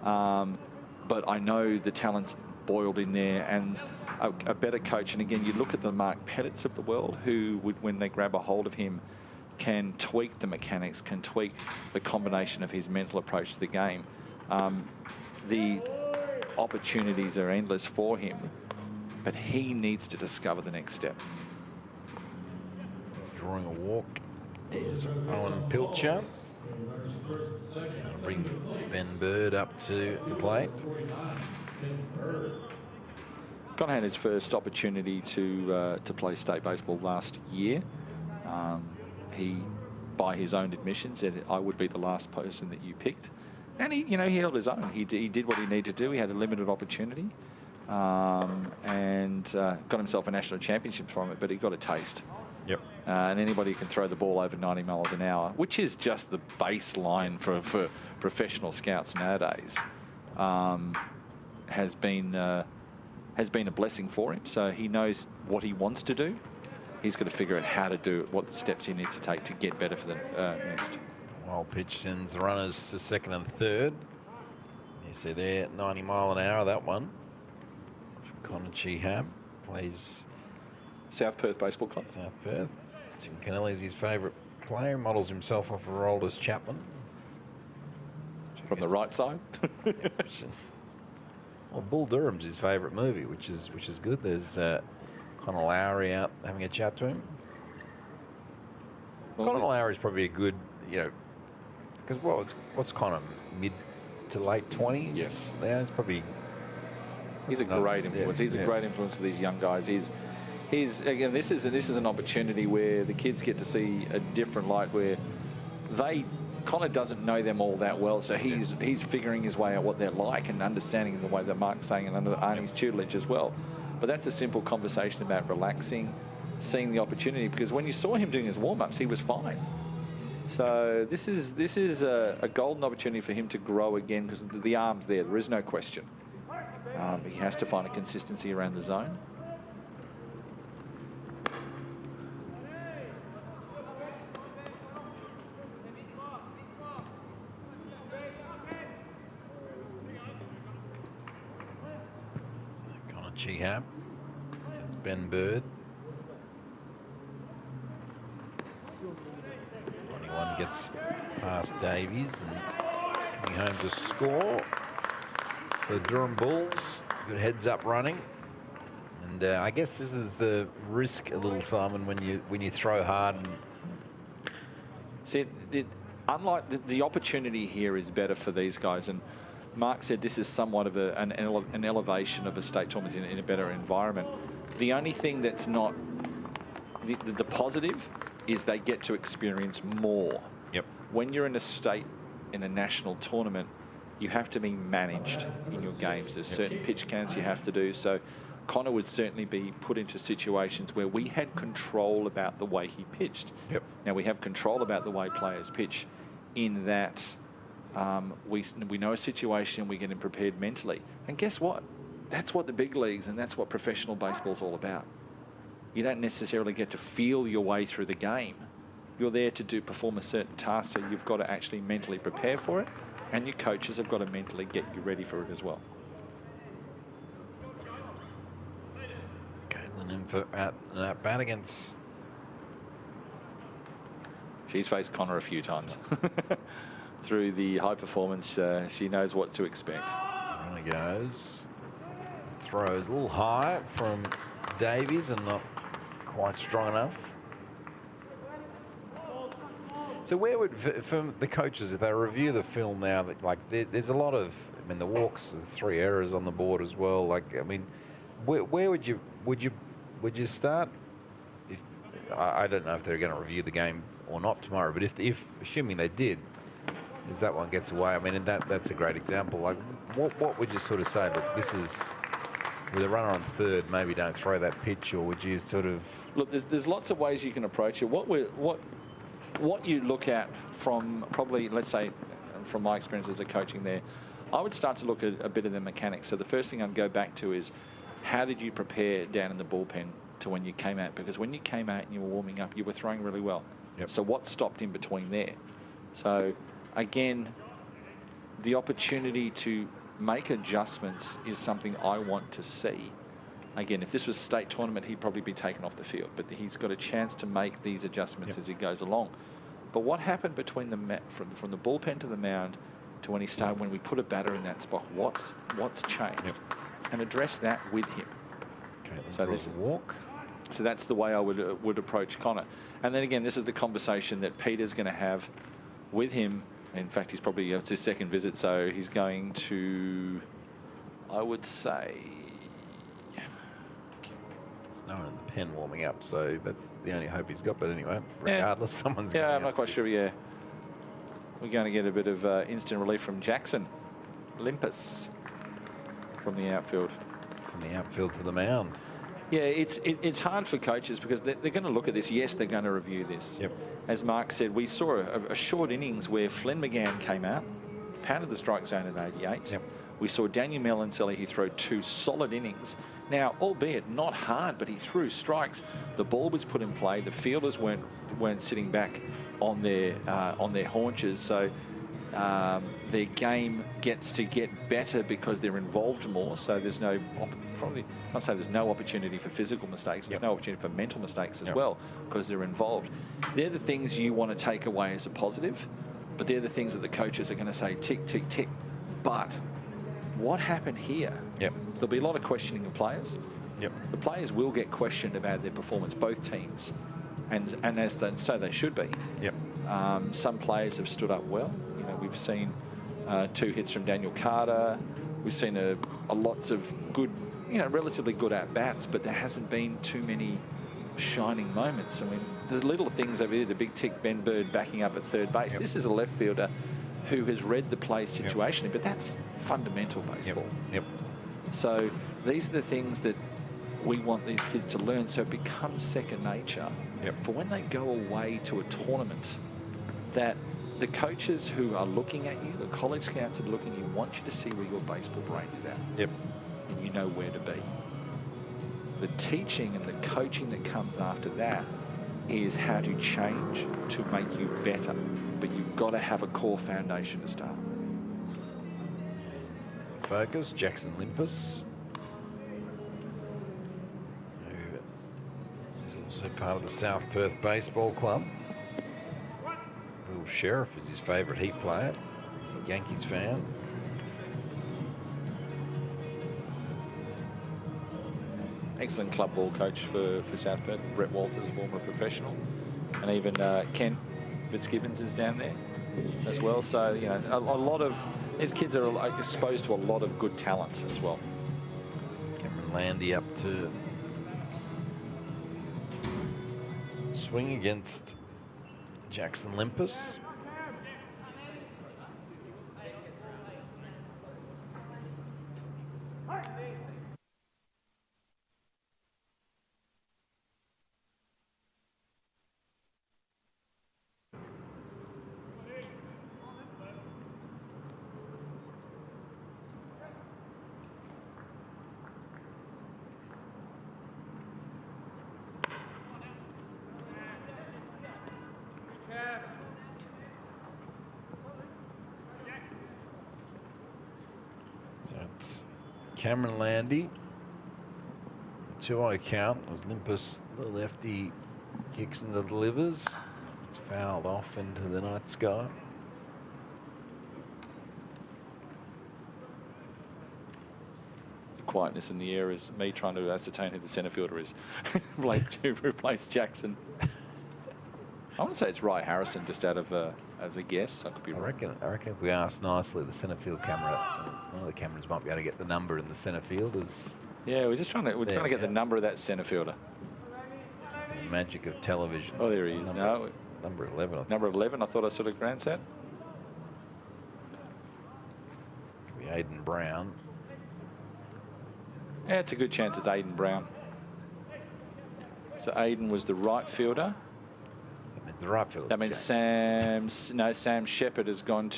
But I know the talent's boiled in there, and a better coach. And again, you look at the Mark Pettits of the world, who would, when they grab a hold of him, can tweak the mechanics, can tweak the combination of his mental approach to the game. The opportunities are endless for him, but he needs to discover the next step. Drawing a walk is Owen Pilcher. I'll bring Ben Bird up to the plate. Connor had his first opportunity to play state baseball last year. He, by his own admission, said, "I would be the last person that you picked," and he held his own. He did what he needed to do. He had a limited opportunity, and got himself a national championship from it. But he got a taste. Yep. And anybody who can throw the ball over 90 miles an hour, which is just the baseline for professional scouts nowadays, has been a blessing for him. So he knows what he wants to do. He's got to figure out how to do it, what steps he needs to take to get better for the next. Wild pitch sends the runners to second and third. You see there, 90 mile an hour, that one. From Connor Chihab. Plays South Perth Baseball Club. South Perth. Tim Kennelly's his favourite player. Models himself off of Rolders Chapman. From the right side. Well, Bull Durham's his favourite movie, which is good. There's Conor Lowry out having a chat to him. Conor Lowry's probably a good, because what's Conor, mid to late 20s? Yes. Yeah, it's probably. He's a great influence. He's a great influence for these young guys. Again, this is an opportunity where the kids get to see a different light, where they Connor doesn't know them all that well, so he's figuring his way out what they're like and understanding the way that Mark's saying and under Arnie's tutelage as well. But that's a simple conversation about relaxing, seeing the opportunity, because when you saw him doing his warm-ups, he was fine. So this is a golden opportunity for him to grow again, because the arm's there. There is no question. He has to find a consistency around the zone. Connor Chihab against Ben Bird. 91 gets past Davies and coming home to score for the Durham Bulls. Good heads up running. And I guess this is the risk a little, Simon, when you throw hard. And see, unlike the opportunity here is better for these guys, and Mark said this is somewhat of an elevation of a state tournament in a better environment. The only thing that's not the positive is they get to experience more. Yep. When you're in a national tournament, you have to be managed in your games. There's certain pitch counts you have to do. So Connor would certainly be put into situations where we had control about the way he pitched. Yep. Now we have control about the way players pitch, in that we know a situation, we get him prepared mentally. And guess what? That's what the big leagues and that's what professional baseball's all about. You don't necessarily get to feel your way through the game. You're there to perform a certain task, so you've got to actually mentally prepare for it, and your coaches have got to mentally get you ready for it as well. Caitlin in for at bat against. She's faced Connor a few times. Through the high performance, she knows what to expect. On he goes. Throws a little high from Davies and not quite strong enough. So where would, for the coaches, if they review the film now, like there's a lot of, I mean, the walks, there's 3 errors on the board as well. Like, I mean, where would you start? If I don't know if they're going to review the game or not tomorrow, but if assuming they did, is that one gets away? I mean, and that's a great example. Like, what would you sort of say? Look, this is with a runner on third, maybe don't throw that pitch, or would you sort of look? There's lots of ways you can approach it. What you look at from probably, let's say, from my experience as a coaching there, I would start to look at a bit of the mechanics. So the first thing I'd go back to is, how did you prepare down in the bullpen to when you came out? Because when you came out and you were warming up, you were throwing really well. Yep. So what stopped in between there? So again, the opportunity to make adjustments is something I want to see. Again, if this was state tournament, he'd probably be taken off the field, but he's got a chance to make these adjustments as he goes along. But what happened between from the bullpen to the mound to when he started, when we put a batter in that spot, what's changed? Yep. And address that with him. okay, So this walk? So that's the way I would approach Connor. And then again, this is the conversation that Peter's going to have with him. In fact, it's his second visit, so he's going to, I would say, no one in the pen warming up, so that's the only hope he's got. But anyway, regardless, someone's going I'm not quite sure. Yeah, we're going to get a bit of instant relief from Jackson Limpus from the outfield. From the outfield to the mound. Yeah, it's hard for coaches because they're going to look at this. Yes, they're going to review this. Yep. As Mark said, we saw a short innings where Flynn McGann came out, pounded the strike zone at 88. Yep. We saw Daniel Melancelli, he threw 2 solid innings. Now, albeit not hard, but he threw strikes. The ball was put in play. The fielders weren't sitting back on their haunches. So their game gets to get better because they're involved more. So there's no there's no opportunity for physical mistakes. There's no opportunity for mental mistakes as well because they're involved. They're the things you want to take away as a positive, but they're the things that the coaches are going to say tick, tick, tick. But what happened here? Yep. There'll be a lot of questioning of players. Yep. The players will get questioned about their performance, both teams, and so they should be. Yep. Some players have stood up well. You know, we've seen 2 hits from Daniel Carter. We've seen a lots of good, relatively good at bats, but there hasn't been too many shining moments. I mean, the little things over here, the big tick, Ben Bird backing up at third base. Yep. This is a left fielder who has read the play situation, but that's fundamental baseball. Yep. So these are the things that we want these kids to learn, so it becomes second nature for when they go away to a tournament, that the coaches who are looking at you, the college scouts that are looking at you, want you to see where your baseball brain is at. Yep. And you know where to be. The teaching and the coaching that comes after that is how to change to make you better. But you've got to have a core foundation to start. Focus, Jackson Limpus, who is also part of the South Perth Baseball Club. Will Sheriff is his favourite Heat player, Yankees fan. Excellent club ball coach for South Perth. Brett Walters, a former professional. And even Kent Fitzgibbons is down there as well. So, you know, a lot of these kids are exposed to a lot of good talent as well. Cameron Landy up to swing against Jackson Limpus. So it's Cameron Landy. The 2-0 count as Limpus, the lefty, kicks and delivers. It's fouled off into the night sky. The quietness in the air is me trying to ascertain who the centre fielder is. To replace Jackson. I want to say it's Ry Harrison, just out of as a guess. I could be wrong. I reckon if we ask nicely, the centre field camera, one of the cameras might be able to get the number in the centre field. Yeah, we're trying to get the number of that centre fielder. The magic of television. Oh, there he is. Number 11. I think. Number 11. I thought I sort of glanced at. Could be Aidan Brown. Yeah, it's a good chance it's Aidan Brown. So Aidan was the right fielder. That means the right fielder. That means Sam Shepherd has gone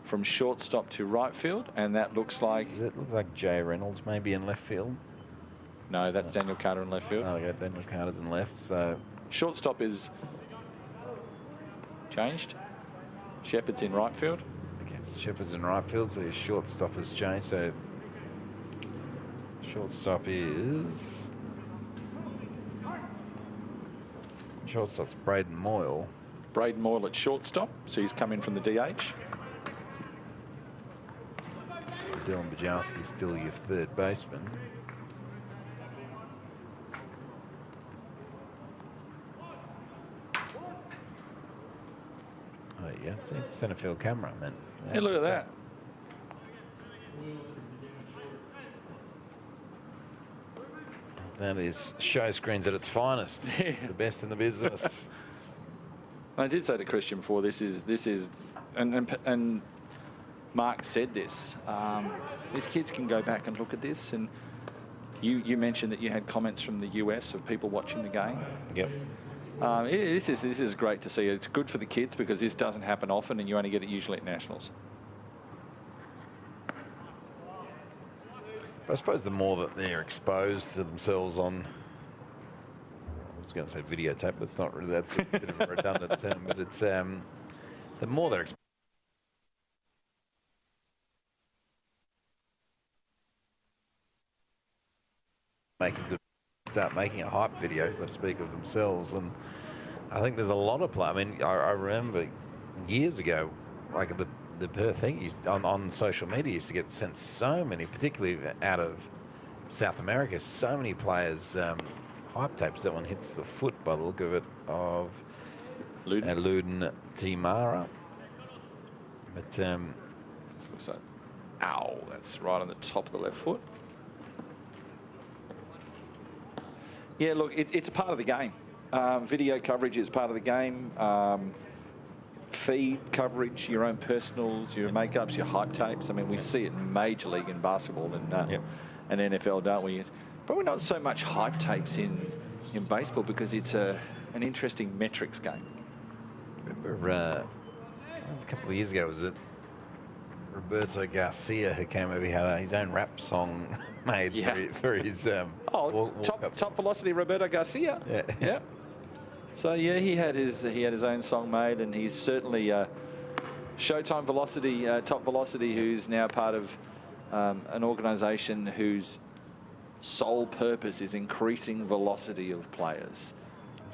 from shortstop to right field, and that looks like... Does it look like Jay Reynolds maybe in left field? No, that's Daniel Carter in left field. Oh, yeah, Daniel Carter's in left, so... Shortstop is changed. Shepherd's in right field. Okay, so Shepherd's in right field, so his shortstop has changed, so... Shortstop is... Shortstop's Braden Moyle. Braden Moyle at shortstop, so he's come in from the DH. Dylan Bajowski's still your third baseman. Oh, yeah, see, centre field camera, man. Yeah, look at that. That is Showscreens at its finest. Yeah. The best in the business. I did say to Christian before, this is, and Mark said this. These kids can go back and look at this, and you mentioned that you had comments from the US of people watching the game. Yep. This is great to see. It's good for the kids because this doesn't happen often, and you only get it usually at nationals. But I suppose the more that they're exposed to themselves on, I was going to say videotape, but it's not really, that's a bit of a redundant term, but it's the more they're exposed. Start making a hype video, so to speak, of themselves. And I think there's a lot of play. I mean, I remember years ago, like the Perth thing used on social media used to get sent so many, particularly out of South America, so many players hype tapes. That one hits the foot by the look of it of Luden Timara. But looks like, ow, that's right on the top of the left foot. Yeah, look, it's a part of the game. Video coverage is part of the game. Feed coverage, your own personals, your makeups, your hype tapes. I mean, we see it in Major League in basketball and NFL, don't we? Probably not so much hype tapes in baseball because it's an interesting metrics game. Remember, it was a couple of years ago, was it Roberto Garcia who came over? He had his own rap song made for his top velocity Roberto Garcia. Yeah. So yeah, he had his own song made, and he's certainly Showtime Velocity, Top Velocity, who's now part of an organisation whose sole purpose is increasing velocity of players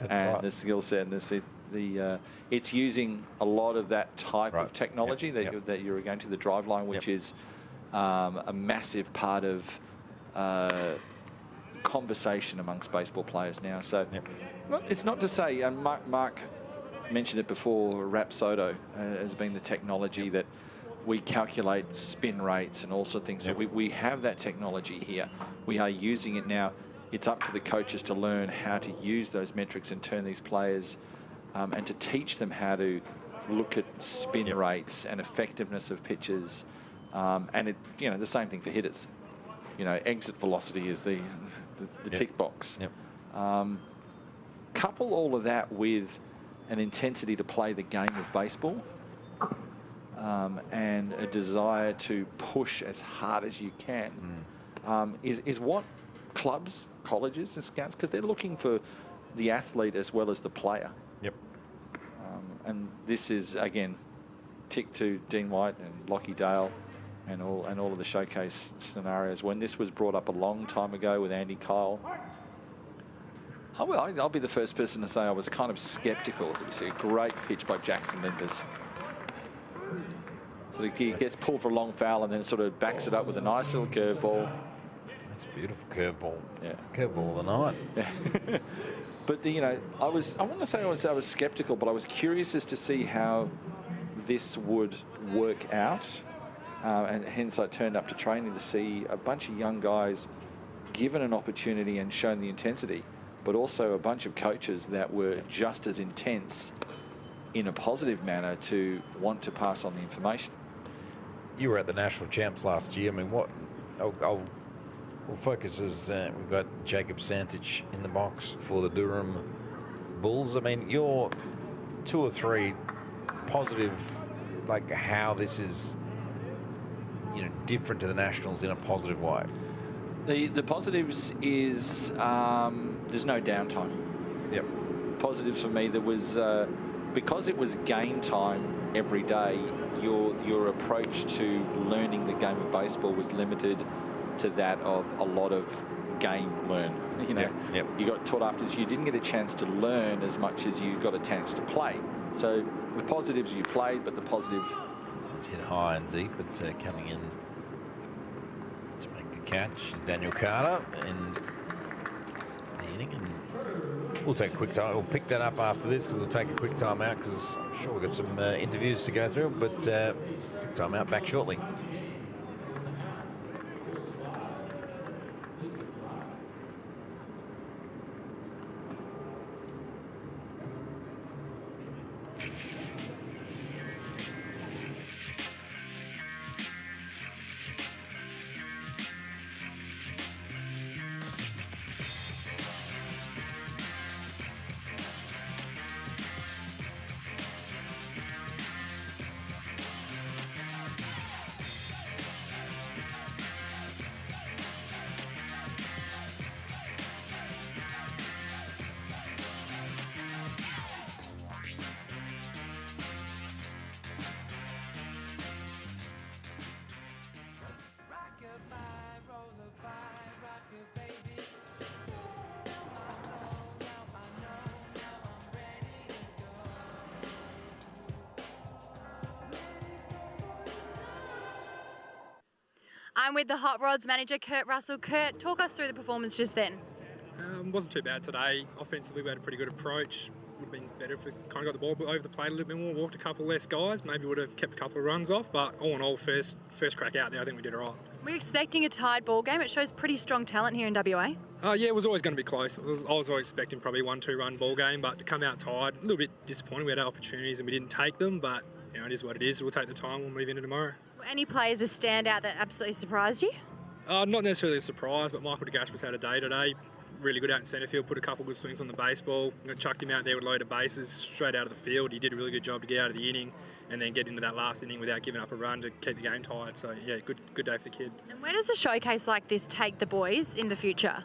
and the skill set. And it's using a lot of that type of technology that you're going to the drive line, which is a massive part of conversation amongst baseball players now. So it's not to say, and Mark mentioned it before, Rapsodo has been the technology that we calculate spin rates and all sorts of things. So we have that technology here. We are using it now. It's up to the coaches to learn how to use those metrics and turn these players and to teach them how to look at spin rates and effectiveness of pitches. And the same thing for hitters. Exit velocity is the tick box. Couple all of that with an intensity to play the game of baseball and a desire to push as hard as you can is what clubs, colleges and scouts, because they're looking for the athlete as well as the player. And this is, again, tick to Dean White and Lockie Dale and all of the showcase scenarios. When this was brought up a long time ago with Andy Kyle, I'll be the first person to say I was kind of sceptical. It was a great pitch by Jackson Limbers. So he gets pulled for a long foul and then sort of backs it up with a nice little curveball. That's a beautiful curveball. Yeah. Curveball of the night. Yeah. But I want to say I was sceptical, but I was curious as to see how this would work out. And hence I turned up to training to see a bunch of young guys given an opportunity and shown the intensity, but also a bunch of coaches that were just as intense in a positive manner to want to pass on the information. You were at the National Champs last year. I mean, we'll focus as we've got Jacob Santich in the box for the Durham Bulls. I mean, you're 2 or 3 positive, like how this is, different to the Nationals in a positive way. The positives is there's no downtime. Yep. Positives for me, there was because it was game time every day. Your approach to learning the game of baseball was limited to that of a lot of game learn. You got taught after, so you didn't get a chance to learn as much as you got a chance to play. So the positives, you played, but the positive, it's hit high and deep, but coming in to make the catch is Daniel Carter in the inning. And we'll take a quick time. We'll pick that up after this because we'll take a quick time out because I'm sure we've got some interviews to go through, but quick time out, back shortly. I'm with the Hot Rods manager, Kurt Russell. Kurt, talk us through the performance just then. Wasn't too bad today. Offensively, we had a pretty good approach. have been better if we kind of got the ball over the plate a little bit more, walked a couple less guys, maybe would have kept a couple of runs off. But all in all, first crack out there, I think we did all right. We're expecting a tied ball game. It shows pretty strong talent here in WA. Yeah, it was always going to be close. I was always expecting probably 1-2 run ball game, but to come out tied, a little bit disappointing. We had opportunities and we didn't take them, but it is what it is. We'll take the time. We'll move into tomorrow. Any players a standout that absolutely surprised you? Not necessarily a surprise, but Michael DeGasper's had a day today. Really good out in centre field, put a couple good swings on the baseball. Chucked him out there with a load of bases straight out of the field. He did a really good job to get out of the inning and then get into that last inning without giving up a run to keep the game tied. So, yeah, good day for the kid. And where does a showcase like this take the boys in the future?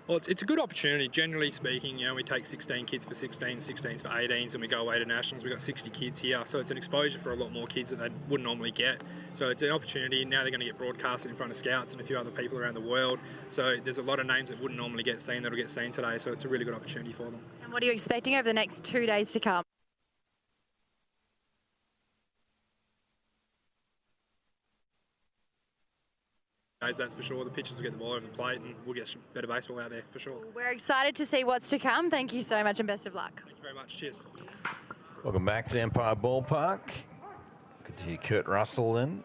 Well, it's a good opportunity. Generally speaking, we take 16 kids for 16s, 16s for 18s, and we go away to nationals. We've got 60 kids here, so it's an exposure for a lot more kids that they wouldn't normally get. So it's an opportunity. Now they're going to get broadcasted in front of scouts and a few other people around the world. So there's a lot of names that wouldn't normally get seen that'll get seen today. So it's a really good opportunity for them. And what are you expecting over the next 2 days to come? That's for sure. The pitchers will get the ball over the plate and we'll get some better baseball out there for sure. We're excited to see what's to come. Thank you so much and best of luck. Thank you very much. Cheers. Welcome back to Empire Ballpark. Good to hear Kurt Russell then.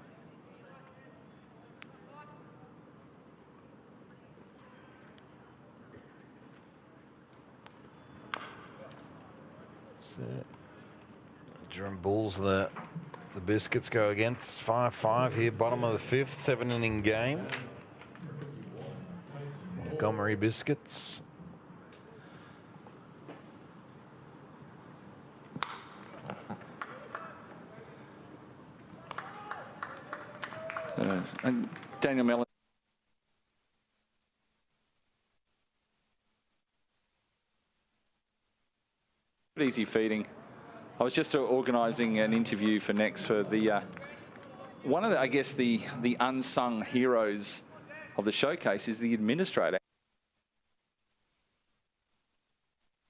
So, Durham Bulls, the Biscuits go against 5-5 here, bottom of the fifth, 7-inning game. Montgomery Biscuits. And Daniel Mellon. Easy feeding. I was just organising an interview for Next for the one of the, I guess, the unsung heroes of the showcase is the administrator.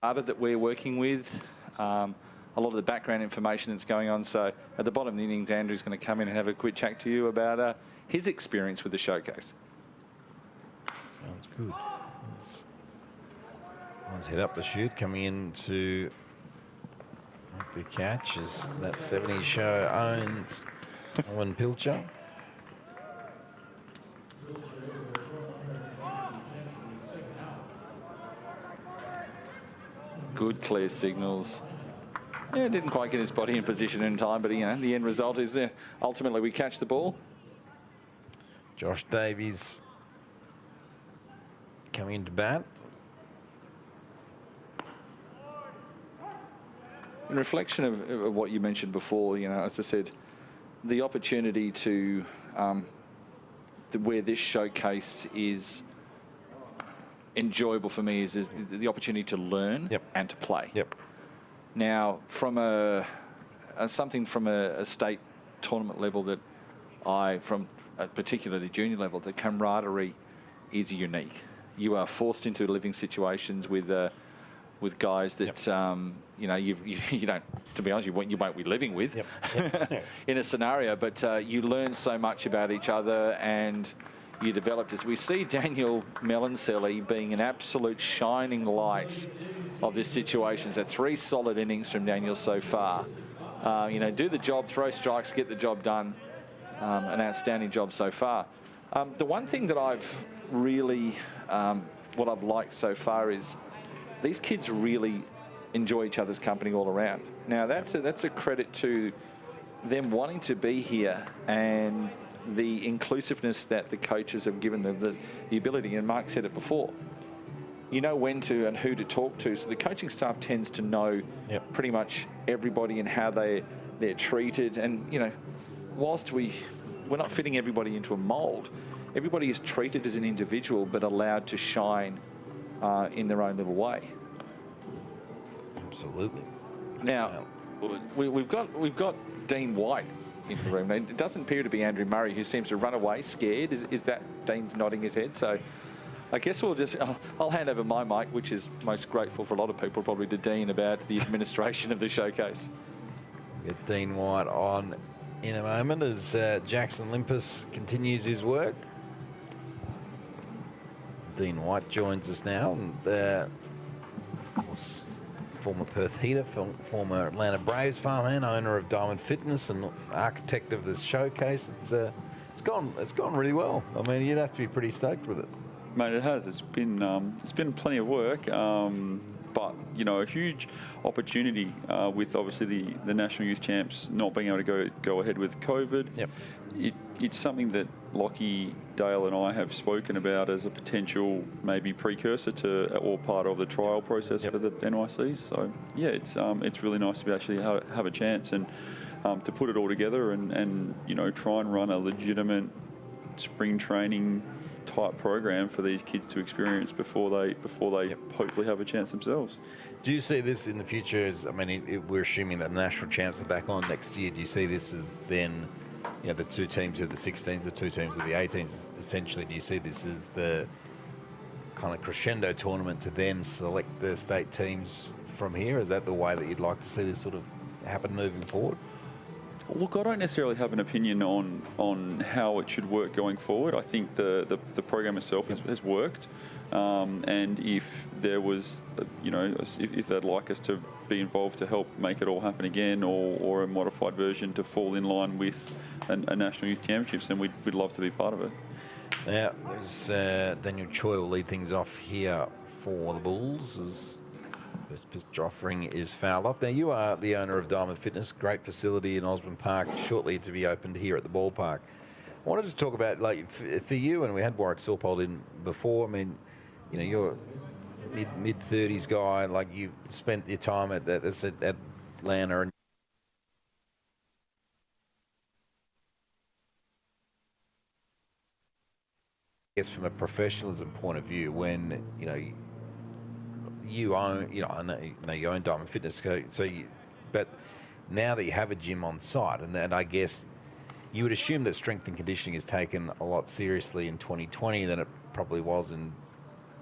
That we're working with, a lot of the background information that's going on. So at the bottom of the innings, Andrew's going to come in and have a quick chat to you about his experience with the showcase. Sounds good. Let's head up the chute, coming into the catch as that 70s show owns Owen Pilcher. Good clear signals. Yeah, didn't quite get his body in position in time, but the end result is ultimately we catch the ball. Josh Davies coming into bat. In reflection of what you mentioned before, as I said, the opportunity to where this showcase is enjoyable for me is the opportunity to learn and to play. Now, from something from a state tournament level that from particularly junior level, the camaraderie is unique. You are forced into living situations with guys that you don't, to be honest, you won't be living with in a scenario, but you learn so much about each other and you developed. As we see Daniel Melancelli being an absolute shining light of this situation. So 3 solid innings from Daniel so far. Do the job, throw strikes, get the job done. An outstanding job so far. The one thing that I've really, what I've liked so far is these kids really enjoy each other's company all around. Now that's a credit to them wanting to be here and the inclusiveness that the coaches have given them, the ability, and Mark said it before, you know when to and who to talk to. So the coaching staff tends to know pretty much everybody and how they're treated. And, whilst we're not fitting everybody into a mould, everybody is treated as an individual but allowed to shine in their own little way. Absolutely. Now, we've got Dean White in the room. It doesn't appear to be Andrew Murray, who seems to run away scared. Is that Dean's nodding his head? So I guess I'll hand over my mic, which is most grateful for a lot of people, probably to Dean, about the administration of the showcase. Get Dean White on in a moment as Jackson Limpus continues his work. Dean White joins us now, and former Perth Heater, former Atlanta Braves farmhand, owner of Diamond Fitness, and architect of the showcase. It's gone really well. I mean, you'd have to be pretty stoked with it. Mate, it has. It's been plenty of work, but a huge opportunity with obviously the National Youth Champs not being able to go ahead with COVID. Yep. It's something that Lockie, Dale, and I have spoken about as a potential maybe precursor to or part of the trial process for the NYCs. So yeah, it's really nice to be actually have a chance and to put it all together and try and run a legitimate spring training type program for these kids to experience before they hopefully have a chance themselves. Do you see this in the future we're assuming that national champs are back on next year. Do you see this as then, the two teams of the 16s, the two teams of the 18s, essentially? Do you see this as the kind of crescendo tournament to then select the state teams from here? Is that the way that you'd like to see this sort of happen moving forward? Look, I don't necessarily have an opinion on how it should work going forward. I think the program itself has worked, and if there was, if they'd like us to be involved to help make it all happen again, or a modified version to fall in line with a National Youth Championships, then we'd love to be part of it. Now, there's Daniel Choi will lead things off here for the Bulls as pitch offering is fouled off. Now, you are the owner of Diamond Fitness, great facility in Osborne Park, shortly to be opened here at the ballpark. I wanted to talk about, for you, and we had Warwick Sorpold in before. I mean, you're mid-30s guy, you spent your time at Atlanta, and I guess from a professionalism point of view, when you own, I know you own Diamond Fitness, but now that you have a gym on site, and I guess you would assume that strength and conditioning is taken a lot seriously in 2020 than it probably was in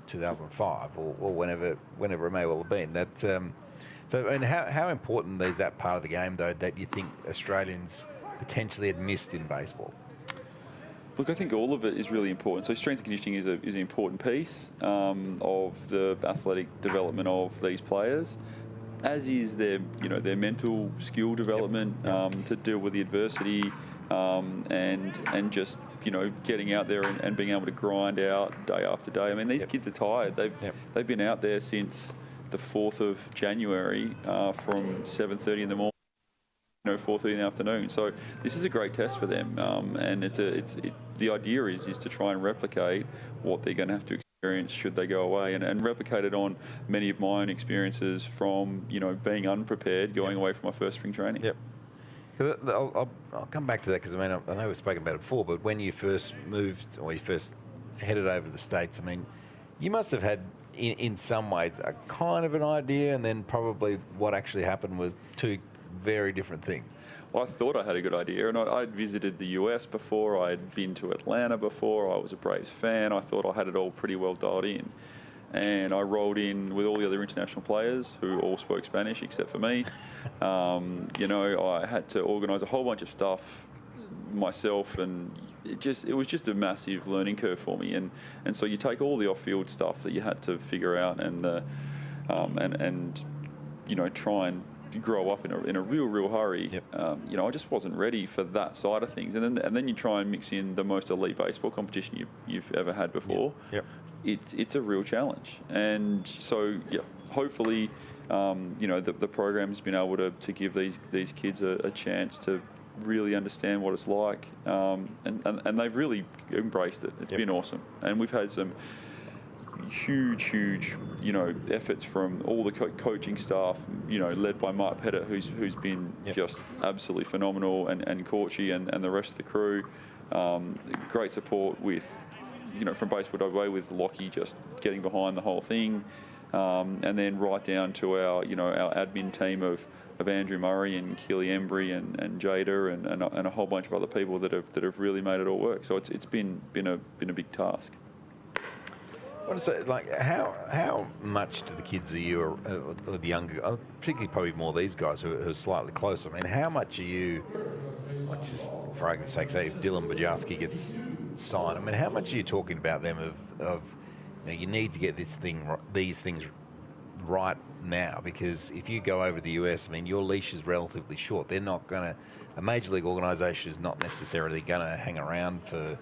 2005 or whenever it may well have been. And how important is that part of the game, though, that you think Australians potentially had missed in baseball? Look, I think all of it is really important. So strength and conditioning is an important piece of the athletic development of these players, as is their mental skill development to deal with the adversity and just getting out there and being able to grind out day after day. I mean, these kids are tired. They've been out there since the 4th of January from 7:30 in the morning. 4:30 in the afternoon. So this is a great test for them, and the idea is to try and replicate what they're going to have to experience should they go away, and replicate it on many of my own experiences from being unprepared, going away from my first spring training. Yep. I'll come back to that because I know we've spoken about it before, but when you first moved or you first headed over to the States, you must have had in some ways a kind of an idea, and then probably what actually happened was two very different things. Well, I thought I had a good idea, and I'd visited the US before, I'd been to Atlanta before, I was a Braves fan, I thought I had it all pretty well dialed in. And I rolled in with all the other international players who all spoke Spanish except for me. I had to organise a whole bunch of stuff myself, and it was just a massive learning curve for me. And so you take all the off-field stuff that you had to figure out and try and grow up in a real hurry. Yep. I just wasn't ready for that side of things. And then you try and mix in the most elite baseball competition you've ever had before. Yep. It's a real challenge. And so hopefully the program's been able to give these kids a chance to really understand what it's like, and they've really embraced it. It's been awesome, and we've had some huge efforts from all the coaching staff, led by Mark Pettit, who's been just absolutely phenomenal, and Corchi and the rest of the crew. Great support with from Baseball WA with Lockie just getting behind the whole thing, and then right down to our our admin team of Andrew Murray and Keely Embry and Jada and a whole bunch of other people that have really made it all work. So it's been a big task. I want to say, how much do the kids of you, or the younger, particularly probably more these guys who are slightly closer, how much are you, let's just, for argument's sake, say if Dylan Bajarski gets signed, how much are you talking about them of you need to get these things right now? Because if you go over to the US, I mean, your leash is relatively short. They're not going to, a major league organisation is not necessarily going to hang around for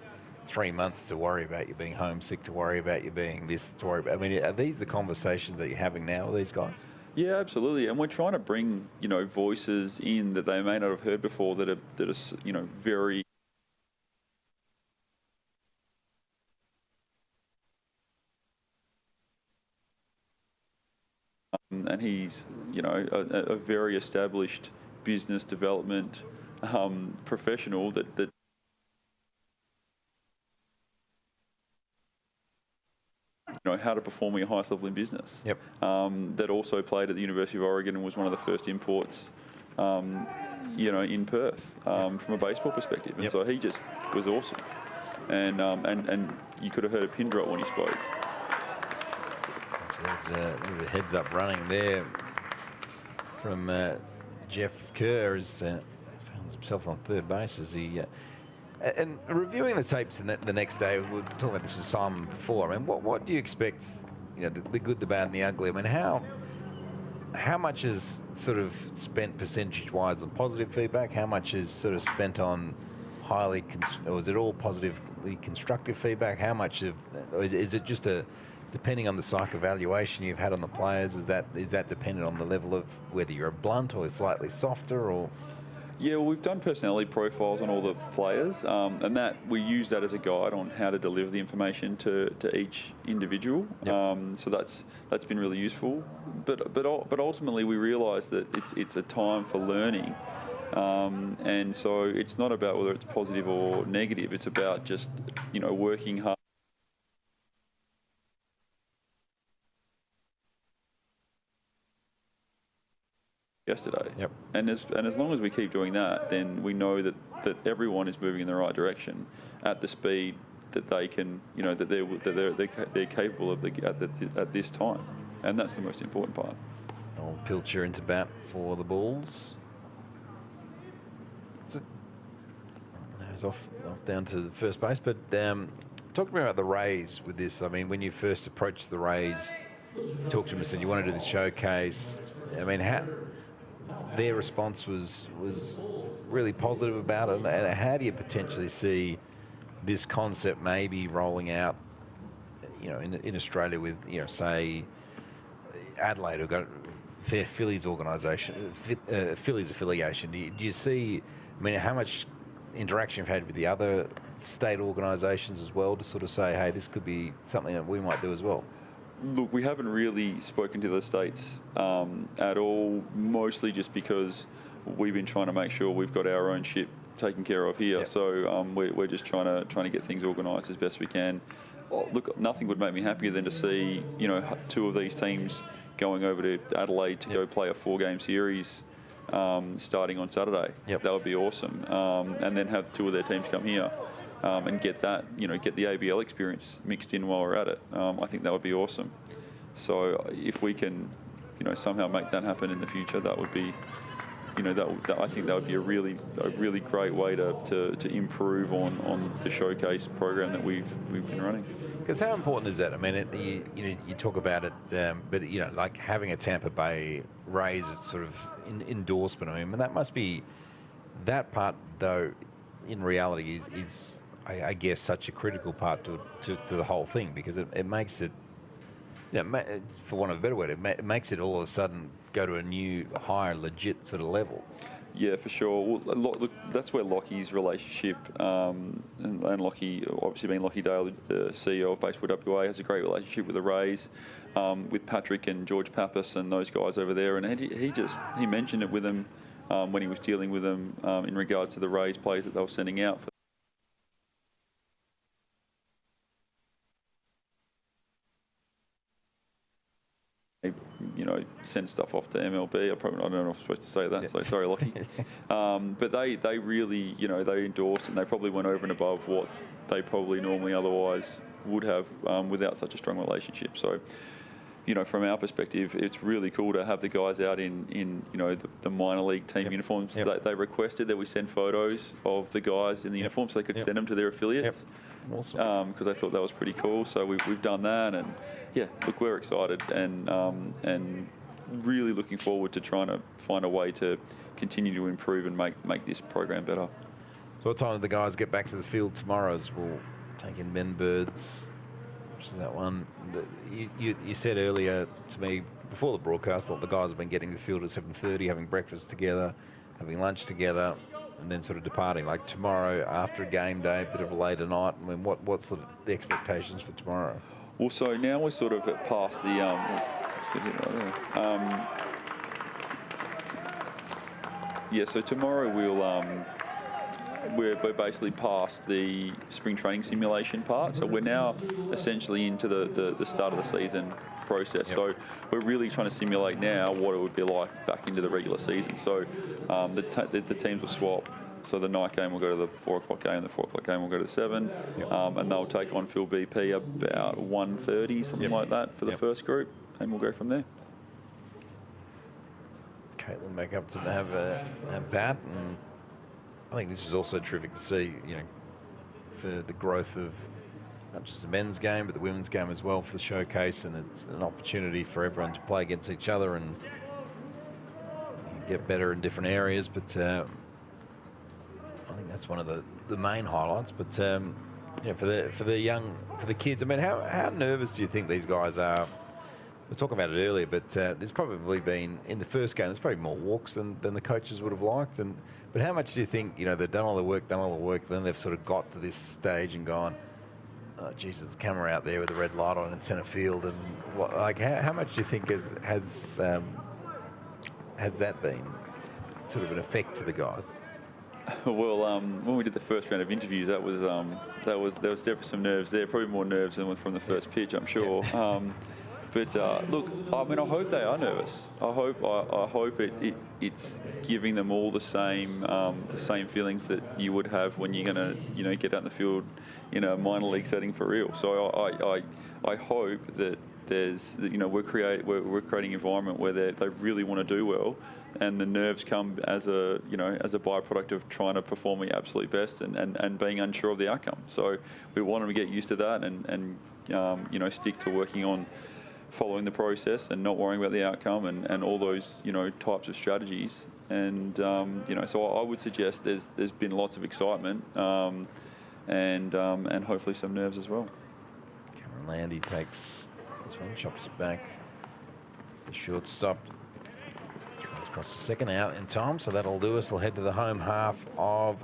3 months to worry about you being homesick, to worry about you being this, to worry about, I mean, are these the conversations that you're having now with these guys? Yeah, absolutely. And we're trying to bring, voices in that they may not have heard before that are very and he's, a very established business development professional that how to perform at your highest level in business. Yep. That also played at the University of Oregon and was one of the first imports, in Perth from a baseball perspective. And so he just was awesome. And you could have heard a pin drop when he spoke. So there's a little bit of heads up running there from Jeff Kerr, who's found himself on third base as he. And reviewing the tapes the next day, we were talking about this with Simon before. I mean, what do you expect? The good, the bad, and the ugly. I mean, how much is sort of spent percentage-wise on positive feedback? How much is sort of spent on or is it all positively constructive feedback? How much is it just depending on the psych evaluation you've had on the players? Is that dependent on the level of whether you're a blunt or slightly softer or? Yeah, well, we've done personality profiles on all the players, and that we use that as a guide on how to deliver the information to each individual. Yep. So that's been really useful. But ultimately, we realise that it's a time for learning, and so it's not about whether it's positive or negative. It's about just working hard. Yesterday. Yep. And as long as we keep doing that, then we know that everyone is moving in the right direction at the speed that they can, that they're capable of at this time, and that's the most important part. Old Pilcher into bat for the Bulls. It's off down to the first base, but talk to me about the Rays with this. I mean, when you first approached the Rays, you talked to them and said you want to do the showcase. I mean, their response was really positive about it. And how do you potentially see this concept maybe rolling out, in Australia with, say, Adelaide, who've got Fair Phillies organisation, Phillies affiliation. Do you see, I mean, how much interaction you've had with the other state organisations as well to sort of say, hey, this could be something that we might do as well? Look, we haven't really spoken to the states at all, mostly just because we've been trying to make sure we've got our own ship taken care of here. Yep. So we're just trying to get things organised as best we can. Look, nothing would make me happier than to see two of these teams going over to Adelaide to go play a 4-game series starting on Saturday. Yep. That would be awesome, and then have two of their teams come here. And get that, get the ABL experience mixed in while we're at it. I think that would be awesome. So if we can, somehow make that happen in the future, that would be, I think that would be a really great way to improve on the showcase program that we've been running. Because how important is that? I mean, you talk about it, but like having a Tampa Bay Rays sort of endorsement. I mean, that must be that part though. In reality, is I guess such a critical part to the whole thing, because it makes it, for want of a better word, it makes it all of a sudden go to a new, higher, legit sort of level. Yeah, for sure. Well, look, that's where Lockie's relationship, and Lockie, obviously being Lockie Dale, the CEO of Baseball WA, has a great relationship with the Rays, with Patrick and George Pappas and those guys over there. And he mentioned it with them when he was dealing with them in regards to the Rays players that they were sending out for. Send stuff off to MLB. I don't know if I'm supposed to say that, so sorry, Lockie. But they really, they endorsed, and they probably went over and above what they probably normally otherwise would have without such a strong relationship. So, from our perspective, it's really cool to have the guys out in the minor league team uniforms. They requested that we send photos of the guys in the uniforms so they could send them to their affiliates. Awesome. Because they thought that was pretty cool. So we've done that, and look, we're excited and really looking forward to trying to find a way to continue to improve and make this program better. So what time do the guys get back to the field tomorrow? As we'll take in Ben Bird's, which is that one. You said earlier to me before the broadcast that the guys have been getting to the field at 7:30, having breakfast together, having lunch together, and then sort of departing. Like tomorrow after a game day, a bit of a later night. I mean, what's the expectations for tomorrow? Well, so now we're sort of past the. Let's get it right there. So tomorrow we're basically past the spring training simulation part. So we're now essentially into the start of the season process. So we're really trying to simulate now what it would be like back into the regular season. So the teams will swap. So the night game will go to the 4 o'clock game, the 4 o'clock game will go to 7, and they'll take on Phil BP about 1:30, something like that for the first group, and we'll go from there. Caitlin back up to have a bat, and I think this is also terrific to see, for the growth of not just the men's game, but the women's game as well for the showcase, and it's an opportunity for everyone to play against each other and get better in different areas, but I think that's one of the main highlights. But for the kids, I mean, how nervous do you think these guys are? We were talking about it earlier, but there's probably been in the first game. There's probably more walks than the coaches would have liked. But how much do you think they've done all the work, then they've sort of got to this stage and gone, oh, geez, there's a camera out there with a red light on in centre field, and how much do you think has that been sort of an effect to the guys? Well, when we did the first round of interviews, there was definitely some nerves there, probably more nerves than from the first pitch, I'm sure. But look, I mean, I hope they are nervous. I hope it's giving them all the same feelings that you would have when you're going to get out in the field in a minor league setting for real. So I hope that there's we're creating an environment where they really want to do well, and the nerves come as a byproduct of trying to perform the absolute best and being unsure of the outcome. So we want them to get used to that and stick to working on following the process and not worrying about the outcome and all those types of strategies. And so I would suggest there's been lots of excitement and hopefully some nerves as well. Cameron Landy takes this one, chops it back. The shortstop throws across the second, out in time, so that'll do us. We'll head to the home half of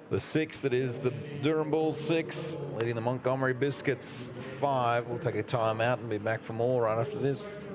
the sixth. It is the Durham Bulls 6, leading the Montgomery Biscuits 5. We'll take a time out and be back for more right after this.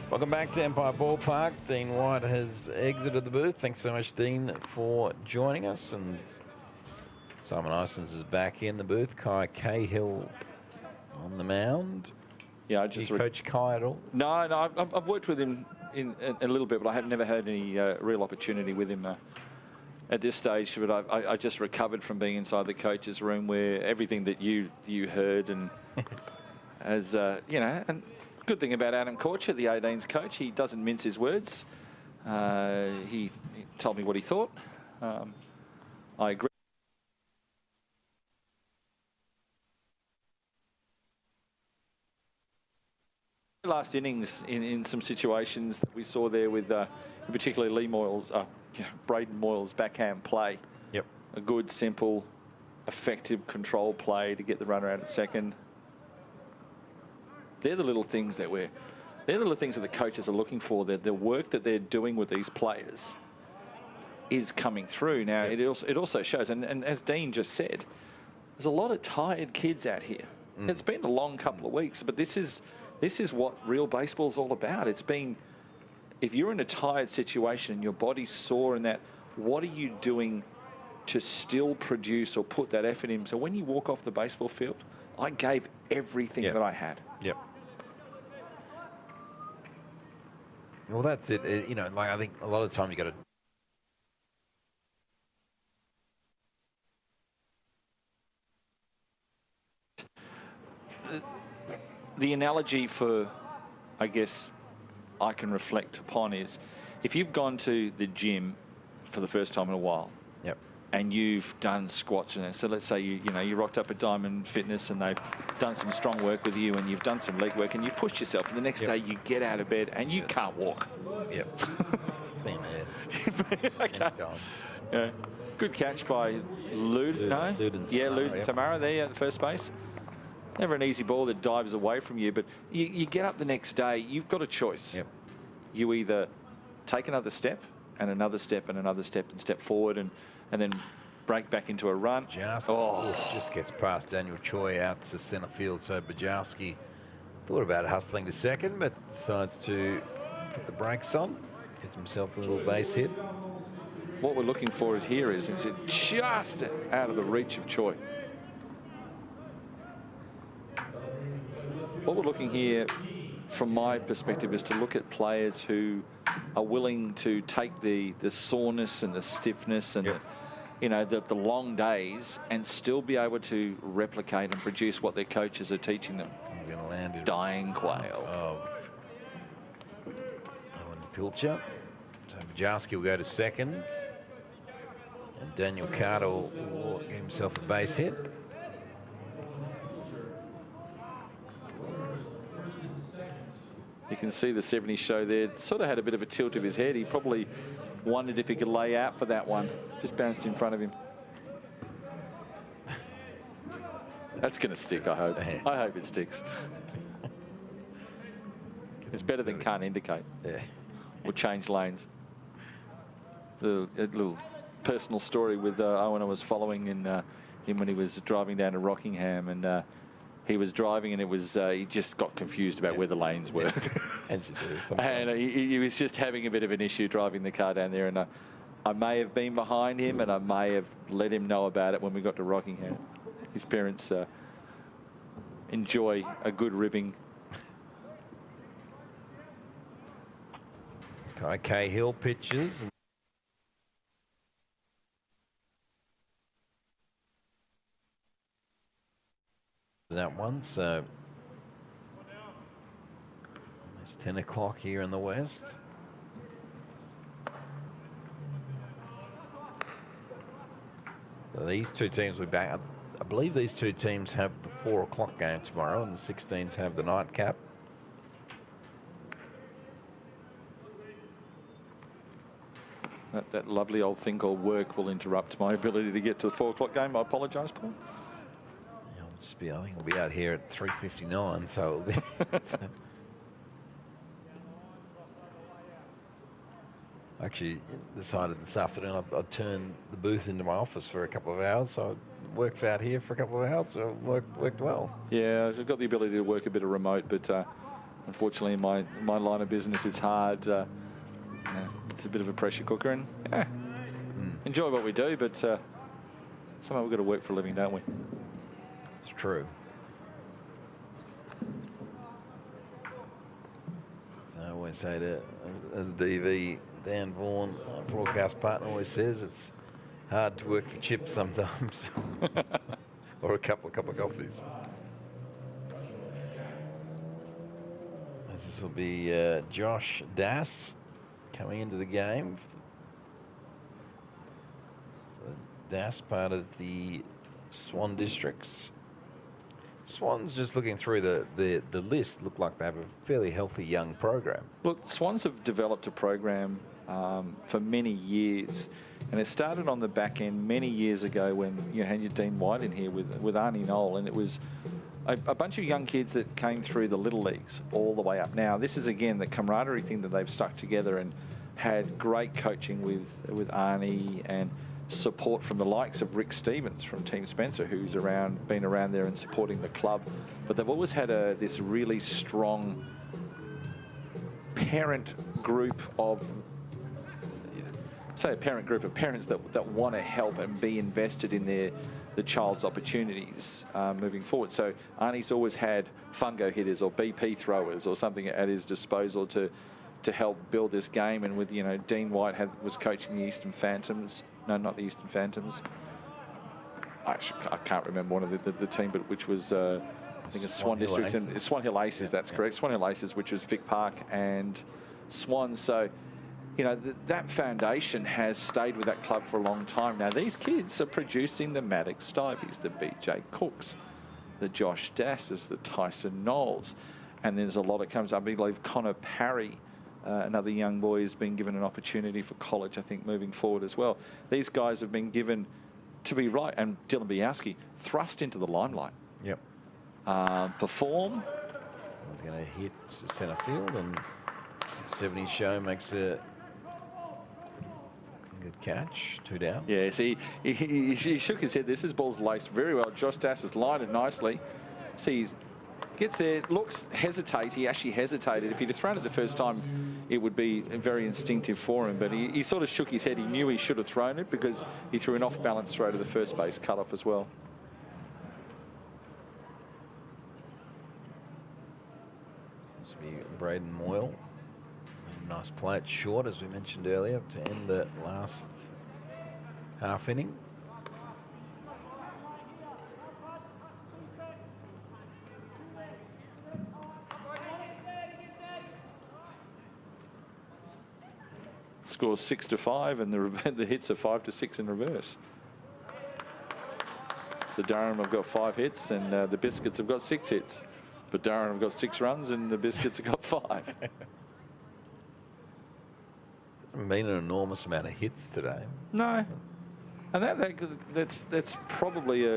Welcome back to Empire Ballpark. Dean White has exited the booth. Thanks so much, Dean, for joining us. And Simon Isons is back in the booth. Kai Cahill on the mound. Yeah, Do you coach Kai at all? No, I've worked with him in a little bit, but I have never had any real opportunity with him at this stage. But I just recovered from being inside the coach's room, where everything that you heard, and as you know, and good thing about Adam Korcher, the 18's coach, he doesn't mince his words. He told me what he thought. I agree. Last innings in some situations that we saw there with particularly Lee Moyles, Braden Moyles' backhand play. Yep. A good, simple, effective control play to get the runner out at second. They're the little things that the coaches are looking for. The work that they're doing with these players is coming through. Now, it also shows, and as Dean just said, there's a lot of tired kids out here. It's been a long couple of weeks, but this is what real baseball's all about. It's been, if you're in a tired situation and your body's sore and that, what are you doing to still produce or put that effort in? So when you walk off the baseball field, I gave everything that I had. Yep. Well, that's it. You know, like I think a lot of time you got to. The analogy for, I guess, I can reflect upon is, if you've gone to the gym for the first time in a while, yep, and you've done squats and that. So let's say you rocked up at Diamond Fitness and they've done some strong work with you, and you've done some leg work and you've pushed yourself, and the next day you get out of bed and you can't walk. Yep. Been there. Okay. Yeah. Good catch by Luden Tamara there at the first base. Never an easy ball that dives away from you, but you get up the next day, you've got a choice. Yep. You either take another step and another step and another step and step forward and then break back into a run. Just gets past Daniel Choi out to centre field, so Bajowski thought about hustling to second, but decides to put the brakes on, gets himself a little base hit. What we're looking for here is it just out of the reach of Choi. What we're looking here, from my perspective, is to look at players who are willing to take the soreness and the stiffness and the long days and still be able to replicate and produce what their coaches are teaching them. He's going to land in dying quail of Owen Pilcher. So Bajowski will go to second, and Daniel Carter will get himself a base hit. You can see the 70 show there. Sort of had a bit of a tilt of his head. He probably wondered if he could lay out for that one. Just bounced in front of him. That's going to stick, I hope. I hope it sticks. It's better than can't indicate. Yeah. Or change lanes. A little personal story with Owen. I was following him when he was driving down to Rockingham, and he was driving, and it was he just got confused about where the lanes were. As you do. And he was just having a bit of an issue driving the car down there, and I may have been behind him, and I may have let him know about it when we got to Rockingham. His parents enjoy a good ribbing. Kai Cahill pitches. That one, so it's 10 o'clock here in the West. So these two teams will be back. I believe these two teams have the 4 o'clock game tomorrow, and the 16s have the nightcap. That lovely old thing called work will interrupt my ability to get to the 4 o'clock game. I apologise, Paul. I think we'll be out here at 3:59, so it'll be. Actually decided this afternoon I'd turn the booth into my office for a couple of hours. So I worked out here for a couple of hours. So it worked well. Yeah, I've got the ability to work a bit of remote, but unfortunately in my line of business it's hard. It's a bit of a pressure cooker, and enjoy what we do, but somehow we've got to work for a living, don't we? It's true. So I always say to, as DV, Dan Vaughan, our broadcast partner, always says it's hard to work for chips sometimes. Or a cup of coffees. This will be Josh Das coming into the game. So Das, part of the Swan districts. Swans, just looking through the list, look like they have a fairly healthy young program. Look, Swans have developed a program for many years, and it started on the back end many years ago when you had your Dean White in here with Arnie Knoll, and it was a bunch of young kids that came through the little leagues all the way up. Now, this is again the camaraderie thing that they've stuck together and had great coaching with Arnie and support from the likes of Rick Stevens from Team Spencer, who's been around there and supporting the club. But they've always had this really strong parent group of, say, a parent group of parents that want to help and be invested in the child's opportunities moving forward. So Arnie's always had fungo hitters or BP throwers or something at his disposal to help build this game. And with, Dean White was coaching the Eastern Phantoms. No, not the Eastern Phantoms. I can't remember one of the team, but which was, I think it's Swan Districts and Swan Hill Aces, that's correct. Swan Hill Aces, which was Vic Park and Swan. So, that foundation has stayed with that club for a long time. Now, these kids are producing the Maddox Stybies, the BJ Cooks, the Josh Dasses, the Tyson Knowles. And there's a lot that comes. I believe Connor Parry, another young boy, has been given an opportunity for college, I think, moving forward as well. These guys have been given to be right, and Dylan Bialski thrust into the limelight. Yep. Perform. He's going to hit centre field, and 70 Show makes a good catch. 2 down. Yeah, see, he shook his head. This ball's laced very well. Josh Das has lined it nicely. See, gets there, looks, hesitates. He actually hesitated. If he'd have thrown it the first time, it would be very instinctive for him. But he sort of shook his head. He knew he should have thrown it because he threw an off-balance throw to the first base cutoff as well. This will be Braden Moyle. Nice play. It's short, as we mentioned earlier, to end the last half inning. Scores 6-5, and the hits are 5-6 in reverse. So Durham have got 5 hits, and the Biscuits have got 6 hits. But Durham have got 6 runs, and the Biscuits have got 5. Hasn't been an enormous amount of hits today. No, and that's probably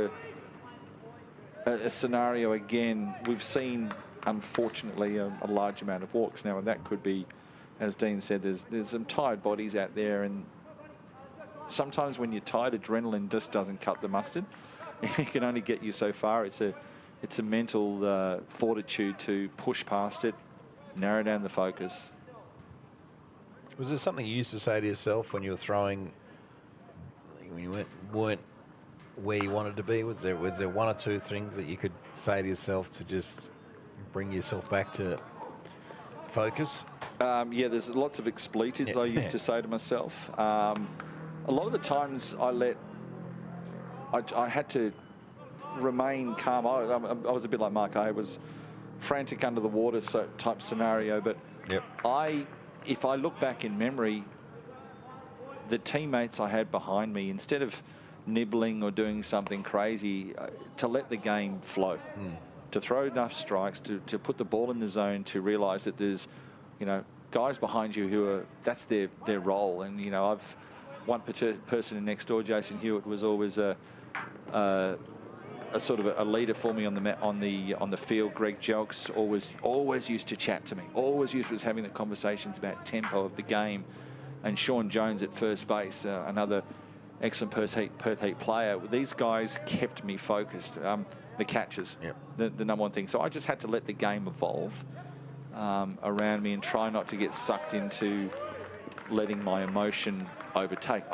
a scenario again. We've seen, unfortunately, a large amount of walks now, and that could be, as Dean said, there's some tired bodies out there, and sometimes when you're tired, adrenaline just doesn't cut the mustard. It can only get you so far. It's a mental fortitude to push past it, narrow down the focus. Was there something you used to say to yourself when you were throwing, when you weren't where you wanted to be? Was there one or two things that you could say to yourself to just bring yourself back to focus? Yeah, there's lots of expletives I used to say to myself. A lot of the times I had to remain calm. I was a bit like Mark. I was frantic under the water type scenario, but if I look back in memory, the teammates I had behind me, instead of nibbling or doing something crazy, to let the game flow, to throw enough strikes, to put the ball in the zone, to realise that there's, guys behind you who are, that's their role. And, one person in next door, Jason Hewitt, was always a sort of a leader for me on the field. Greg Jelks always used to chat to me. Was having the conversations about tempo of the game, and Sean Jones at first base, another excellent Perth Heat player. These guys kept me focused. The catches, the number one thing. So I just had to let the game evolve around me and try not to get sucked into letting my emotion overtake.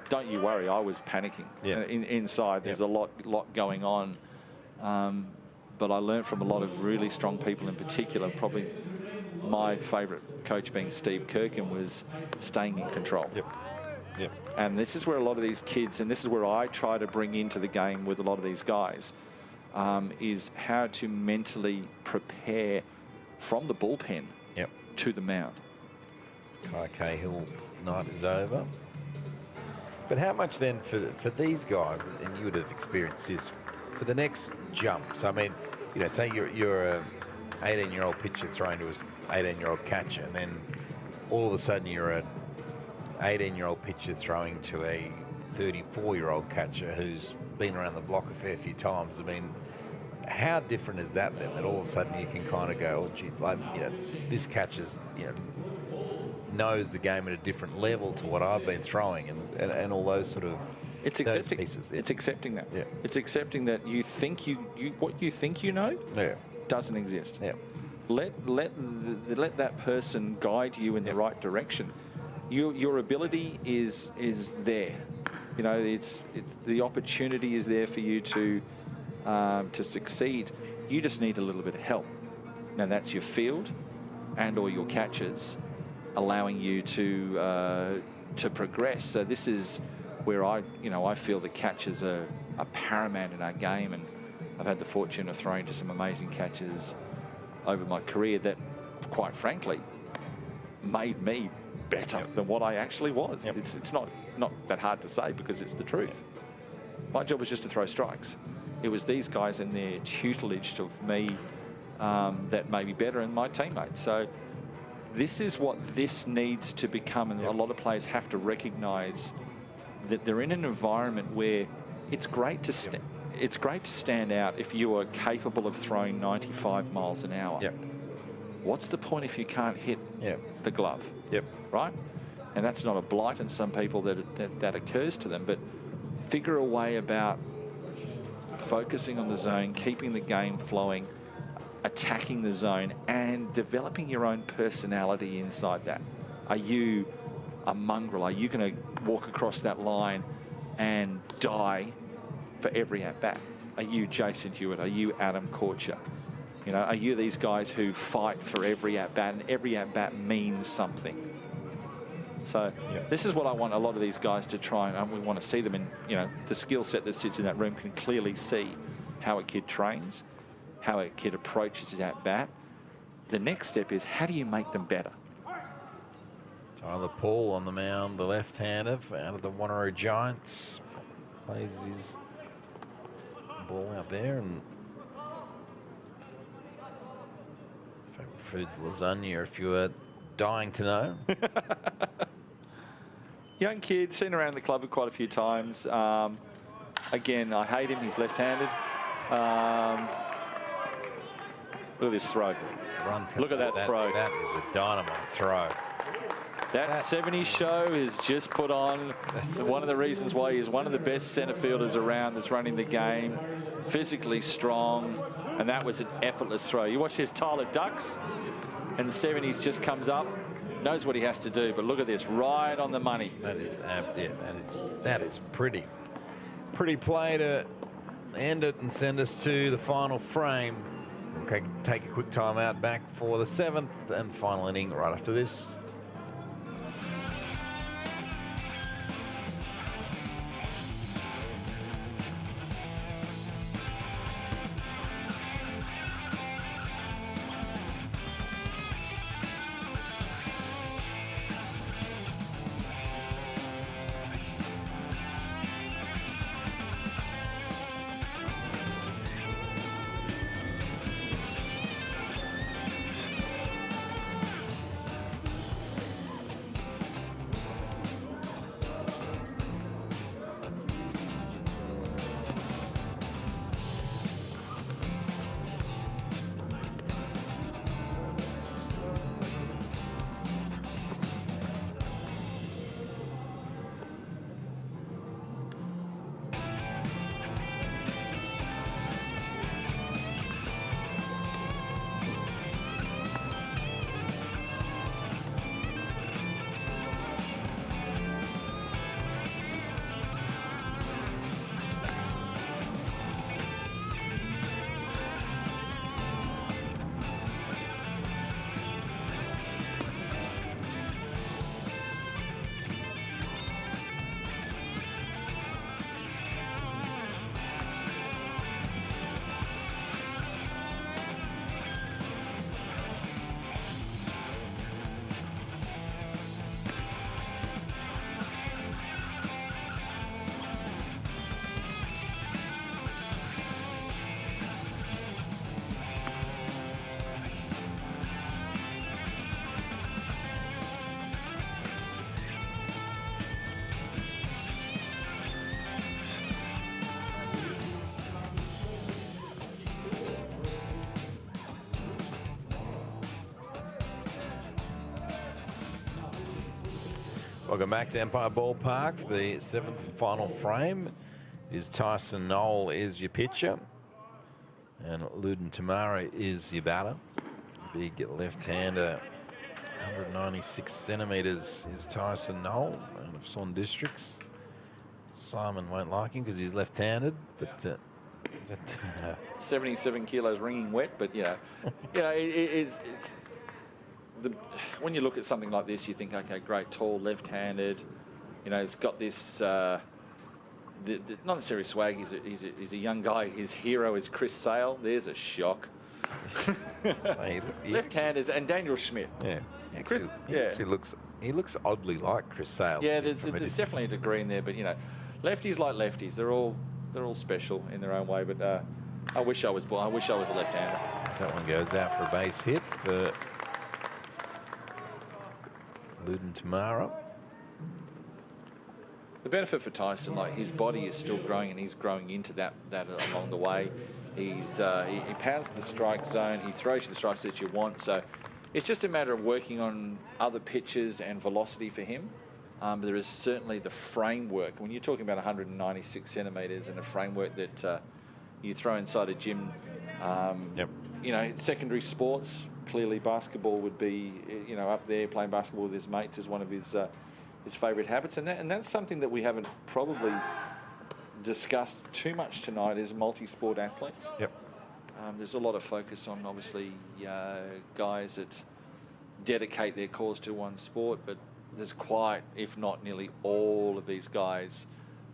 Don't you worry, I was panicking. Inside, there's a lot going on. But I learned from a lot of really strong people in particular. Probably my favourite coach being Steve Kirkin was staying in control. And this is where a lot of these kids, and this is where I try to bring into the game with a lot of these guys, is how to mentally prepare from the bullpen to the mound. Kai Cahill's night is over. But how much then for these guys, and you would have experienced this, for the next jumps? I mean, you know, say you're a 18-year-old pitcher throwing to an 18-year-old catcher, and then all of a sudden you're an 18-year-old pitcher throwing to a 34-year-old catcher who's been around the block a fair few times. I mean, how different is that then? That all of a sudden you can kind of go, oh, gee, like, you know, this catcher's, you know, knows the game at a different level to what I've been throwing, and all those sort of pieces. It's accepting that. It's accepting that you think what you think you know doesn't exist. Let that person guide you in the right direction. Your ability is there. You know, it's the opportunity is there for you to succeed. You just need a little bit of help. Now that's your field and or your catchers allowing you to progress. So this is where I feel the catchers are paramount in our game, and I've had the fortune of throwing to some amazing catchers over my career that, quite frankly, made me better than what I actually was. It's not that hard to say because it's the truth. My job was just to throw strikes. It was these guys and their tutelage of me that made me better, and my teammates. So this is what this needs to become, and a lot of players have to recognise that they're in an environment where it's great to stand out if you are capable of throwing 95 miles an hour. What's the point if you can't hit the glove? Right? And that's not a blight on some people that occurs to them, but figure a way about focusing on the zone, keeping the game flowing, attacking the zone, and developing your own personality inside that. Are you a mongrel? Are you going to walk across that line and die for every at-bat? Are you Jason Hewitt? Are you Adam Korcher? You know, are you these guys who fight for every at-bat, and every at-bat means something? So this is what I want a lot of these guys to try, and we want to see them in, you know, the skill set that sits in that room can clearly see how a kid trains, how a kid approaches his at-bat. The next step is, how do you make them better? Tyler Paul on the mound, the left-hander out of the Wanneroo Giants. Plays his ball out there, and favourite food's lasagna, if you were dying to know. Young kid, seen around the club quite a few times. Again, I hate him. He's left-handed. Look at this throw. Look at that throw. That is a dynamite throw. That 70 show is just put on. One of the reasons why he's one of the best centre fielders around that's running the game. Physically strong. And that was an effortless throw. You watch this, Tyler ducks, and the 70s just comes up. Knows what he has to do, but look at this, right on the money. That is pretty play to end it and send us to the final frame. We'll take a quick time out, back for the 7th and final inning right after this. Welcome back to Empire Ballpark for the 7th final frame. Is Tyson Knoll is your pitcher, and Luden Tamara is your batter. Big left-hander, 196 centimetres is Tyson Knoll, out of Swan Districts. Simon won't like him because he's left-handed, but 77 kilos ringing wet, but it's when you look at something like this, you think, okay, great, tall, left-handed. He's got this not necessarily swag. He's a young guy. His hero is Chris Sale. There's a shock. Left-handers and Daniel Schmidt. Yeah, Chris, he looks oddly like Chris Sale. Yeah, there's definitely a degree in there, but lefties like lefties. They're all special in their own way. But I wish I was a left-hander. That one goes out for a base hit for Luden Tamara. The benefit for Tyson, like his body is still growing, and he's growing into that along the way. He pounds the strike zone. He throws you the strikes that you want. So it's just a matter of working on other pitches and velocity for him. There is certainly the framework. When you're talking about 196 centimetres and a framework that you throw inside a gym, secondary sports, clearly basketball would be, up there. Playing basketball with his mates is one of his favourite habits, and that's something that we haven't probably discussed too much tonight is multi-sport athletes. Yep. There's a lot of focus on, obviously, guys that dedicate their cause to one sport, but there's quite, if not nearly all of these guys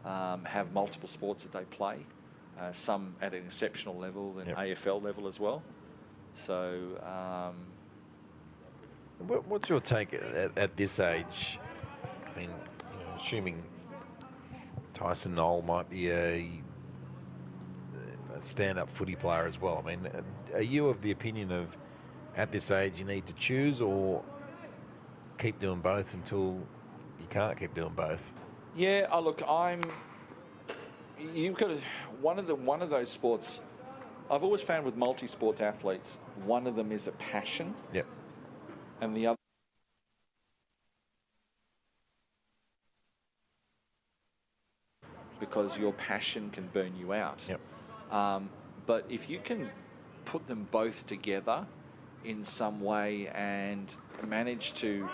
have multiple sports that they play, some at an exceptional level and AFL level as well. So... What's your take at this age? I mean, assuming Tyson Knoll might be a stand-up footy player as well. I mean, are you of the opinion of at this age you need to choose, or keep doing both until you can't keep doing both? Yeah, look, you've got one of those sports. I've always found with multi-sport athletes, one of them is a passion. Yep. And the other. Because your passion can burn you out. Yep. But if you can put them both together in some way and manage to,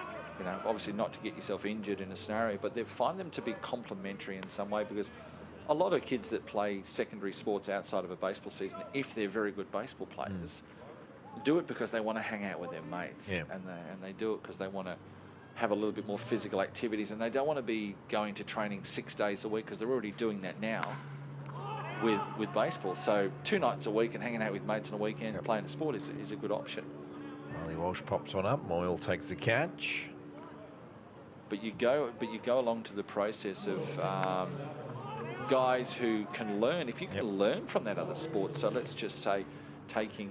obviously not to get yourself injured in a scenario, but they find them to be complementary in some way, because a lot of kids that play secondary sports outside of a baseball season, if they're very good baseball players, do it because they want to hang out with their mates, and they do it because they want to have a little bit more physical activities, and they don't want to be going to training 6 days a week because they're already doing that now with baseball. So 2 nights a week and hanging out with mates on a weekend playing a sport is a good option. Riley Walsh pops one up. Moyle takes the catch. But you go along to the process of guys who can learn. If you can learn from that other sport, so let's just say taking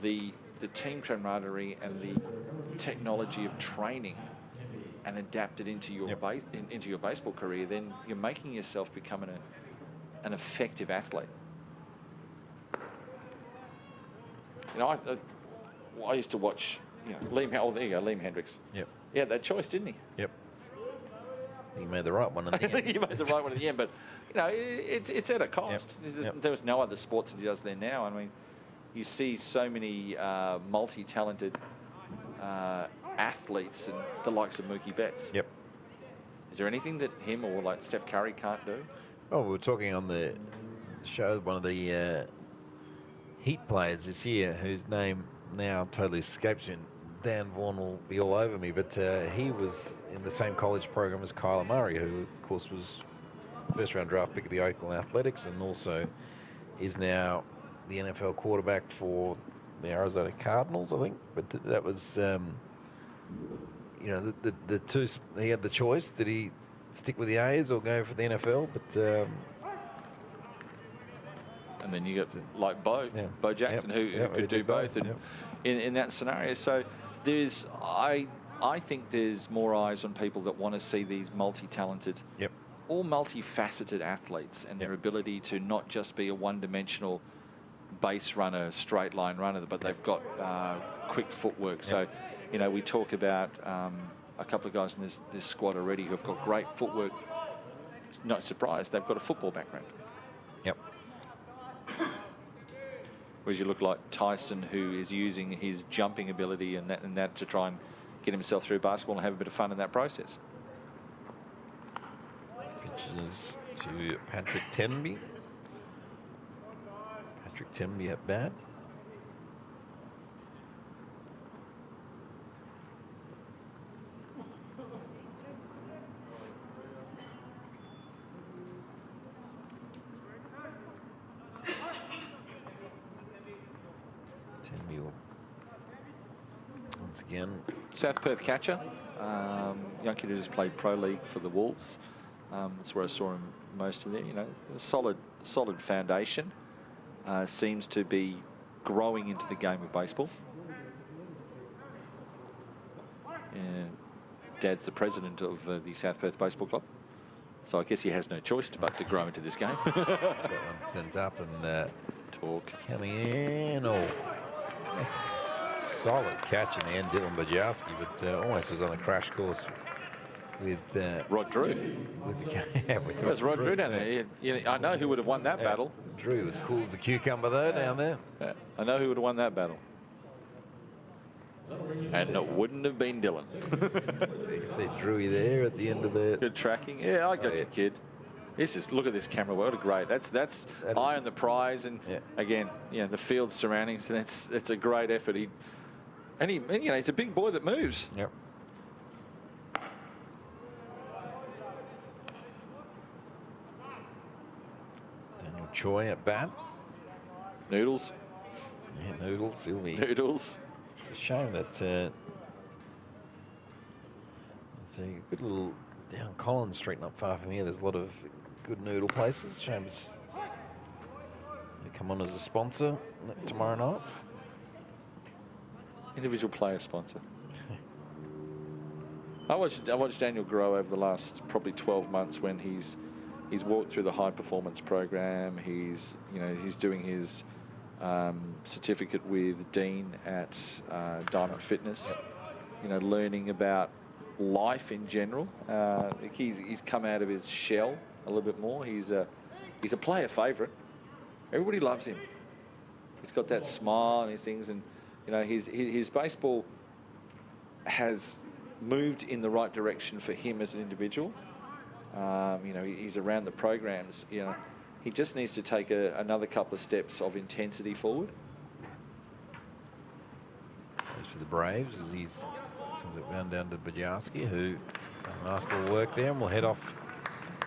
the team camaraderie and the technology of training and adapt it into your into your baseball career, then you're making yourself become an effective athlete. I used to watch, Liam. Oh, there you go, Liam Hendricks. Yep. Yeah, that choice, didn't he? Yep. He made the right one in the end. He made the right one in the end, but it's at a cost. There was no other sports that he does there now. I mean, you see so many multi-talented athletes and the likes of Mookie Betts. Yep. Is there anything that him or like Steph Curry can't do? Well, we were talking on the show, one of the Heat players this year, whose name now totally escapes me. Dan Vaughan will be all over me, but he was in the same college program as Kyler Murray, who, of course, was first-round draft pick of the Oakland Athletics and also is now the NFL quarterback for the Arizona Cardinals, I think. But that was, the two, he had the choice. Did he stick with the A's or go for the NFL? But and then you got like Bo Jackson, who could do both in that scenario. So there's, I think there's more eyes on people that want to see these multi-talented, all multifaceted athletes and their ability to not just be a one-dimensional base runner, straight line runner, but they've got quick footwork. So, we talk about a couple of guys in this squad already who have got great footwork. It's no surprise they've got a football background. Yep. Whereas you look like Tyson, who is using his jumping ability and that to try and get himself through basketball and have a bit of fun in that process. Pitches to Patrick Tenby. Patrick Tenby at bat. Tenby will once again. South Perth catcher, young kid who's played pro league for the Wolves. That's where I saw him most of there. You know, a solid foundation. Seems to be growing into the game of baseball. Dad's the president of the South Perth Baseball Club, so I guess he has no choice but to grow into this game. That one sent up and talk coming in. Oh, solid catch in the end, Dylan Bajowski, but almost was on a crash course with Rod Drew. With Rod Drew down there. I know who would have won that battle. Drew was cool as a cucumber though down there. I know who would have won that battle. And it wouldn't have been Dylan. You can see Drewy there at the end of the... Good tracking. Yeah, I got you, kid. Look at this camera. What a great. That's eye on the prize, and again, the field surroundings. And it's a great effort. He's a big boy that moves. Yep. Daniel Choi at bat. Noodles. Yeah, Noodles. He'll be. Noodles. It's a shame that there's a good little down Collins Street not far from here. There's a lot of good noodle places. Shame it's they come on as a sponsor tomorrow night. Individual player sponsor. I watched Daniel grow over the last probably 12 months when he's walked through the high performance program. He's doing his certificate with Dean at Diamond Fitness. Learning about life in general. He's come out of his shell a little bit more. He's a player favourite. Everybody loves him. He's got that smile and his things, and his baseball has moved in the right direction for him as an individual. He's around the programs. He just needs to take another couple of steps of intensity forward. As for the Braves, as he sends it round down to Bajowski, who done a nice little work there, and we'll head off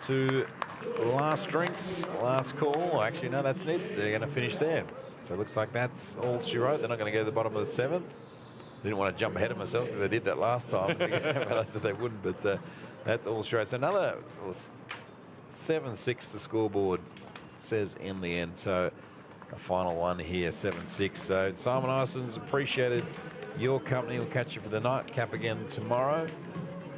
to last drinks, last call. Actually, no, that's it. They're going to finish there. So it looks like that's all she wrote. They're not going to go to the bottom of the seventh. Didn't want to jump ahead of myself because they did that last time. But I said they wouldn't, but that's all she wrote. So another 7-6 the scoreboard says in the end. So a final one here, 7-6. So Simon Isons, appreciated your company. We'll catch you for the nightcap again tomorrow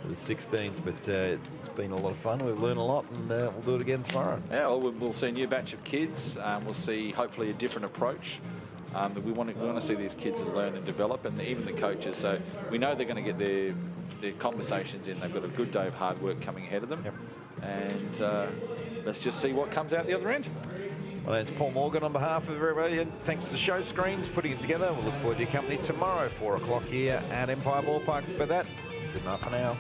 for the 16th. But it's been a lot of fun. We've learned a lot, and we'll do it again tomorrow. Yeah, well, we'll see a new batch of kids. We'll see hopefully a different approach. That we want to see these kids learn and develop, and even the coaches. So we know they're going to get their conversations in. They've got a good day of hard work coming ahead of them. Yep. And let's just see what comes out the other end. My name's Paul Morgan on behalf of everybody, and thanks to Showscreens putting it together. We'll look forward to your company tomorrow, 4 o'clock here at Empire Ballpark. But good night for now.